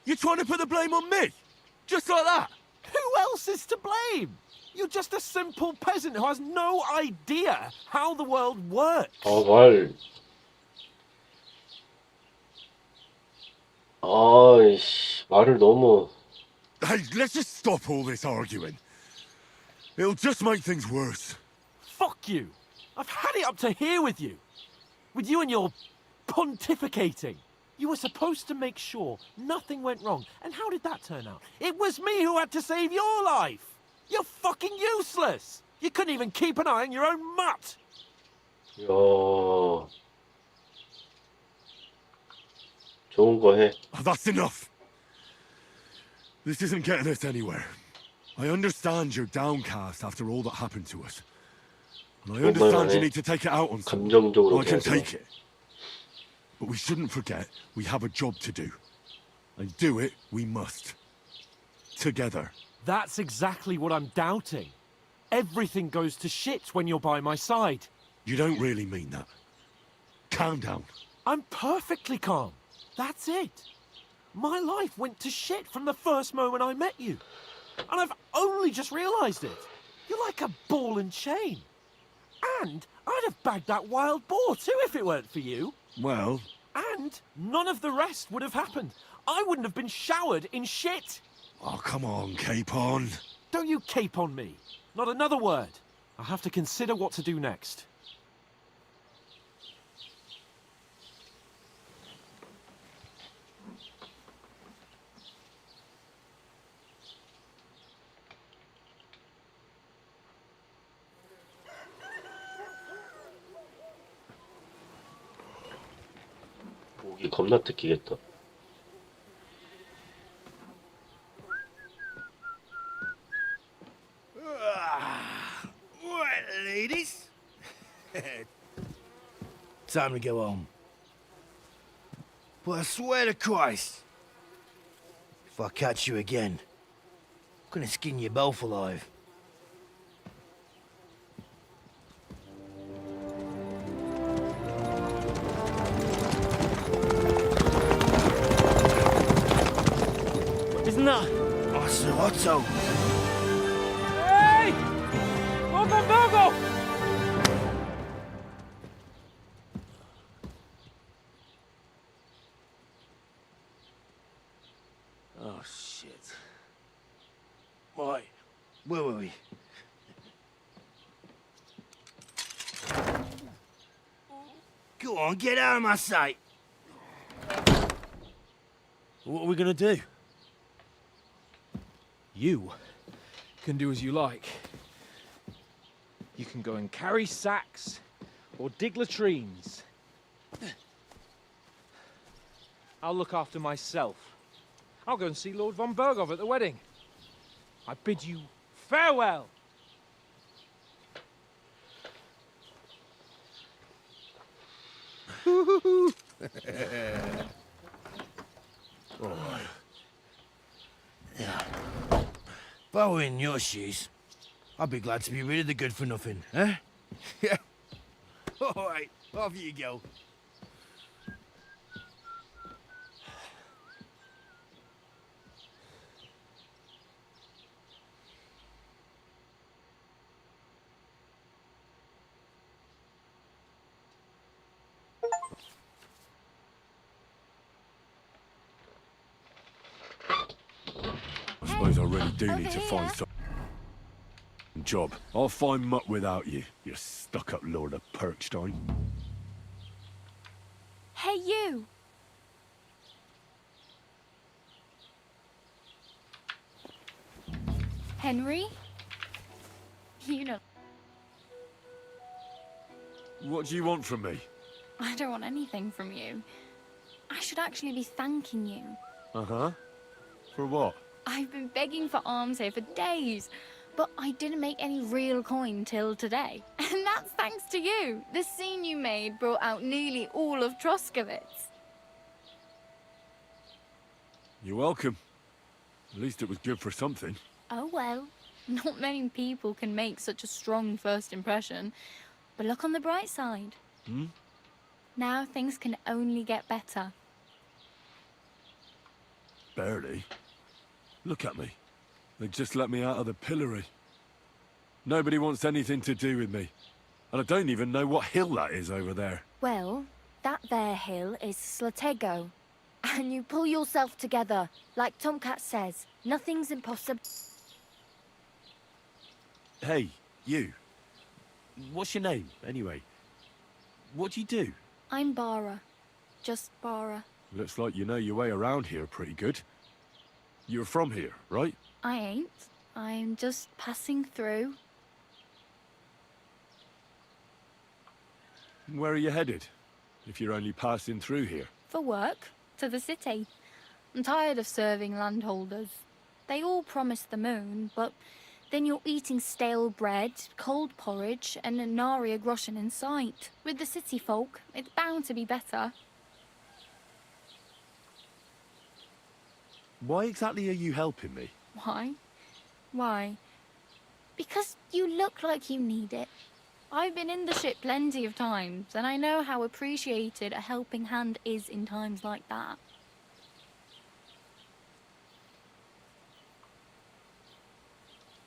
You're trying to put the blame on me? Just like that? Who else is to blame? You're just a simple peasant who has no idea how the world works. 말을 너무. Hey, let's just stop all this arguing. It'll just make things worse. Fuck you. I've had it up to here with you. With you and your pontificating. You were supposed to make sure nothing went wrong. And how did that turn out? It was me who had to save your life. You're fucking useless. You couldn't even keep an eye on your own mutt. 야. 좋은 거 해. That's enough. This isn't getting us anywhere. I understand you're downcast after all that happened to us. And I understand you need to take it out on someone. I can take it. But we shouldn't forget we have a job to do. And do it we must. Together. That's exactly what I'm doubting. Everything goes to shit when you're by my side. You don't really mean that. Calm down. I'm perfectly calm. That's it. My life went to shit from the first moment I met you. And I've only just realised it. You're like a ball and chain. And I'd have bagged that wild boar too if it weren't for you. Well... And none of the rest would have happened. I wouldn't have been showered in shit. Oh, come on, Capon. Don't you cape on me. Not another word. I have to consider what to do next. 목이 겁나 뜯기겠다. Right, ladies. Time to go home. But I swear to Christ, if I catch you again, I'm gonna skin you both alive. Isn't that... Oh, Sir Otto. Hey! Lord von Burgov! Where were we? Go on, get out of my sight. What are we gonna do? You can do as you like. You can go and carry sacks or dig latrines. I'll look after myself. I'll go and see Lord von Berghoff at the wedding. I bid you farewell. Alright. Yeah. If I were in your shoes, I'd be glad to be rid of the good for nothing, eh? Yeah. Alright, off you go. I suppose I really do need to find some job. I'll find mutt without you, you stuck-up Lord of Perkstein. Hey, you! Henry? You know... What do you want from me? I don't want anything from you. I should actually be thanking you. Uh-huh. For what? I've been begging for alms here for days, but I didn't make any real coin till today. And that's thanks to you. The scene you made brought out nearly all of Troskowitz. You're welcome. At least it was good for something. Oh well, not many people can make such a strong first impression. But look on the bright side. Hmm? Now things can only get better. Barely. Look at me. They just let me out of the pillory. Nobody wants anything to do with me. And I don't even know what hill that is over there. Well, that there hill is Slatego. And you pull yourself together. Like Tomcat says, nothing's impossible. Hey, you. What's your name, anyway? What do you do? I'm Bara. Just Bara. Looks like you know your way around here pretty good. You're from here, right? I ain't. I'm just passing through. Where are you headed? If you're only passing through here. For work. To the city. I'm tired of serving landholders. They all promise the moon, but then you're eating stale bread, cold porridge, and a nary a groschen in sight. With the city folk, it's bound to be better. Why exactly are you helping me? Why? Why? Because you look like you need it. I've been in the ship plenty of times, and I know how appreciated a helping hand is in times like that.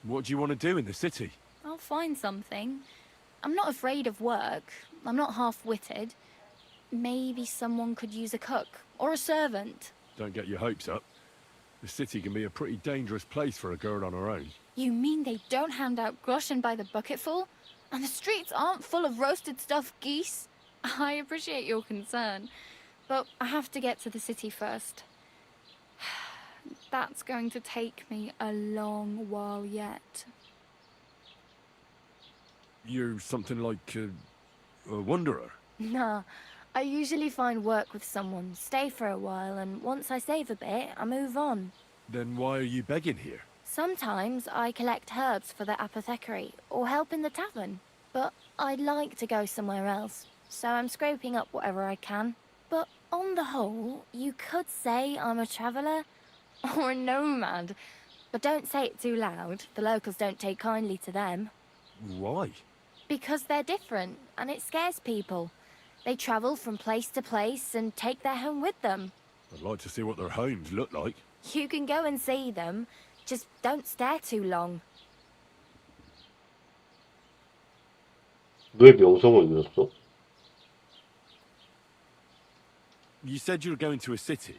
What do you want to do in the city? I'll find something. I'm not afraid of work. I'm not half-witted. Maybe someone could use a cook, or a servant. Don't get your hopes up. The city can be a pretty dangerous place for a girl on her own. You mean they don't hand out groschen by the bucketful? And the streets aren't full of roasted stuffed geese? I appreciate your concern, but I have to get to the city first. That's going to take me a long while yet. You're something like a wanderer? Nah, I usually find work with someone, stay for a while, and once I save a bit, I move on. Then why are you begging here? Sometimes I collect herbs for the apothecary, or help in the tavern. But I'd like to go somewhere else, so I'm scraping up whatever I can. But on the whole, you could say I'm a traveller, or a nomad. But don't say it too loud, the locals don't take kindly to them. Why? Because they're different, and it scares people. They travel from place to place and take their home with them. I'd like to see what their homes look like. You can go and see them, just don't stare too long. 왜 명성을 잃었어? You said you were going to a city.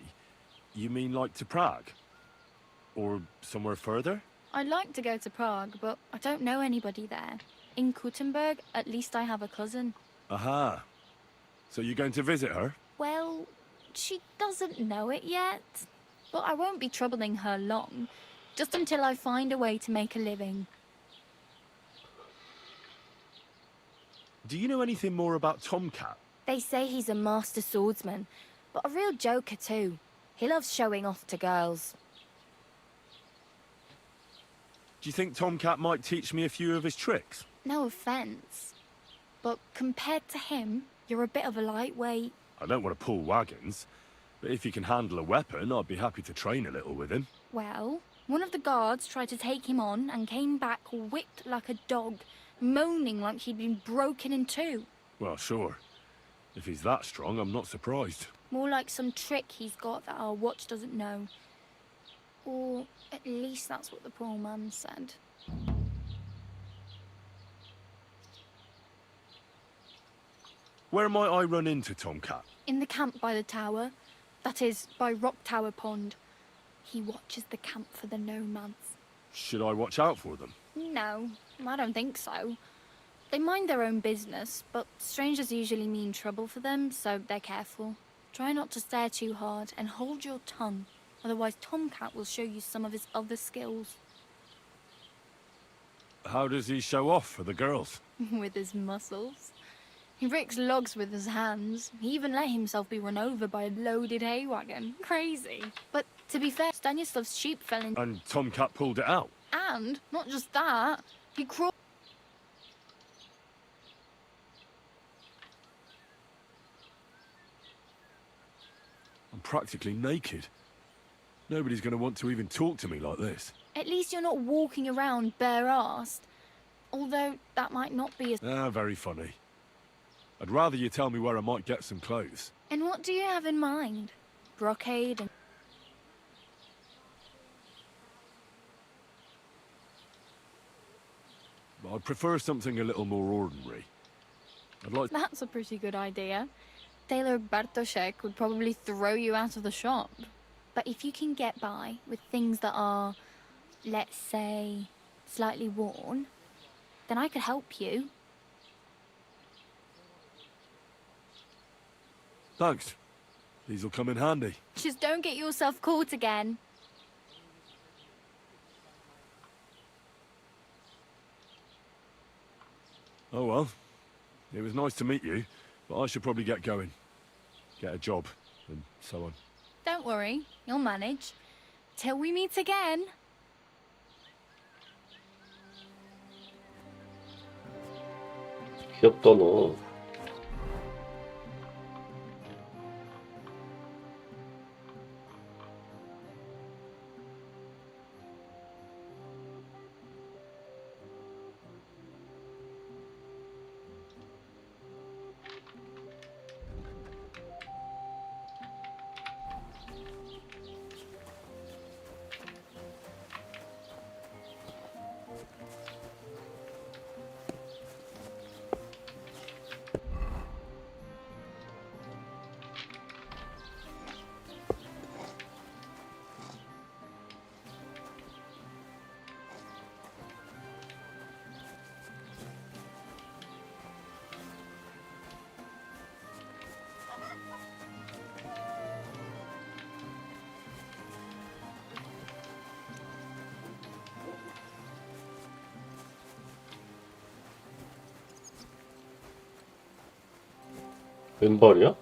You mean like to Prague? Or somewhere further? I'd like to go to Prague, but I don't know anybody there. In Kuttenberg, at least I have a cousin. Aha. So you're going to visit her? Well, she doesn't know it yet. But I won't be troubling her long, just until I find a way to make a living. Do you know anything more about Tomcat? They say he's a master swordsman, but a real joker too. He loves showing off to girls. Do you think Tomcat might teach me a few of his tricks? No offense, but compared to him, you're a bit of a lightweight. I don't want to pull wagons, but if he can handle a weapon, I'd be happy to train a little with him. Well, one of the guards tried to take him on and came back whipped like a dog, moaning like he'd been broken in two. Well, sure. If he's that strong, I'm not surprised. More like some trick he's got that our watch doesn't know. Or at least that's what the poor man said. Where might I run into Tomcat? In the camp by the tower. That is, by Rock Tower Pond. He watches the camp for the nomads. Should I watch out for them? No, I don't think so. They mind their own business, but strangers usually mean trouble for them, so they're careful. Try not to stare too hard and hold your tongue, otherwise Tomcat will show you some of his other skills. How does he show off for the girls? With his muscles. He ricks logs with his hands. He even let himself be run over by a loaded hay wagon. Crazy. But to be fair, Stanislav's sheep fell in... And Tomcat pulled it out? And, not just that, he crawled... I'm practically naked. Nobody's going to want to even talk to me like this. At least you're not walking around bare-arsed. Although, that might not be as... Ah, very funny. I'd rather you tell me where I might get some clothes. And what do you have in mind? Brocade and... I'd prefer something a little more ordinary. I'd like... That's a pretty good idea. Tailor Bartoszek would probably throw you out of the shop. But if you can get by with things that are, let's say, slightly worn, then I could help you. Thanks. These'll come in handy. Just don't get yourself caught again. Oh well. It was nice to meet you, but I should probably get going. Get a job, and so on. Don't worry, you'll manage. Till we meet again. 귀엽다 너. 왼발이야?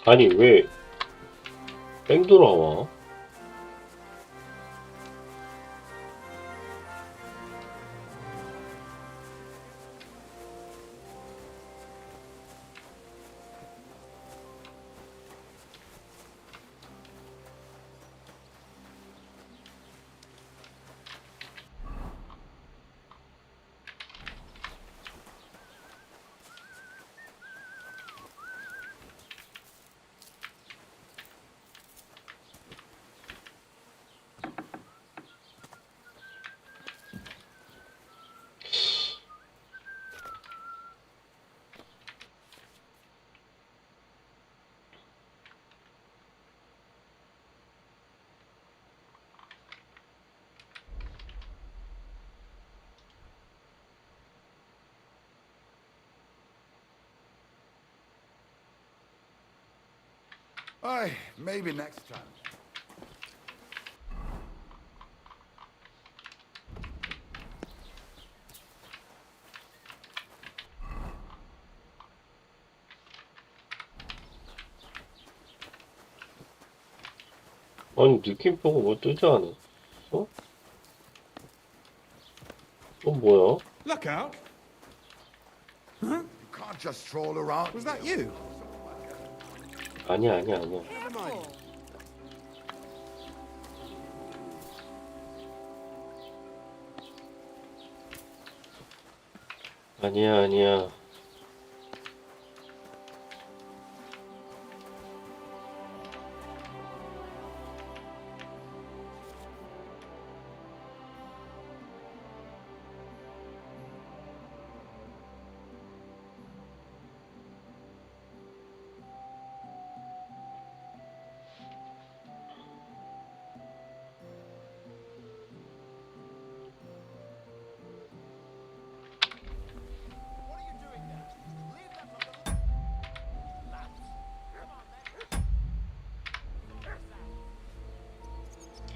아니 왜 뺑 돌아와? Aye, maybe next time. 아니 느낌표가 뭐 뜨지 않아? 어? 뭐야? Look out! Huh? You can't just stroll around. Was that you? 아니야. 아니야.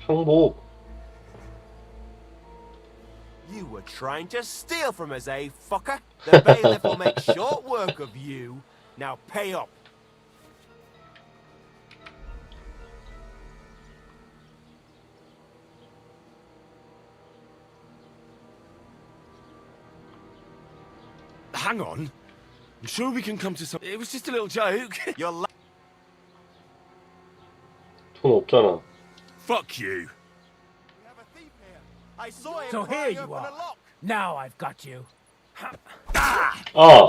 항복. You were trying to steal from us, eh, fucker? The bailiff will make short work of you. Now pay up. Hang on. I'm sure we can come to some... It was just a little joke. You're 돈 없잖아. Fuck you. I saw him. So here you are. Now I've got you. 아!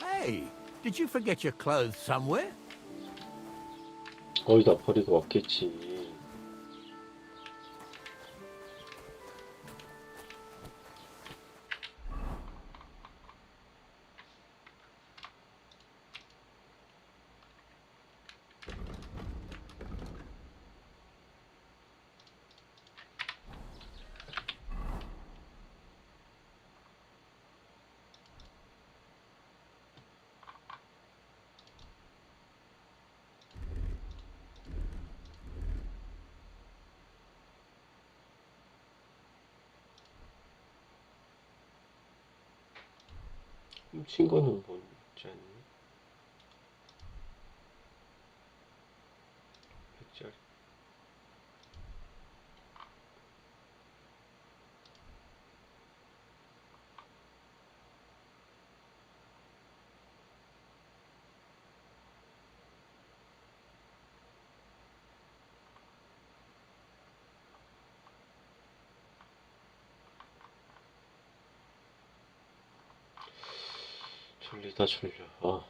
Hey, did you forget your clothes somewhere? 어디다 버리고 왔겠지. 훔친 거는 뭔지 아니? 100짜리. 졸리다 졸려. 아.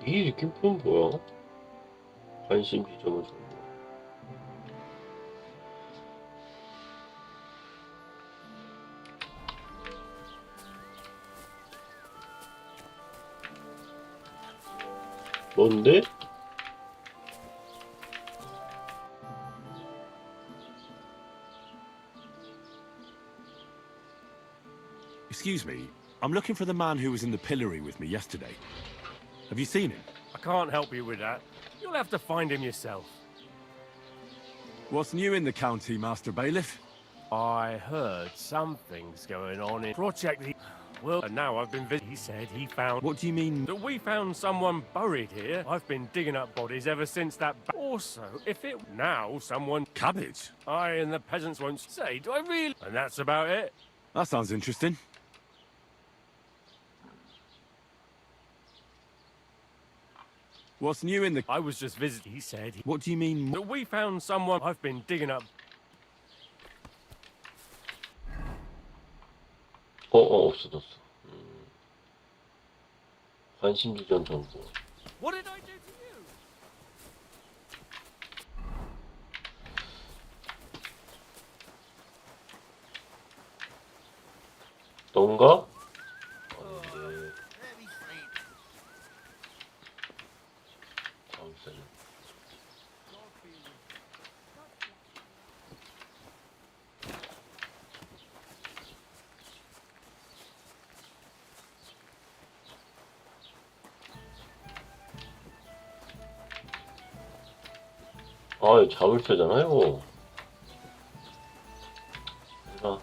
이 느낌표는 뭐야? 관심 지점을 정보. 뭔데? Excuse me, I'm looking for the man who was in the pillory with me yesterday. Have you seen him? I can't help you with that. You'll have to find him yourself. What's new in the county, Master Bailiff? I heard something's going on in project. Well, and now I've been visiting. He said he found. What do you mean? That we found someone buried here. I've been digging up bodies ever since that. Also, if it now someone Cabbage? I and the peasants won't say. Do I really? And that's about it. That sounds interesting. What's new in the... I was just visiting. He said. What do you mean? That we found someone. I've been digging up. 없어졌어. 관심 지점 정보. What did I do to you? 넌가? 아, 자물쇠잖아요. 자.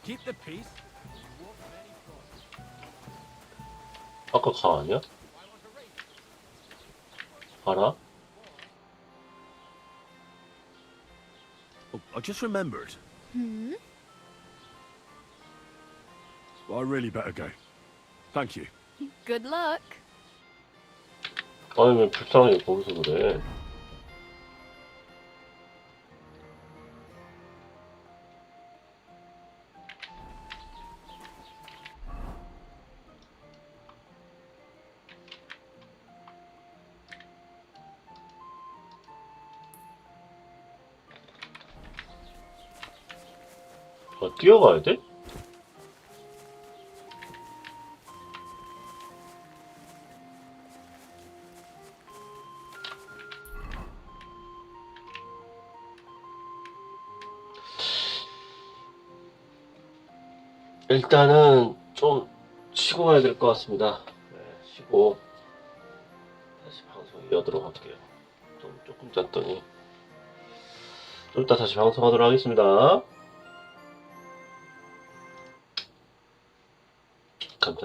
Keep the peace. 아까 가 아니야? 알아? Oh, I just remembered. Hmm? I really better go. Thank you. Good luck. 아니 왜 불쌍하게 거기서 그래? 뛰어가야 돼? 일단은 좀 쉬고 가야 될 것 같습니다. 네, 쉬고 다시 방송 이어도록 할게요. 조금 잤더니 좀 이따 다시 방송하도록 하겠습니다. 감사합니다.